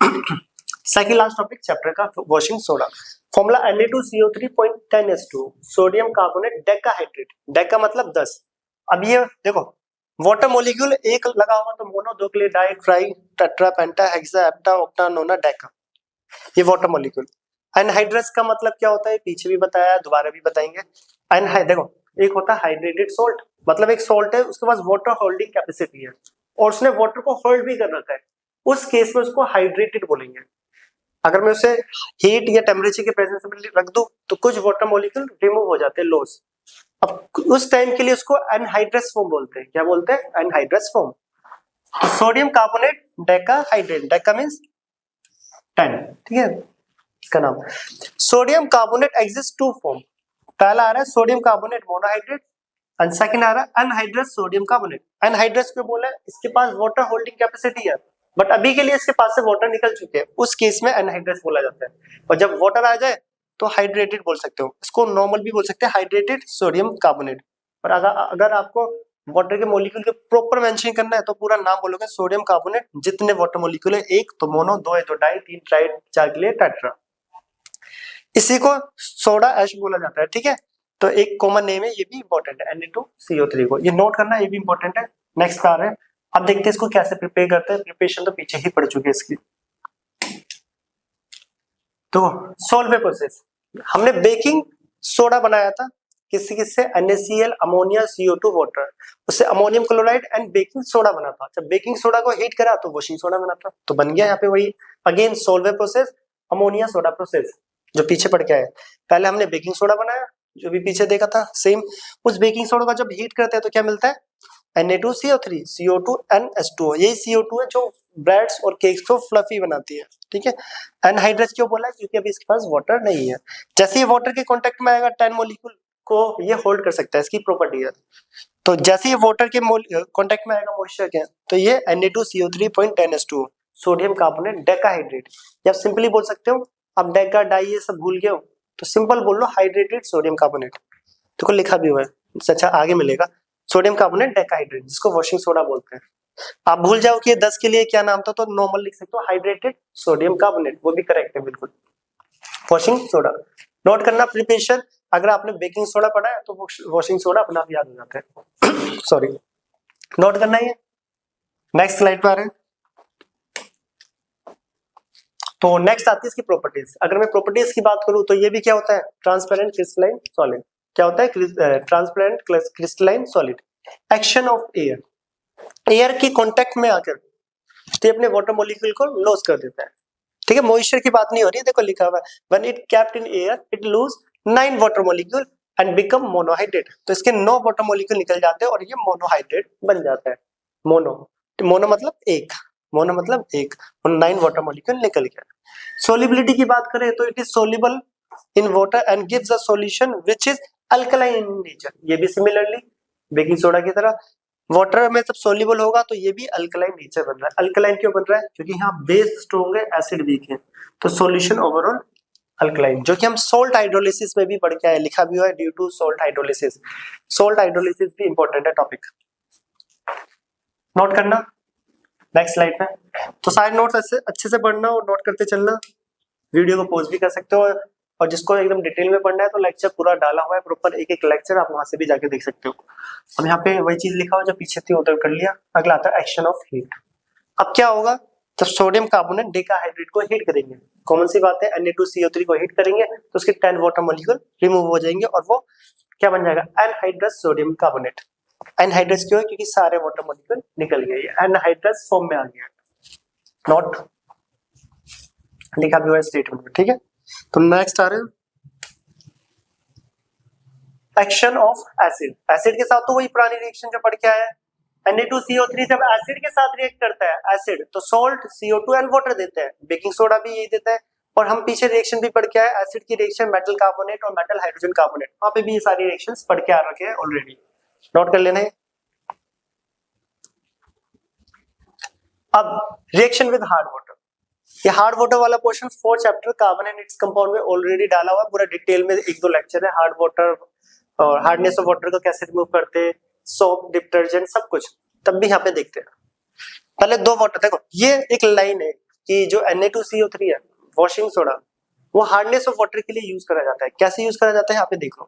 [SPEAKER 1] Second last topic chapter का, washing soda. Formula Na2CO3.10H2 sodium carbonate decahydrate. Deca मतलब 10। अब ये देखो, वाटर मॉलिक्यूल एक लगा हुआ तो मोनो, दो के लिए डाई, ट्राई, टेट्रा, पेंटा, हेक्सा, हेप्टा, ऑक्टा, नोना, डेका, ये वाटर मॉलिक्यूल। एनहाइड्रस का मतलब क्या होता है, पीछे भी बताया, दोबारा भी बताएंगे। देखो, एक होता है हाइड्रेटेड सोल्ट, मतलब एक सोल्ट है उसके पास वाटर होल्डिंग कैपेसिटी है और उसने वाटर को होल्ड भी कर रखा है, उस केस में उसको हाइड्रेटेड बोलेंगे। अगर मैं उसे हीट या टेम्परेचर के प्रेजेंस में रख दूं तो कुछ वाटर मॉलिक्यूल रिमूव हो जाते हैं, लॉस। अब उस टाइम के लिए उसको एनहाइड्रस फॉर्म बोलते हैं। क्या बोलते हैं, एनहाइड्रस फॉर्म। तो sodium carbonate decahydrate, deca means 10। ठीक है, इसका नाम। Sodium carbonate exist 2 form. पहला आ रहा है sodium carbonate monohydrate and second आ रहा है अनहाइड्रस सोडियम कार्बोनेट। अनहाइड्रस क्यों बोला है, इसके पास वाटर होल्डिंग कैपेसिटी है, बट अभी के लिए इसके पास से वाटर निकल चुके हैं, उस केस में अनहाइड्रस बोला जाता है। और जब वाटर आ जाए तो हाइड्रेटेड बोल सकते हो, इसको नॉर्मल भी बोल सकते हैं, हाइड्रेटेड सोडियम कार्बोनेट। और अगर आपको वाटर के मॉलिक्यूल के प्रॉपर मेंशन करना है तो पूरा नाम बोलोगे सोडियम कार्बोनेट। जितने वाटर मॉलिक्यूल है, 1 तो मोनो, 2 है तो डाई, 3 ट्राई, 4 के लिए टेट्रा। इसी को सोडा ऐश बोला जाता है। ठीक है, तो एक कॉमन नेम है, ये भी इंपॉर्टेंट है Na2CO3 को, ये नोट करना, ये भी इंपॉर्टेंट है। नेक्स्ट आ रहा है, अब देखते हैं इसको कैसे प्रिपेयर करते हैं, प्रिपरेशन तो पीछे ही पड़ चुकी है इसकी। तो सॉल्व प्रोसेस, हमने बेकिंग सोडा बनाया था किससे किससे, NaCl, अमोनिया, CO2, वाटर, उससे ammonium chloride and baking soda बना था। जब बेकिंग सोडा को हीट करा तो वॉशिंग सोडा बना था, तो बन गया यहाँ पे वही again solve process, ammonia soda process जो पीछे पड़ गया है। पहले हमने बेकिंग सोडा बनाया जो भी पीछे देखा था सेम, उस बेकिंग सोडा को जब हीट करते हैं तो क्या मिलता है, Na2CO3, CO2 and H2O, यही CO2 है जो ब्रेड्स और केक्स को फ्लफी बनाती है, ठीक है। एनहाइड्रस क्यों बोला, क्योंकि अभी इसके पास वाटर नहीं है। जैसे ये वाटर के कांटेक्ट में आएगा 10 मॉलिक्यूल को ये होल्ड कर सकता है, इसकी प्रॉपर्टी है। तो जैसे ये वाटर के कांटेक्ट में आएगा मॉइस्चर के, तो ये Na2CO3.10H2O, सोडियम कार्बोनेट डेकाहाइड्रेट, या आप सिंपली बोल सकते हो, अब डेका डाई ये सब भूल गए हो तो सिंपल बोल लो हाइड्रेटेड सोडियम कार्बोनेट, देखो लिखा भी हुआ है, अच्छा आगे मिलेगा, सोडियम कार्बोनेट डेकाहाइड्रेट, जिसको वॉशिंग सोडा बोलते हैं। आप भूल जाओ कि ये 10 के लिए क्या नाम था, तो नॉर्मल लिख सकते हो हाइड्रेटेड सोडियम कार्बोनेट, वो भी करेक्ट है बिल्कुल, वॉशिंग सोडा। नोट करना प्रिपरेशन, अगर आपने बेकिंग सोडा पढ़ा है तो वॉशिंग सोडा अपना आप याद हो जाता है सॉरी, नोट करना है। नेक्स्ट स्लाइड पर आ रहे हैं, तो नेक्स्ट आती है इसकी प्रॉपर्टीज। अगर मैं प्रॉपर्टीज की बात करूं तो ये भी क्या होता है, ट्रांसपेरेंट क्रिस्टलाइन सॉलिड, क्या होता है, transparent crystalline solid. Action of air, air की कांटेक्ट में आकर तो अपने वाटर मॉलिक्यूल को लॉस कर देता है, ठीक है। मॉइस्चर की बात नहीं हो रही है, देखो लिखा हुआ है when it kept in air it lose 9 water molecule and become monohydrate, तो इसके 9 वाटर मॉलिक्यूल निकल जाते हैं और ये मोनोहाइड्रेट बन जाता है। मोनो मतलब एक, मोनो मतलब एक, और 9 वाटर मॉलिक्यूल निकल गया। सोलिबिलिटी की बात करें तो it is soluble in water and gives a solution which is alkaline in nature, ये भी सिमिलरली बेकिंग सोडा की तरह वाटर में जब सोल्यूबल होगा तो ये भी अल्कलाइन नेचर बन रहा है। अल्कलाइन क्यों बन रहा है, क्योंकि यहाँ बेस स्ट्रॉन्ग है, एसिड वीक है, तो सॉल्यूशन ओवरऑल अल्कलाइन, जो कि हम सोल्ट हाइड्रोलिसिस में भी पढ़ के आए, लिखा भी हुआ है due to salt hydrolysis. Salt hydrolysis भी इंपॉर्टेंट है टॉपिक, नोट करना। नेक्स्ट स्लाइड में, तो सारे नोट्स अच्छे से पढ़ना और नोट करते चलना, वीडियो को पॉज भी कर सकते हो, और जिसको एकदम डिटेल में पढ़ना है तो लेक्चर पूरा डाला हुआ है प्रॉपर, एक एक लेक्चर आप वहां से भी जाके देख सकते हो। अब यहाँ पे वही चीज लिखा हुआ जो पीछे थी उधर कर लिया। अगला आता है एक्शन ऑफ हीट। अब क्या होगा, जब सोडियम कार्बोनेट डेकाहाइड्रेट को हीट करेंगे, कॉमन सी बात है, Na2CO3 को हीट करेंगे तो उसके 10 वाटर मॉलिक्यूल रिमूव हो जाएंगे और वो क्या बन जाएगा, एनहाइड्रस सोडियम कार्बोनेट। एनहाइड्रस क्यों है, क्योंकि सारे वाटर मॉलिक्यूल निकल गए, एनहाइड्रस फॉर्म में आ गया, नॉट लिखा भी हुआ है स्टेटमेंट में, ठीक है। तो नेक्स्ट आ रहे हैं एक्शन ऑफ एसिड। एसिड के साथ तो वही पुरानी रिएक्शन जो पढ़ के आया है, Na2CO3 जब एसिड के साथ रिएक्ट करता है, एसिड तो सॉल्ट, CO2 एंड वाटर देता है, बेकिंग सोडा भी यही देता है। और हम पीछे रिएक्शन भी पढ़ के आए, एसिड की रिएक्शन मेटल कार्बोनेट और मेटल हाइड्रोजन कार्बोनेट, वहां पे भी ये सारी रिएक्शंस पढ़ के आ रखे हैं ऑलरेडी, नोट कर लेना है। अब रिएक्शन विद हार्ड वाटर, ये हार्ड वाटर वाला portion 4 chapter carbon and its compound में ऑलरेडी डाला हुआ है, पूरा डिटेल में 1-2 लेक्चर है, हार्ड वाटर और हार्डनेस ऑफ वाटर को कैसे रिमूव करते हैं, सोप, डिटर्जेंट, सब कुछ तब भी यहाँ पे देखते हैं। पहले 2 वाटर देखो, ये एक लाइन है कि जो Na2CO3 है वॉशिंग सोडा, वो हार्डनेस ऑफ वाटर के लिए यूज करा जाता है। कैसे यूज करा जाता है यहाँ पे देखो,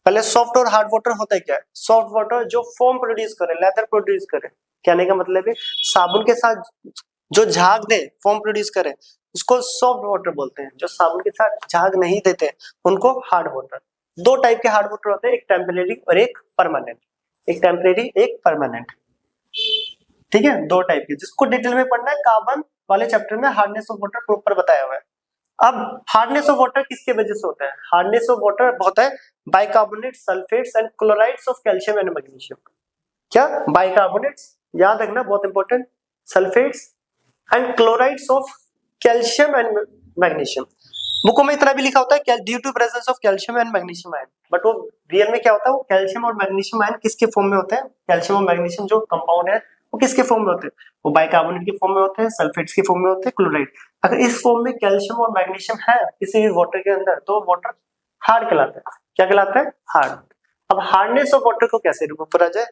[SPEAKER 1] पहले सॉफ्ट और हार्ड वाटर होता है क्या है, सॉफ्ट वाटर जो फोम प्रोड्यूस करे, लेदर प्रोड्यूस करे, कहने का मतलब है साबुन के साथ जो झाग दे, फोम प्रोड्यूस करे, उसको सॉफ्ट वाटर बोलते हैं। जो साबुन के साथ झाग नहीं देते उनको हार्ड वाटर। 2 टाइप के हार्ड वाटर होते हैं, एक टेम्परेरी और एक परमानेंट, एक टेम्परेरी एक परमानेंट, ठीक है, 2 टाइप के, जिसको डिटेल में पढ़ना है कार्बन वाले चैप्टर में हार्डनेस ऑफ वाटर प्रॉपर बताया हुआ है। अब हार्डनेस ऑफ वाटर किसके वजह से होता है, हार्डनेस ऑफ वाटर होता है bicarbonate, sulphates and chlorides of calcium and magnesium. क्या, बाइकार्बोनेट्स याद रखना बहुत important, sulphates and chlorides of calcium and magnesium. बुकों में इतना भी लिखा होता है due to presence of calcium and magnesium ion, but वो रियल में क्या होता है, वो कैल्शियम और मैग्नीशियम आयन किसके फॉर्म में होते हैं, कैल्शियम और मैग्नीशियम जो कंपाउंड है वो किसके फॉर्म में होते हैं, वो बाइकार्बोनेट के फॉर्म में होते हैं, सल्फेट्स के फॉर्म में होते हैं, क्लोराइड। अगर इस फॉर्म में कैल्शियम और मैग्नीशियम है किसी भी वाटर के अंदर तो वाटर हार्ड कहलाता है। क्या कहलाता है, हार्ड। अब हार्डनेस ऑफ वाटर को कैसे रिमूव करा जाए,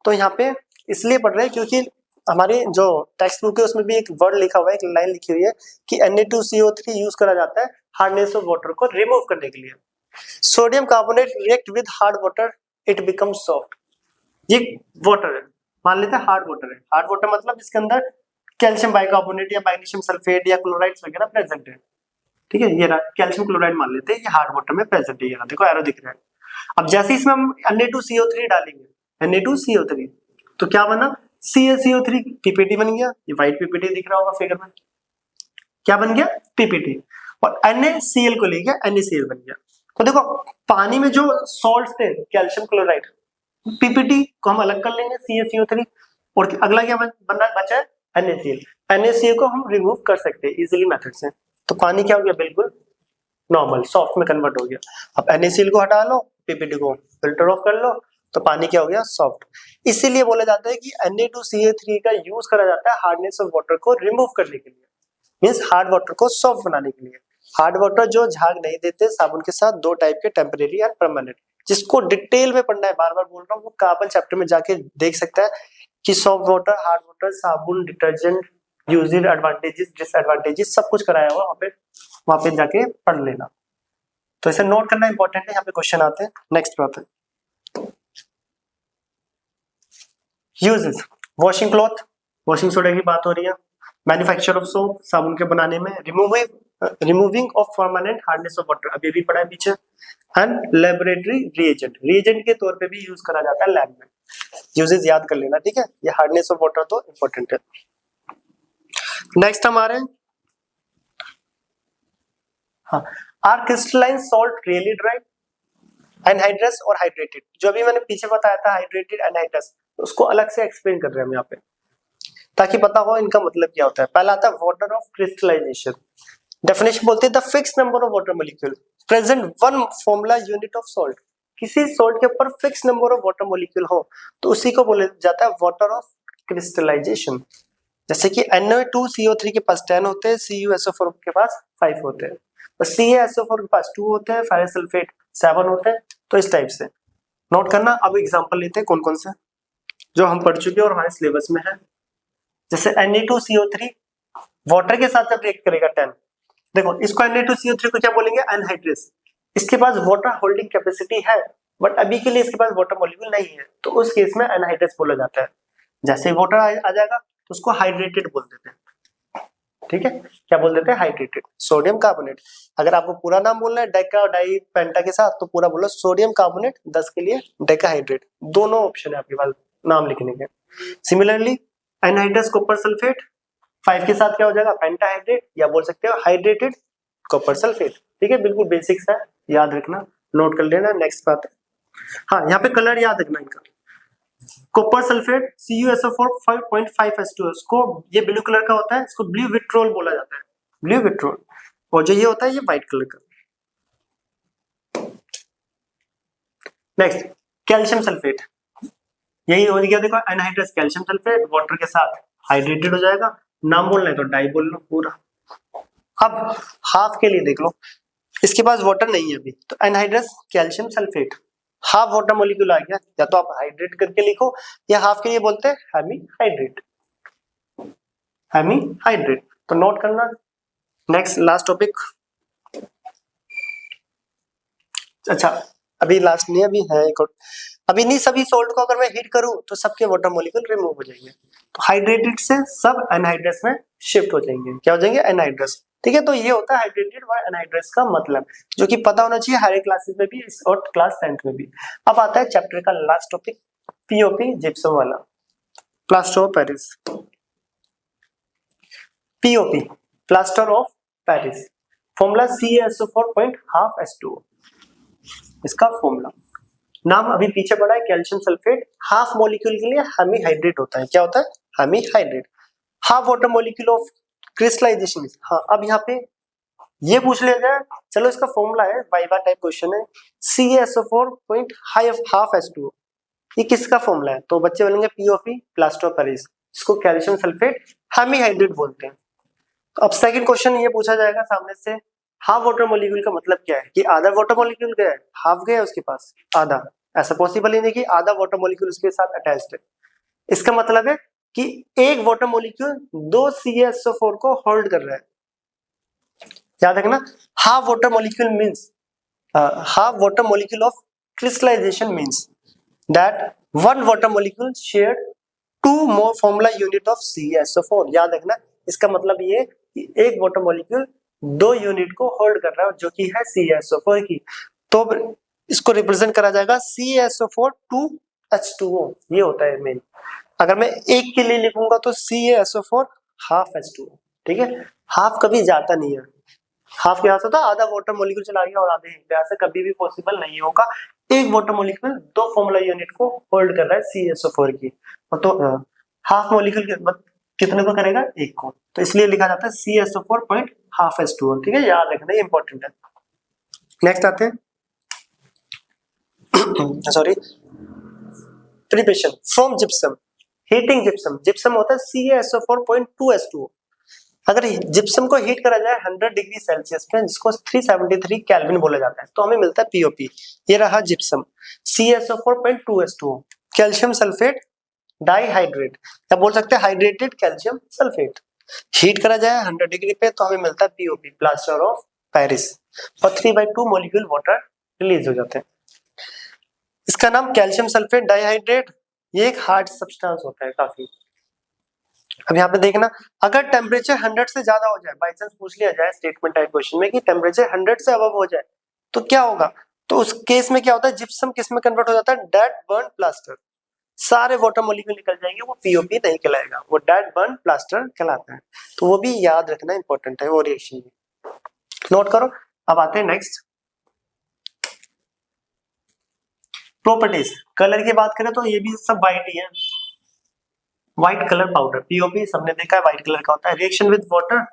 [SPEAKER 1] तो यहाँ पे इसलिए पढ़ रहे हैं क्योंकि हमारी जो टेक्स्ट बुक है उसमें भी एक वर्ड लिखा हुआ है, एक लाइन लिखी हुई है कि Na2CO3 यूज करा जाता है हार्डनेस ऑफ वाटर को रिमूव करने के लिए। Sodium carbonate react with hard water, it become soft. ये वाटर है, मान लेते हैं हार्ड वाटर है। हार्ड वाटर मतलब इसके अंदर कैल्शियम बाइकार्बोनेट या मैग्नीशियम सल्फेट या क्लोराइड्स वगैरह प्रेजेंट है। ठीक है, ये रहा कैल्शियम क्लोराइड मान लेते हैं, ये हार्ड वाटर में प्रेजेंट है। ये रहा, देखो एरो दिख रहा है। अब जैसे इसमें हम Na2CO3 डालेंगे, Na2CO3, तो क्या बना, CaCO3 पीपीटी बन गया। ये व्हाइट पीपीटी दिख रहा होगा फिगर में, क्या बन गया, पीपीटी। और NaCl को ले गया, NaCl बन गया। तो देखो पानी में जो सॉल्ट्स थे कैल्शियम क्लोराइड, पीपीटी को हम अलग कर लेंगे CaCO3, और अगला क्या बनना बचा है, NaCl। NaCl को हम रिमूव कर सकते हैं इजीली मेथड से। तो पानी क्या हो गया, बिल्कुल नॉर्मल सॉफ्ट में कन्वर्ट हो गया। अब NaCl को हटा लो, पीपीटी को फिल्टर ऑफ कर लो, तो पानी क्या हो गया, सॉफ्ट। इसीलिए बोला जाता है कि Na2CO3 का यूज करा जाता है हार्डनेस ऑफ वाटर को रिमूव करने के लिए, मींस हार्ड वाटर को सॉफ्ट बनाने के लिए। हार्ड वाटर जो झाग नहीं देते साबुन के साथ, दो टाइप के, टेम्परेरी एंड परमानेंट। जिसको डिटेल में पढ़ना है, बार बार बोल रहा हूँ, वो कार्बन चैप्टर में जाके देख सकता है कि सॉफ्ट वाटर, हार्ड वाटर, साबुन, डिटर्जेंट, यूजेज, एडवांटेजेस, डिसएडवांटेजेस सब कुछ कराया हुआ, वहां पे जाके पढ़ लेना। तो इसे नोट करना इंपॉर्टेंट है, यहाँ पे क्वेश्चन आते हैं। नेक्स्ट बात है uses, washing cloth, washing soda की बात हो रही है। मैन्युफैक्चर ऑफ सोप, साबुन के बनाने में। Removing of permanent hardness of water, अभी भी पढ़ा है पीछे। एंड लेबोरेटरी रिएजेंट, रिएजेंट के तौर पे भी यूज करा जाता है लैब में। यूजेस याद कर लेना, ठीक है। ये हार्डनेस ऑफ वाटर तो इंपॉर्टेंट है। नेक्स्ट हमारे हाँ, are crystalline salt really dry, anhydrous और हाइड्रेटेड। जो अभी मैंने पीछे बताया था हाइड्रेटेड एनहाइड्रस, उसको अलग से एक्सप्लेन कर रहे हैं हम यहाँ पे, ताकि पता हो इनका मतलब क्या होता है। पहला आता है वाटर ऑफ क्रिस्टलाइजेशन। डेफिनेशन बोलते हैं the fix number of water molecule present one formula unit of salt. किसी सॉल्ट के ऊपर fix number of water molecule हो तो उसी को बोला जाता है वाटर ऑफ क्रिस्टलाइजेशन। जैसे कि Na2CO3 के पास 10 होते हैं, CuSO4 के पास 5 होते हैं, और CaSO4 के पास 2 होते हैं, फेरस सल्फेट 7 होते हैं। तो इस टाइप से नोट करना। अब एग्जांपल लेते हैं कौन कौन से जो हम पढ़ चुके हैं और हमारे सिलेबस में है। जैसे Na2CO3 वाटर के साथ जब रिएक्ट करेगा 10, देखो इसको Na2CO3 को क्या बोलेंगे, एनहाइड्रस। इसके पास वाटर होल्डिंग कैपेसिटी है, बट अभी के लिए इसके पास वाटर मॉलिक्यूल नहीं है, तो उस केस में एनहाइड्रस बोला जाता है। जैसे वाटर आ जाएगा तो उसको हाइड्रेटेड बोल देते हैं। ठीक है, क्या बोल देते हैं, हाइड्रेटेड। सोडियम कार्बोनेट, अगर आपको पूरा नाम बोलना है डेका डाई पेंटा के साथ, तो पूरा बोलो सोडियम कार्बोनेट, 10 के लिए डेकाहाइड्रेट। दोनों ऑप्शन है आपके पास नाम लिखने के। सिमिलरली एनहाइड्रस कॉपर सल्फेट 5 के साथ क्या हो जाएगा, पेंटाहाइड्रेट, या बोल सकते हो हाइड्रेटेड कॉपर सल्फेट। ठीक है, बिल्कुल बेसिक्स है, याद रखना, नोट कर लेना। नेक्स्ट बात है, हाँ यहाँ पे कलर याद रखना इनका। कॉपर सल्फेट CuSO4 5.5H2O, इसको ये ब्लू कलर का होता है, इसको ब्लू विट्रोल बोला जाता है, ब्लू विट्रोल। और जो ये होता है ये व्हाइट कलर का। नेक्स्ट कैल्शियम सल्फेट, यही हो गया, देखो एनहाइड्रस कैल्शियम सल्फेट वाटर के साथ हाइड्रेटेड हो जाएगा। नाम बोलना है तो डाई बोल लो पूरा। अब हाफ के लिए देख लो, इसके पास वाटर नहीं है अभी, तो anhydrous calcium sulphate, half water molecule आ गया। या तो आप हाइड्रेट करके लिखो, या हाफ के लिए बोलते हैं हेमी हाइड्रेट, हेमी हाइड्रेट। तो नोट करना। नेक्स्ट लास्ट टॉपिक, अच्छा अभी लास्ट नहीं, अभी है एक और। अभी नहीं, सभी सॉल्ट को अगर मैं हीट करूं तो सबके वाटर मॉलिक्यूल रिमूव हो जाएंगे, तो हाइड्रेटेड से सब एनहाइड्रस में शिफ्ट हो जाएंगे। क्या हो जाएंगे, एनहाइड्रस। ठीक है, तो ये होता है हाइड्रेटेड और एनहाइड्रस का मतलब, जो कि पता होना चाहिए हर एक क्लासेस में भी और क्लास 10th में भी। अब आता है चैप्टर का लास्ट टॉपिक, पीओपी जिप्सम वाला, plaster of Paris. POP plaster of Paris, formula CaSO4.5H2O, इसका फॉर्मूला। नाम अभी पीछे पड़ा है, कैल्शियम सल्फेट हाफ मॉलिक्यूल के लिए हेमी हाइड्रेट होता है। क्या होता है, hemihydrate. Half water molecule of crystallization. हाँ, अब यहाँ पे ये पूछ लेगा, चलो इसका फॉर्मूला है, वाइवा टाइप क्वेश्चन है, CaSO4.5H2O, ये किसका फॉर्मूला है? तो बच्चे बोलेंगे पीओपी प्लास्टर ऑफ पेरिस, इसको कैल्शियम सल्फेट हेमी हाइड्रेट बोलते हैं। तो अब सेकंड क्वेश्चन ये पूछा जाएगा सामने से, हाफ वाटर मॉलिक्यूल का मतलब क्या है, कि आधा वाटर मॉलिक्यूल गया है, हाफ गया है उसके पास, आधा। ऐसा पॉसिबल ही नहीं कि आधा वाटर मॉलिक्यूल उसके साथ अटैच्ड है। इसका मतलब है कि एक वाटर मॉलिक्यूल 2 CaSO4 को होल्ड कर रहा है। याद रखना, half water molecule means half water molecule of crystallization means that one water molecule shared two more formula unit of CaSO4। याद रखना, इसका मतलब ये कि एक वाटर मॉलिक्यूल दो यूनिट को होल्ड कर रहा है जो कि है CaSO4 की, तो इसको रिप्रेजेंट करा जाएगा CaSO4 2H2O। ये होता है मेन। अगर मैं एक के लिए लिखूंगा तो CaSO4 हाफ H2O। ठीक है, हाफ कभी जाता नहीं है, हाफ क्या होता है, आधा वाटर मॉलिक्यूल चला गया और आधे यहाँ से कभी भी पॉसिबल नहीं होगा। एक वाटर मॉलिक्यूल दो फॉर्मूला यूनिट को होल्ड कर रहा है CaSO4 की, तो हाफ मॉलिक्यूल कितने को करेगा, एक को, तो इसलिए लिखा जाता है CaSO4 पॉइंट हाफ H2O। ठीक है, याद रखना, ये इंपॉर्टेंट है। नेक्स्ट आते हैं sorry, preparation from gypsum, heating gypsum. Gypsum होता है CaSO4.2H2O। अगर जिप्सम को हीट करा जाए 100 डिग्री सेल्सियस में, जिसको 373 केल्विन बोला जाता है, तो हमें मिलता है POP। ये रहा gypsum CaSO4.2H2O। Calcium sulphate dihydrate, या बोल सकते हैं हाइड्रेटेड कैल्शियम सल्फेट, हीट करा जाए 100 डिग्री पे तो हमें मिलता है POP, प्लास्टर ऑफ पेरिस, और 3/2 मॉलिक्यूल वाटर रिलीज हो जाते हैं। इसका नाम कैल्शियम सल्फेट डाइहाइड्रेट, ये एक हार्ड सब्सटेंस होता है काफी। अब यहाँ पे देखना, अगर टेम्परेचर 100 से ज्यादा हो जाए, बाई चांस पूछ लिया जाए स्टेटमेंट टाइप क्वेश्चन में कि टेम्परेचर 100 से अबव हो जाए तो क्या होगा, तो उस केस में क्या होता है, जिप्सम किस में कन्वर्ट हो जाता है, डेड बर्न प्लास्टर। सारे वाटर मॉलिक्यूल निकल जाएंगे, वो POP नहीं कहलाएगा, वो डेड बर्न प्लास्टर कहलाता है। तो वो भी याद रखना इंपॉर्टेंट है, वो रिएक्शन भी नोट करो। अब आते हैं नेक्स्ट प्रॉपर्टीज। कलर की बात करें तो ये भी सब व्हाइट ही है, व्हाइट कलर पाउडर POP सबने देखा है, व्हाइट कलर का होता है। रिएक्शन विद वाटर,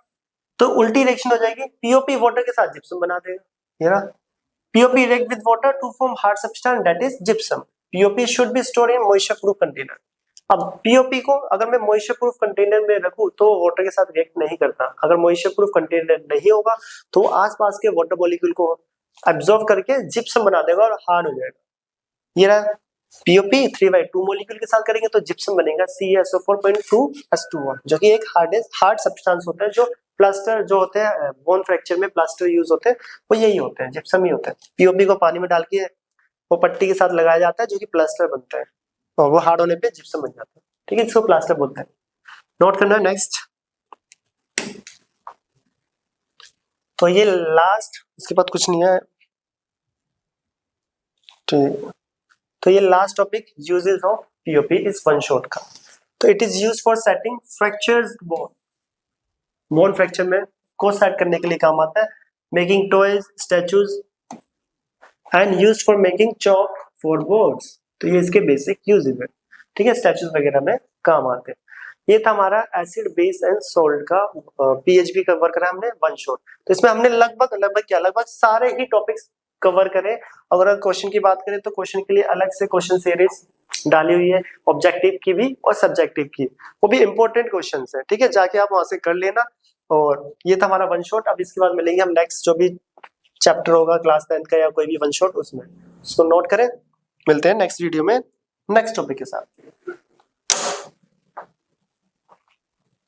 [SPEAKER 1] तो उल्टी रिएक्शन हो जाएगी, POP वाटर के साथ जिप्सम बना देगा। ये ना, POP react with water to form hard substance that is gypsum. POP should be stored in moisture proof container. अब POP को अगर मैं मॉइस्चर प्रूफ कंटेनर में रखूं तो वाटर के साथ रिएक्ट नहीं करता। अगर मॉइस्चर प्रूफ कंटेनर नहीं होगा तो आसपास के वाटर मॉलिक्यूल को एब्जॉर्ब करके जिप्सम बना देगा और हार्ड हो जाएगा। ये रहा POP 3/2 मॉलिक्यूल के साथ करेंगे तो जिप्सम बनेगा CaSO4.2H2O, जो कि एक हार्ड सब्सटेंस होता है। जो प्लास्टर जो होते हैं बोन फ्रैक्चर में प्लास्टर यूज होते हैं वो यही होते हैं, जिप्सम ही होते हैं। POP को पानी में डाल के वो पट्टी के साथ लगाया जाता है जो कि प्लास्टर बनता है, और वो हार्ड होने पे जिप्सम बन जाता है। ठीक है, इसको प्लास्टर बोलते हैं, नोट करना है। नेक्स्ट, तो ये लास्ट, इसके बाद कुछ नहीं है। तो ये last topic, uses of POP is one shot का। तो it is use for setting fractures bone, bone fracture में को सेट करने के लिए काम आता है। Making toys, statues and used for making chalk for boards. तो ये इसके बेसिक यूजेस है। ठीक है, स्टैचूज वगैरह में काम आते हैं। ये था हमारा एसिड बेस एंड सोल्ट का PHP कवर करा हमने वन शॉट। तो इसमें हमने लगभग सारे ही टॉपिक्स कवर करें। अगर क्वेश्चन की बात करें तो क्वेश्चन के लिए अलग से क्वेश्चन सीरीज डाली हुई है, ऑब्जेक्टिव की भी और सब्जेक्टिव की, वो भी इंपॉर्टेंट क्वेश्चंस है। ठीक है, जाके आप वहां से कर लेना। और ये था हमारा वन शॉट। अब इसके बाद मिलेंगे हम नेक्स्ट जो भी चैप्टर होगा क्लास 10 का या कोई भी वन शॉट, उसमें उसको नोट करें। मिलते हैं नेक्स्ट वीडियो में नेक्स्ट टॉपिक के साथ।